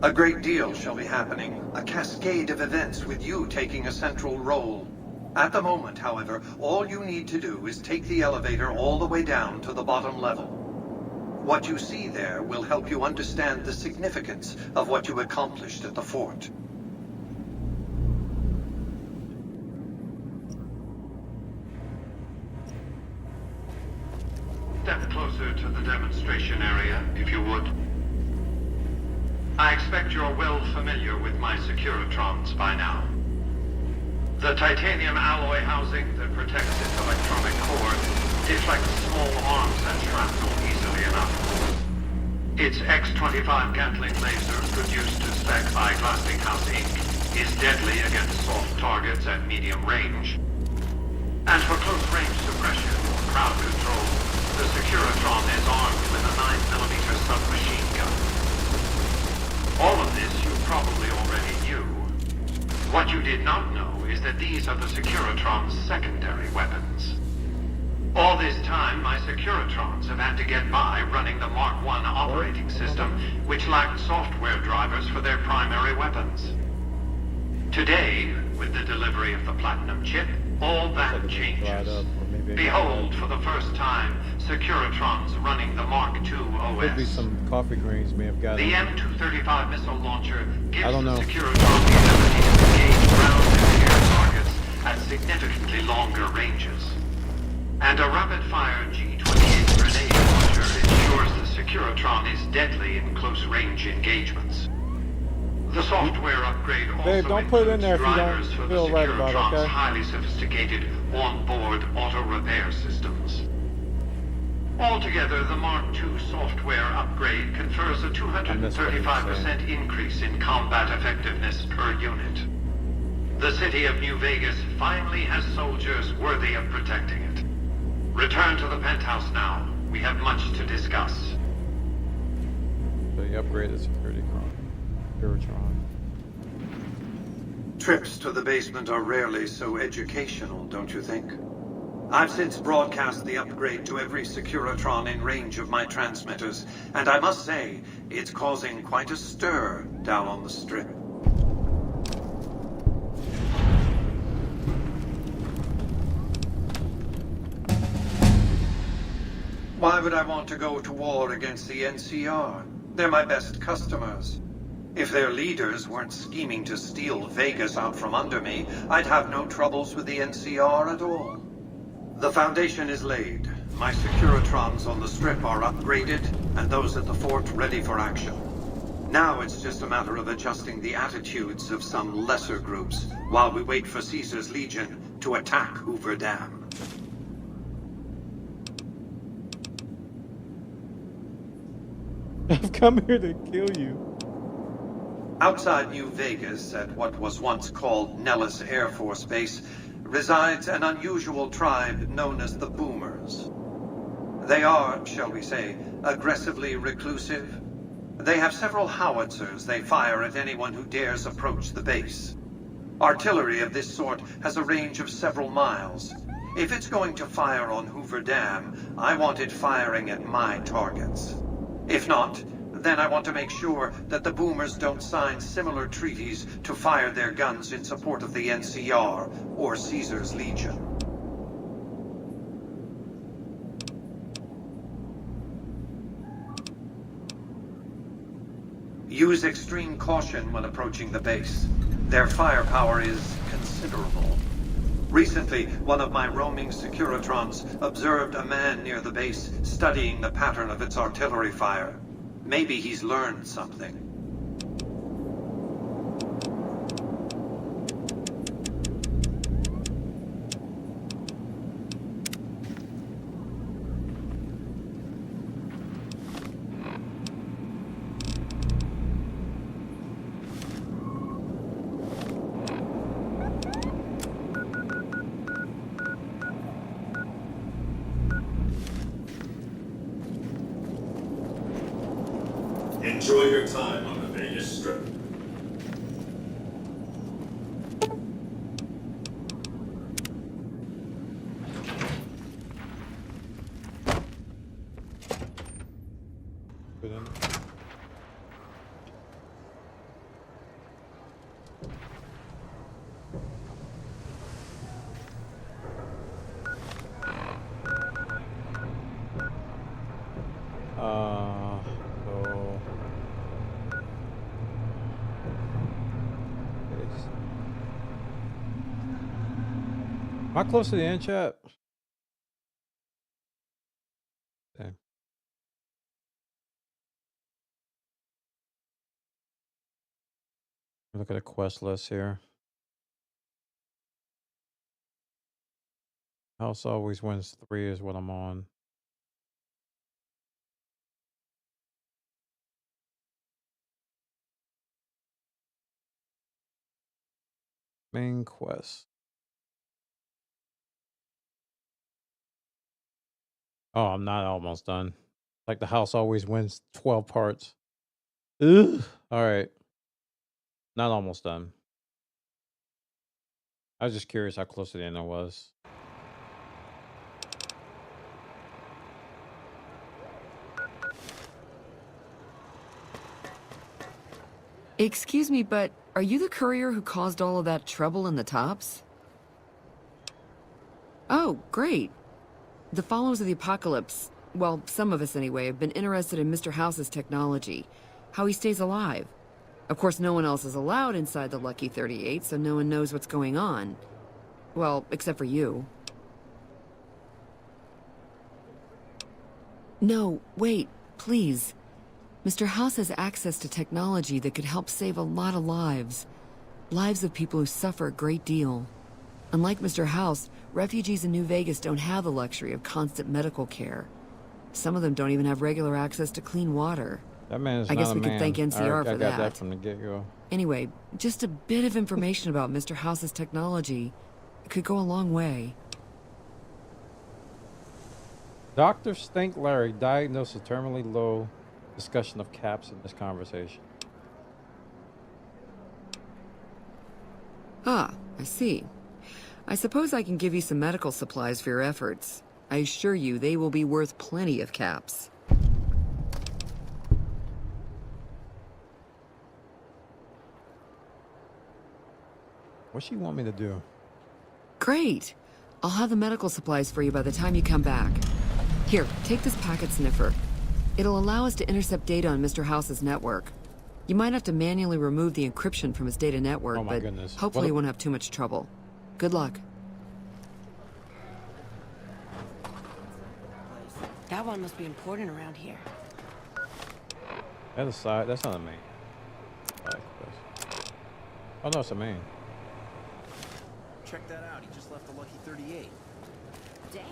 A great deal shall be happening, a cascade of events with you taking a central role. At the moment, however, all you need to do is take the elevator all the way down to the bottom level. What you see there will help you understand the significance of what you accomplished at the fort. Step closer to the demonstration area, if you would. I expect you're well familiar with my Securitrons by now. The titanium alloy housing that protects its electronic core deflects small arms and shrapnel easily enough. Its X-25 Gatling laser, produced to spec by Glassinghouse Inc., is deadly against soft targets at medium range. And for close-range suppression or crowd control, the Securitron is armed with a 9mm submachine gun. All of this you probably already knew. What you did not know is that these are the Securitron's secondary weapons. All this time, my Securitrons have had to get by running the Mark I operating system, which lacked software drivers for their primary weapons. Today, with the delivery of the Platinum chip, all that changes. Behold, for the first time, Securitrons running the Mark II OS. Could be some coffee greens may have got the M235 missile launcher gives I don't know. the Securitron the ability to engage ground and air targets at significantly longer ranges. And a rapid-fire G-28 grenade launcher ensures the Securitron is deadly in close-range engagements. The software upgrade also don't put it in there if you drivers don't for feel the right about it, Securitron's okay? highly sophisticated on-board auto-repair systems. Altogether, the Mark II software upgrade confers a 235% increase in combat effectiveness per unit. The city of New Vegas finally has soldiers worthy of protecting it. Return to the penthouse now. We have much to discuss. So you upgrade the Securitron. Trips to the basement are rarely so educational, don't you think? I've since broadcast the upgrade to every Securitron in range of my transmitters, and I must say, it's causing quite a stir down on the Strip. Why would I want to go to war against the NCR? They're my best customers. If their leaders weren't scheming to steal Vegas out from under me, I'd have no troubles with the NCR at all. The foundation is laid. My Securitrons on the Strip are upgraded, and those at the fort ready for action. Now it's just a matter of adjusting the attitudes of some lesser groups while we wait for Caesar's Legion to attack Hoover Dam. I've come here to kill you. Outside New Vegas, at what was once called Nellis Air Force Base, resides an unusual tribe known as the Boomers. They are, shall we say, aggressively reclusive. They have several howitzers they fire at anyone who dares approach the base. Artillery of this sort has a range of several miles. If it's going to fire on Hoover Dam, I want it firing at my targets. If not, then I want to make sure that the Boomers don't sign similar treaties to fire their guns in support of the NCR or Caesar's Legion. Use extreme caution when approaching the base. Their firepower is considerable. Recently, one of my roaming Securitrons observed a man near the base studying the pattern of its artillery fire. Maybe he's learned something. Enjoy your time on the Vegas Strip. Put in. Am I close to the end, chat? Okay. Look at a quest list here. House always wins 3 is what I'm on. Main quest. Oh, I'm not almost done. Like the house always wins 12 parts. Ugh. All right. Not almost done. I was just curious how close to the end I was. Excuse me, but are you the courier who caused all of that trouble in the tops? Oh, great. The followers of the apocalypse, well, some of us anyway, have been interested in Mr. House's technology, how he stays alive. Of course, no one else is allowed inside the Lucky 38, so no one knows what's going on. Well, except for you. No, wait, please. Mr. House has access to technology that could help save a lot of lives. Lives of people who suffer a great deal. Unlike Mr. House, refugees in New Vegas don't have the luxury of constant medical care. Some of them don't even have regular access to clean water. That man is I not guess a we man. could thank NCR for I got that from the get-go. Anyway, just a bit of information about Mr. House's technology could go a long way. Dr. Stink Larry diagnosed with terminally low. Discussion of caps in this conversation. Ah, I see. I suppose I can give you some medical supplies for your efforts. I assure you they will be worth plenty of caps. What's she want me to do? Great. I'll have the medical supplies for you by the time you come back. Here, take this packet sniffer. It'll allow us to intercept data on Mr. House's network. You might have to manually remove the encryption from his data network, but hopefully you won't have too much trouble. Good luck. That one must be important around here. That's a side. That's not a main. Oh no, it's a main. Check that out. He just left the Lucky 38. Damn.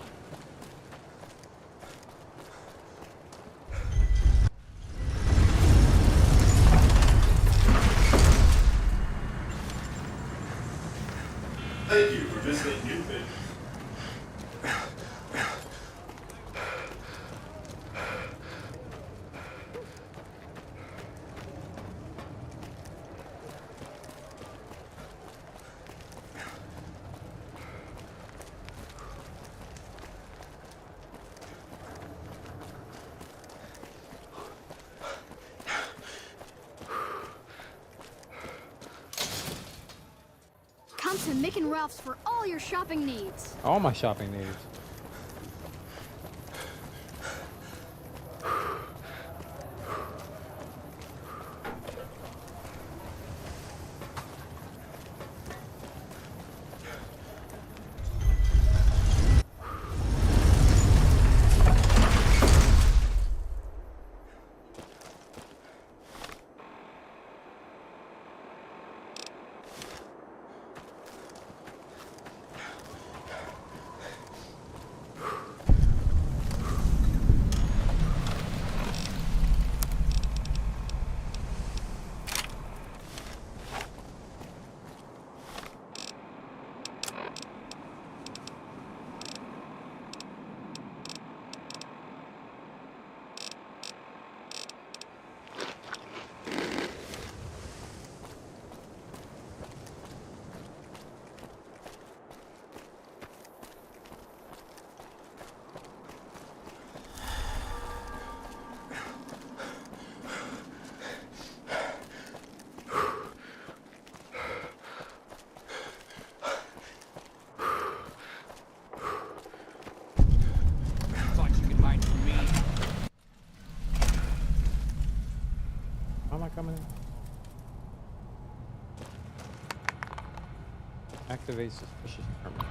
Thank you for visiting New Vegas. Come to Mick and Ralph's for all your shopping needs. All my shopping needs. I coming in? Activate suspicious terminal.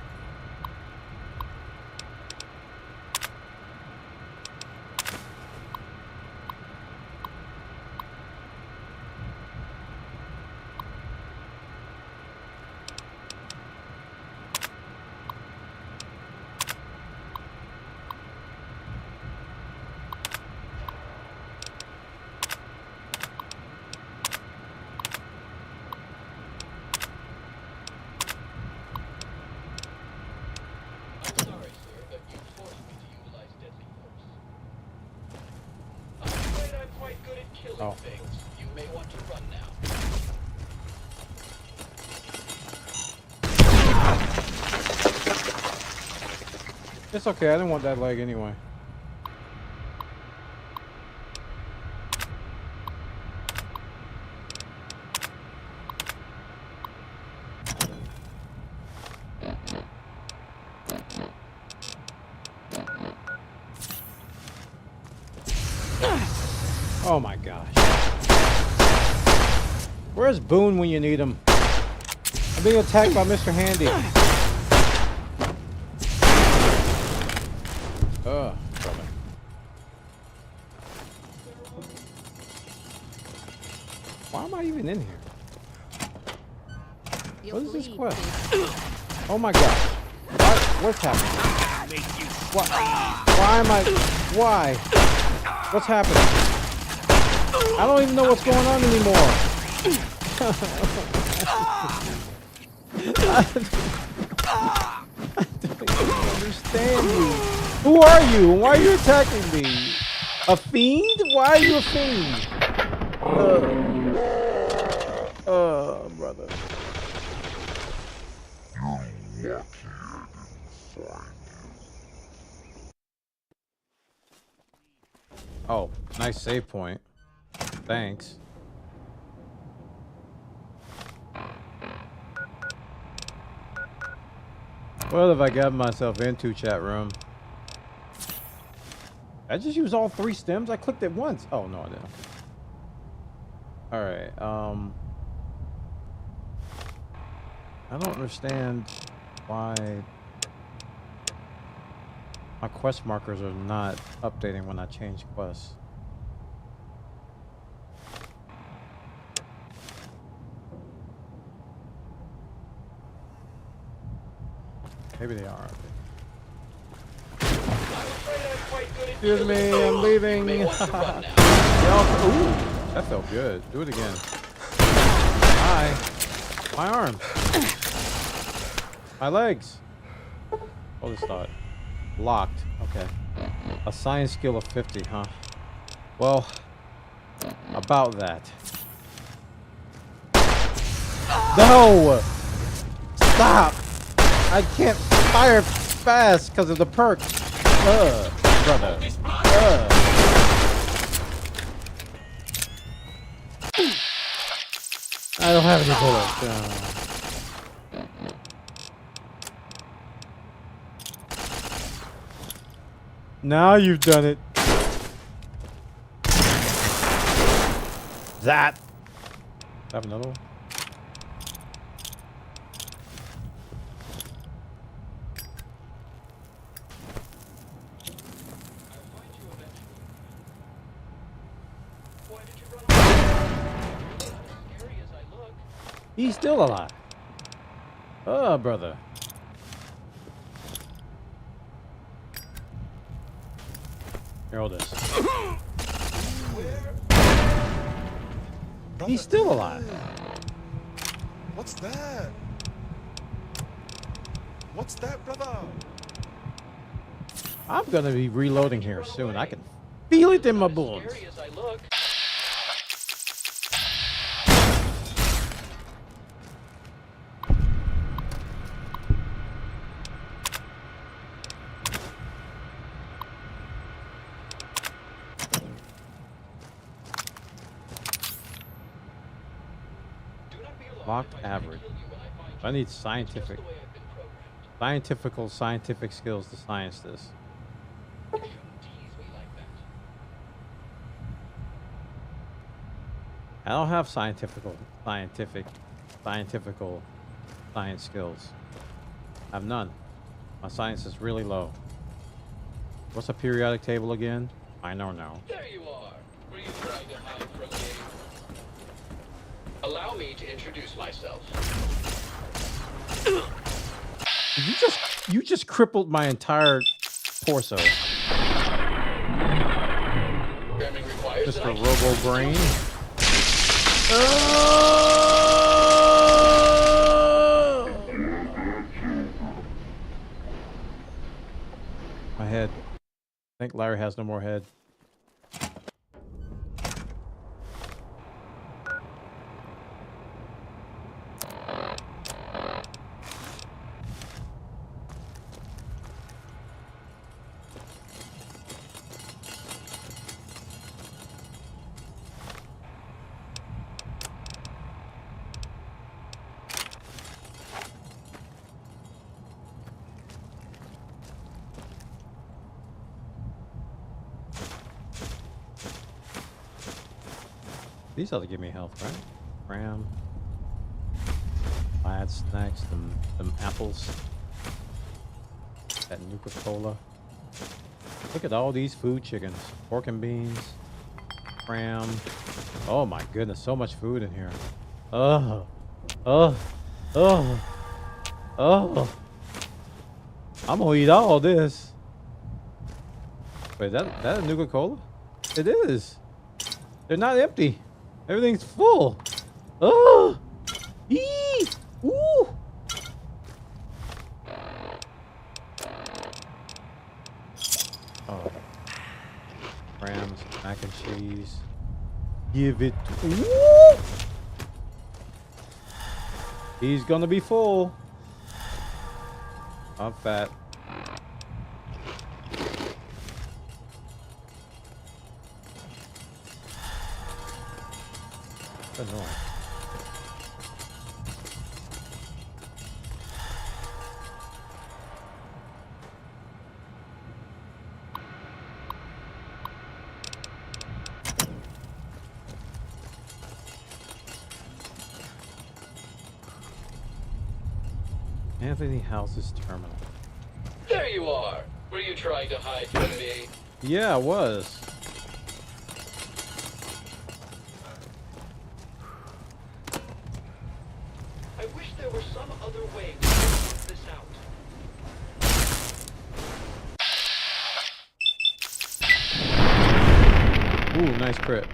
Oh. You may want to run now. It's okay, I didn't want that leg anyway. Oh my gosh. Where's Boone when you need him? I'm being attacked by Mr. Handy. Brother. Why am I even in here? What is this quest? Oh my gosh. What's happening? Why am I... Why? What's happening? I don't even know what's going on anymore. I don't understand you. Who are you? Why are you attacking me? A fiend? Why are you a fiend? Brother. Oh, nice save point. Thanks. What have I gotten myself into, chat room? I just used all 3 stems? I clicked it once. Oh, no, I didn't. Alright, I don't understand why my quest markers are not updating when I change quests. Maybe they are. Excuse me, I'm leaving. Yolk. Ooh, that felt good. Do it again. Hi. My arm. My legs. What is that? Locked. Okay. A science skill of 50, huh? Well, about that. No! Stop! I can't fire fast because of the perk. Brother. I don't have any bullets. Now you've done it. That. Have another one? He's still alive. Oh, brother. Here, hold this. He's still alive. What's that? What's that, brother? I'm gonna be reloading here soon. I can feel it in my bones. Locked average. I need scientific skills to science this. I don't have science skills. I have none. My science is really low. What's a periodic table again? I don't know. There you are. Were you trying to hide from me? Allow me to introduce myself. You just crippled my entire torso. Mr. Robo Brain. My head. I think Larry has no more head. These ought to give me health, right? Ram. Lad snacks, them apples. That Nuka-Cola. Look at all these food chickens. Pork and beans. Ram. Oh my goodness, so much food in here. Oh. Oh. Oh. Oh. I'm gonna eat all this. Wait, that a Nuka-Cola? It is. They're not empty. Everything's full. Oh! Eee! Woo! Oh. Rams, mac and cheese. Give it. Woo! He's gonna be full. I'm fat. Annoying. Anthony House's terminal. There you are. Were you trying to hide from me? Yeah, I was. I wish there were some other way we could work this out. Ooh, nice crit.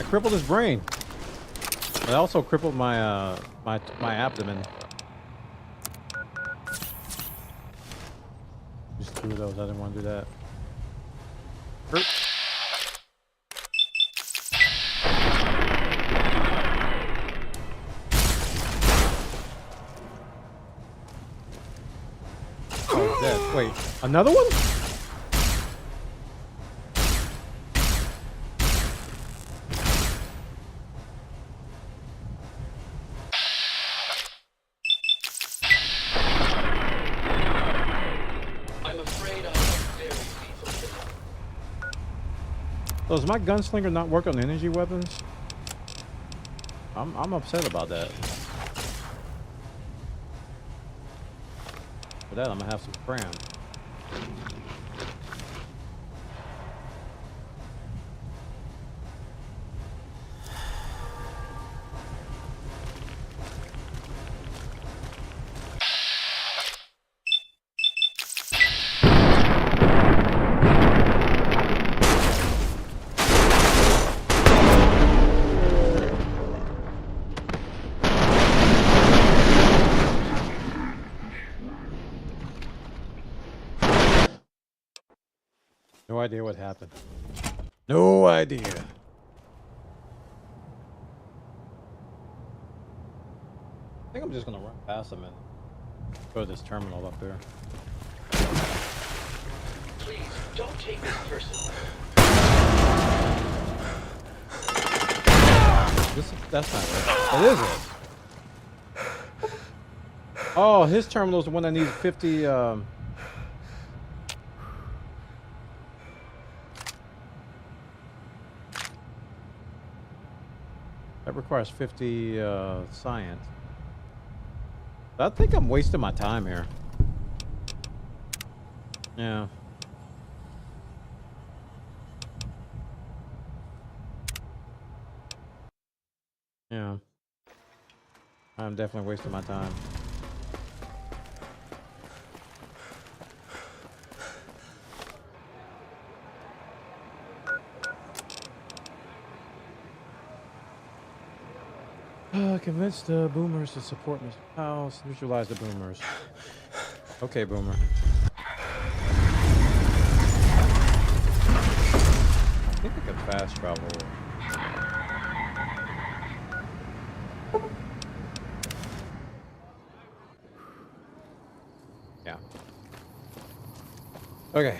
I crippled his brain. I also crippled my my abdomen. Just two of those. I didn't want to do that. Hurt. Oh, dead. Wait, another one? So does my gunslinger not work on energy weapons? I'm upset about that. For that, I'm gonna have some cram. No idea what happened. No idea. I think I'm just gonna run past him and go to this terminal up there. Please, don't take this personally. That's not it. It is it. Oh, his terminal is the one that needs 50. requires 50 science. I think I'm wasting my time here. Yeah. Yeah. I'm definitely wasting my time. Convince the boomers to support Mr. House. Neutralize the boomers. Okay, boomer. I think I can fast travel. Yeah. Okay.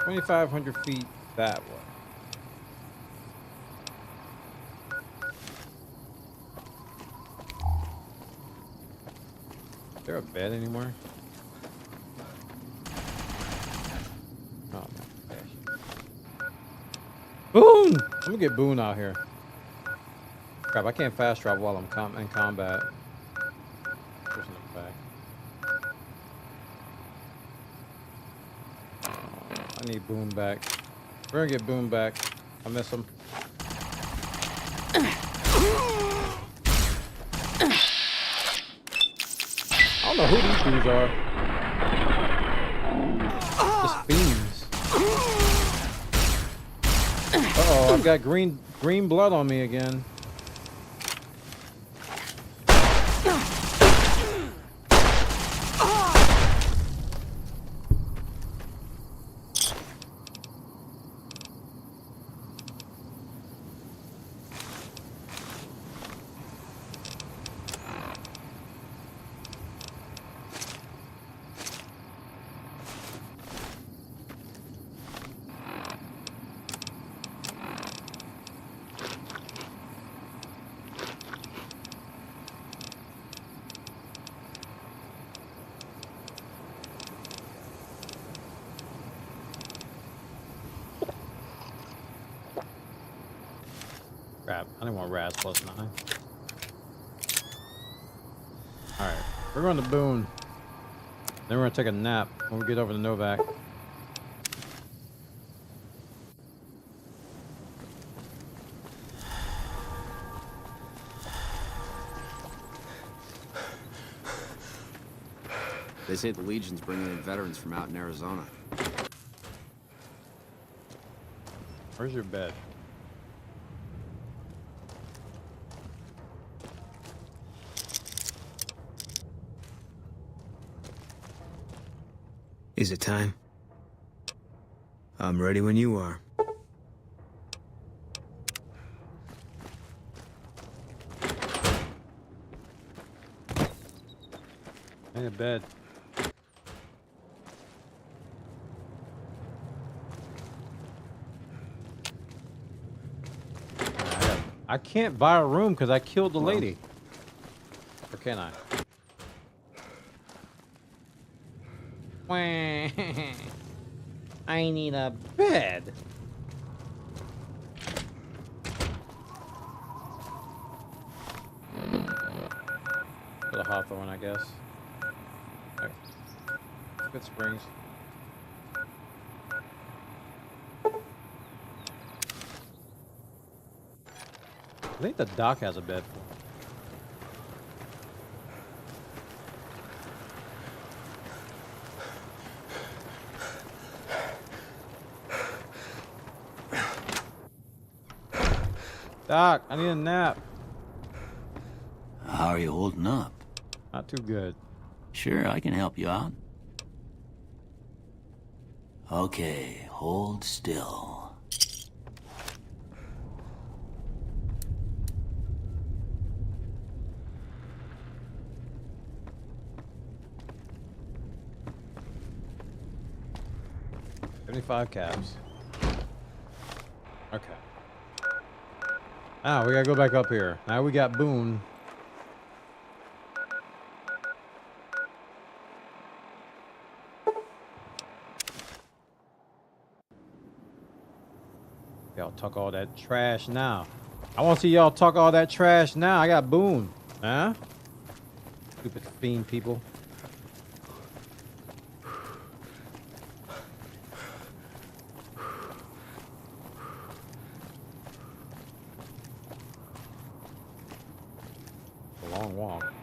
2,500 feet that way. Is there a bed anymore? Oh my gosh. Boone! I'm gonna get Boone out here. Crap, I can't fast travel while I'm in combat. Pushing it back. I need Boone back. We're gonna get Boone back. I miss him. I don't know who these dudes are. Just fiends. Uh-oh, I've got green blood on me again. Crap, I didn't want Raz +9. Alright, we're going to Boone. Then we're going to take a nap when we get over to Novak. They say the Legion's bringing in veterans from out in Arizona. Where's your bed? Is it time? I'm ready when you are. I need a bed. I can't buy a room because I killed the lady. Or can I? I need a bed. For the Hawthorne, I guess. Okay. Good springs. I think the dock has a bed for me. Doc, I need a nap. How are you holding up? Not too good. Sure, I can help you out. Okay, hold still. $75 caps. Okay. Now we gotta go back up here. Now we got Boone. Okay, I'll tuck all that trash now. I want to see y'all talk all that trash now. I got Boone. Huh? Stupid fiend people. A long walk.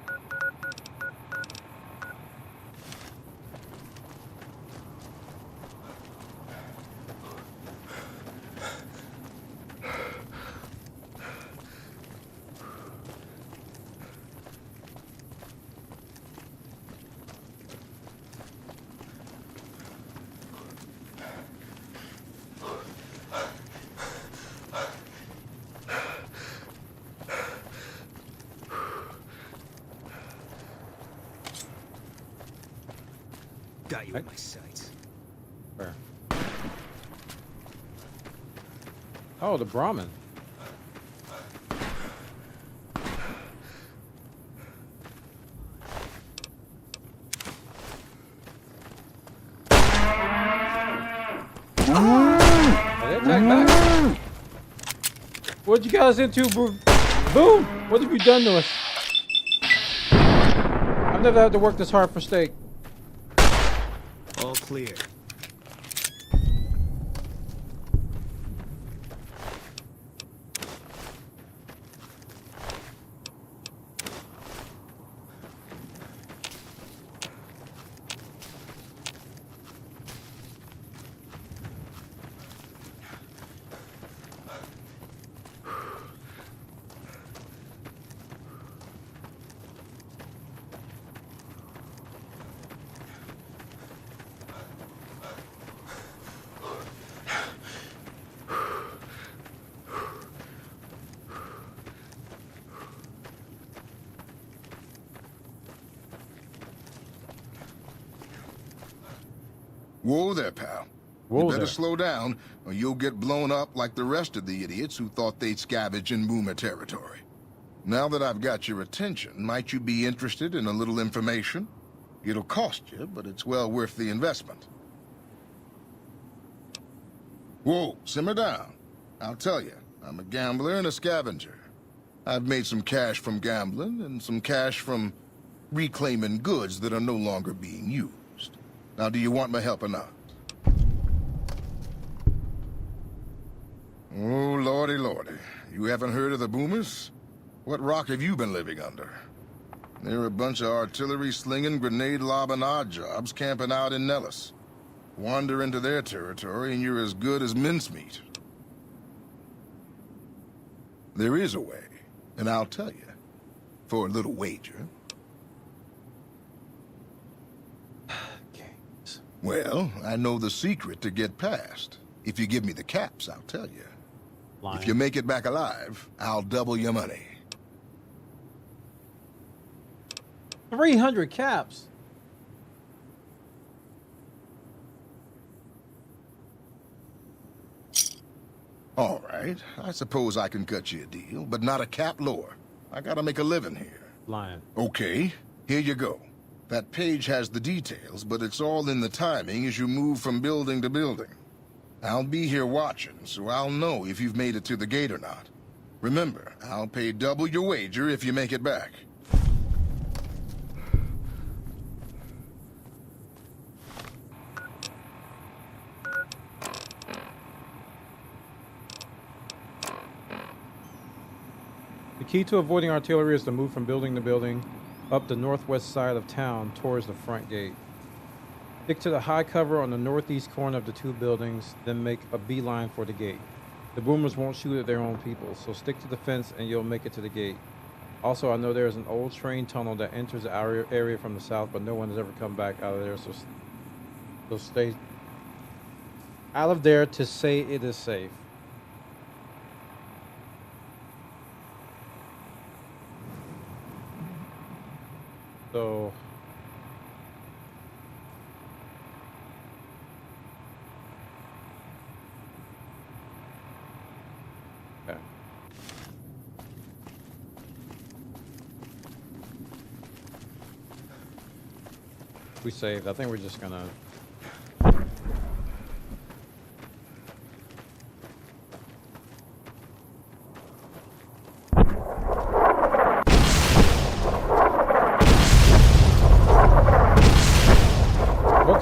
Got you in my sights. Where? Oh, the Brahmin. What you guys into, Boom? What have you done to us? I've never had to work this hard for steak. All clear. Whoa there, pal. Whoa you better there. slow down, or you'll get blown up like the rest of the idiots who thought they'd scavenge in Boomer territory. Now that I've got your attention, might you be interested in a little information? It'll cost you, but it's well worth the investment. Whoa, simmer down. I'll tell you, I'm a gambler and a scavenger. I've made some cash from gambling and some cash from reclaiming goods that are no longer being used. Now, do you want my help or not? Oh, lordy, lordy. You haven't heard of the Boomers? What rock have you been living under? They're a bunch of artillery-slinging, grenade-lobbing odd jobs camping out in Nellis. Wander into their territory and you're as good as mincemeat. There is a way, and I'll tell you. For a little wager. Well, I know the secret to get past. If you give me the caps, I'll tell you. Lying. If you make it back alive, I'll double your money. 300 caps. All right, I suppose I can cut you a deal, but not a cap lower. I gotta make a living here. Lying. Okay, here you go. That page has the details, but it's all in the timing as you move from building to building. I'll be here watching, so I'll know if you've made it to the gate or not. Remember, I'll pay double your wager if you make it back. The key to avoiding artillery is to move from building to building up the northwest side of town towards the front gate. Stick to the high cover on the northeast corner of the two buildings, then make a beeline for the gate. The Boomers won't shoot at their own people, so stick to the fence and you'll make it to the gate. Also, I know there is an old train tunnel that enters the area from the south, but no one has ever come back out of there, so stay out of there to say it is safe. So okay. We saved. I think we're just gonna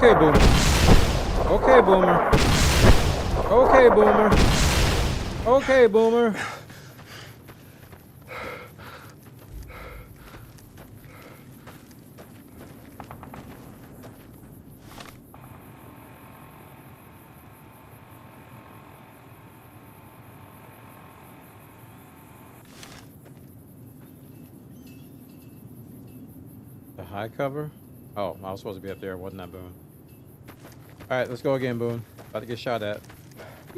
Okay, Boomer. Okay, Boomer. Okay, Boomer. Okay, Boomer. The high cover? Oh, I was supposed to be up there. Wasn't that Boone? All right, let's go again, Boone. About to get shot at. I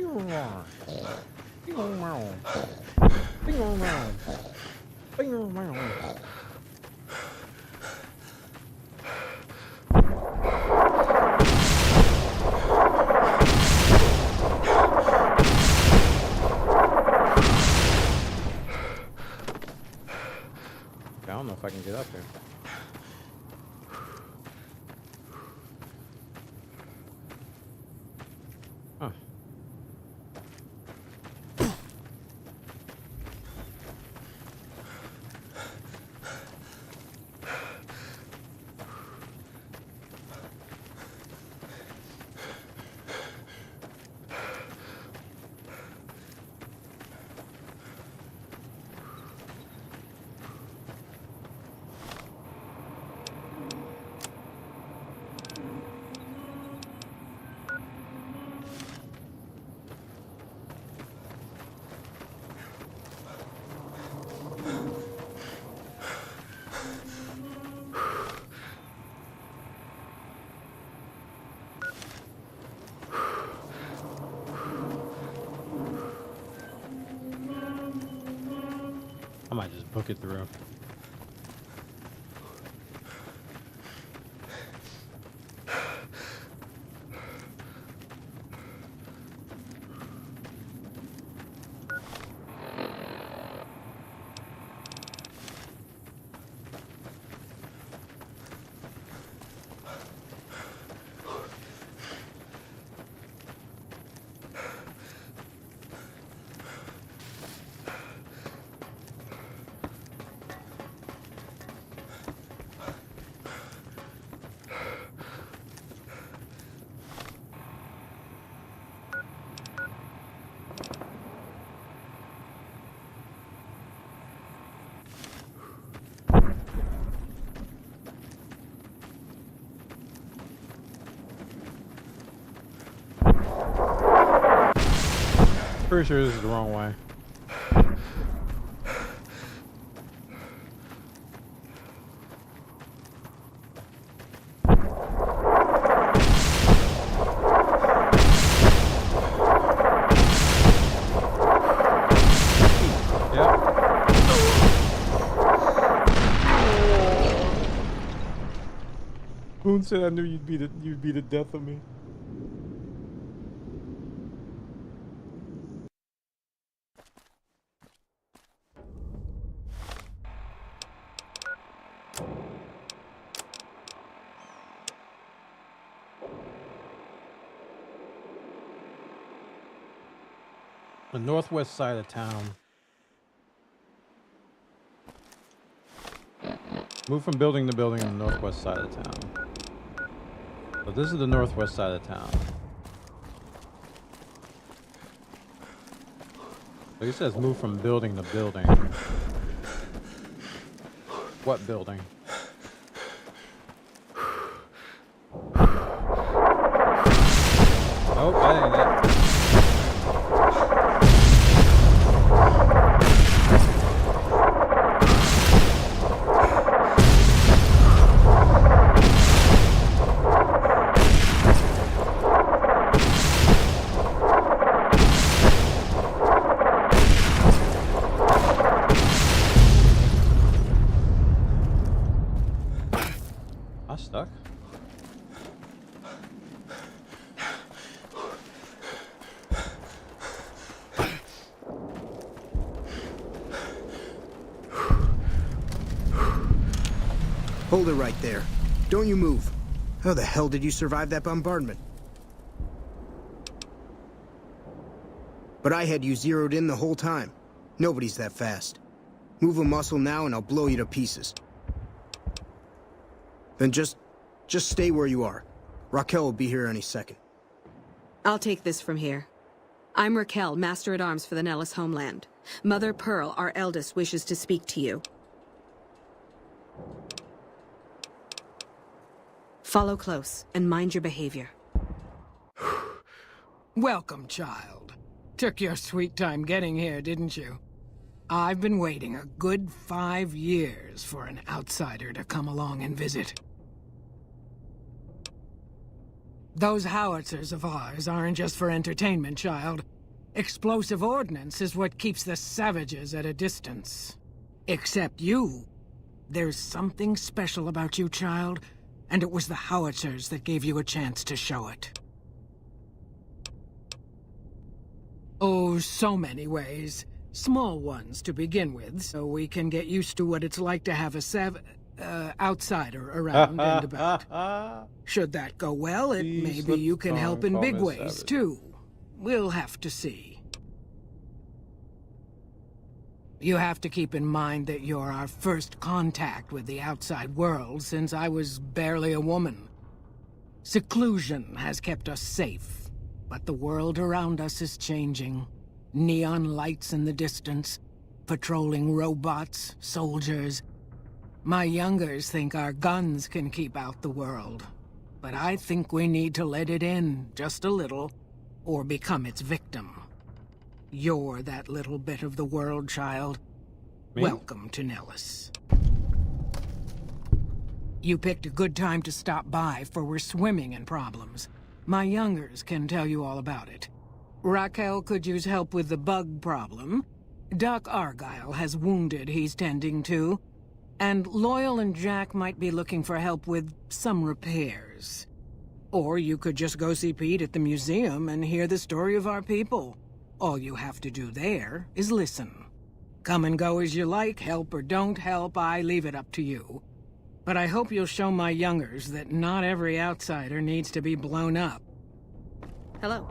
don't know if I can get up here. Huh. I might just book it through. Pretty sure this is the wrong way. Boone said I knew you'd be the death of me. The northwest side of town. Move from building to building on the northwest side of town. So this is the northwest side of town. So he says move from building to building. What building? Oh, that ain't it. I'm stuck. Hold it right there. Don't you move. How the hell did you survive that bombardment? But I had you zeroed in the whole time. Nobody's that fast. Move a muscle now and I'll blow you to pieces. Then just stay where you are. Raquel will be here any second. I'll take this from here. I'm Raquel, Master-at-Arms for the Nellis homeland. Mother Pearl, our eldest, wishes to speak to you. Follow close, and mind your behavior. Welcome, child. Took your sweet time getting here, didn't you? I've been waiting a good 5 years for an outsider to come along and visit. Those howitzers of ours aren't just for entertainment, child. Explosive ordnance is what keeps the savages at a distance. Except you. There's something special about you, child, and it was the howitzers that gave you a chance to show it. Oh, so many ways. Small ones to begin with, so we can get used to what it's like to have a outsider around and about. Should that go well, maybe you can help in big ways, too. We'll have to see. You have to keep in mind that you're our first contact with the outside world since I was barely a woman. Seclusion has kept us safe, but the world around us is changing. Neon lights in the distance, patrolling robots, soldiers. My youngers think our guns can keep out the world, but I think we need to let it in just a little, or become its victim. You're that little bit of the world, child. Me? Welcome to Nellis. You picked a good time to stop by, for we're swimming in problems. My youngers can tell you all about it. Raquel could use help with the bug problem. Doc Argyle has wounded he's tending to. And Loyal and Jack might be looking for help with some repairs. Or you could just go see Pete at the museum and hear the story of our people. All you have to do there is listen. Come and go as you like, help or don't help, I leave it up to you. But I hope you'll show my youngers that not every outsider needs to be blown up. Hello.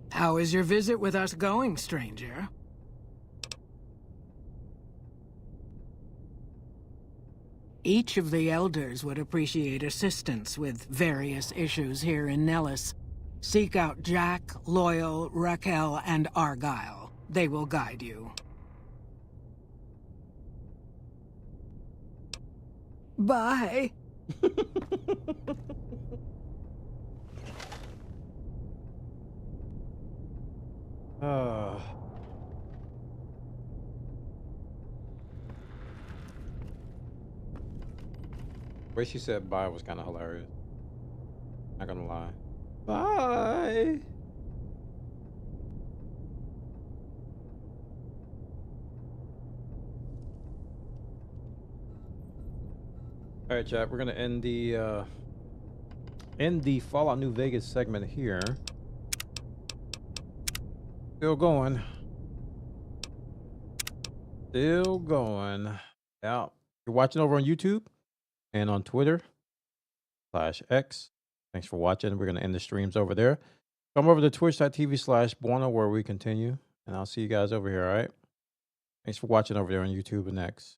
How is your visit with us going, stranger? Each of the elders would appreciate assistance with various issues here in Nellis. Seek out Jack, Loyal, Raquel, and Argyle. They will guide you. Bye. The way she said bye was kind of hilarious. Not gonna lie. Bye. All right, chat. We're gonna end the Fallout New Vegas segment here. Still going. Still going. Yeah. You're watching over on YouTube and on Twitter/X. Thanks for watching. We're going to end the streams over there. Come over to twitch.tv/Buono where we continue. And I'll see you guys over here, all right? Thanks for watching over there on YouTube and X.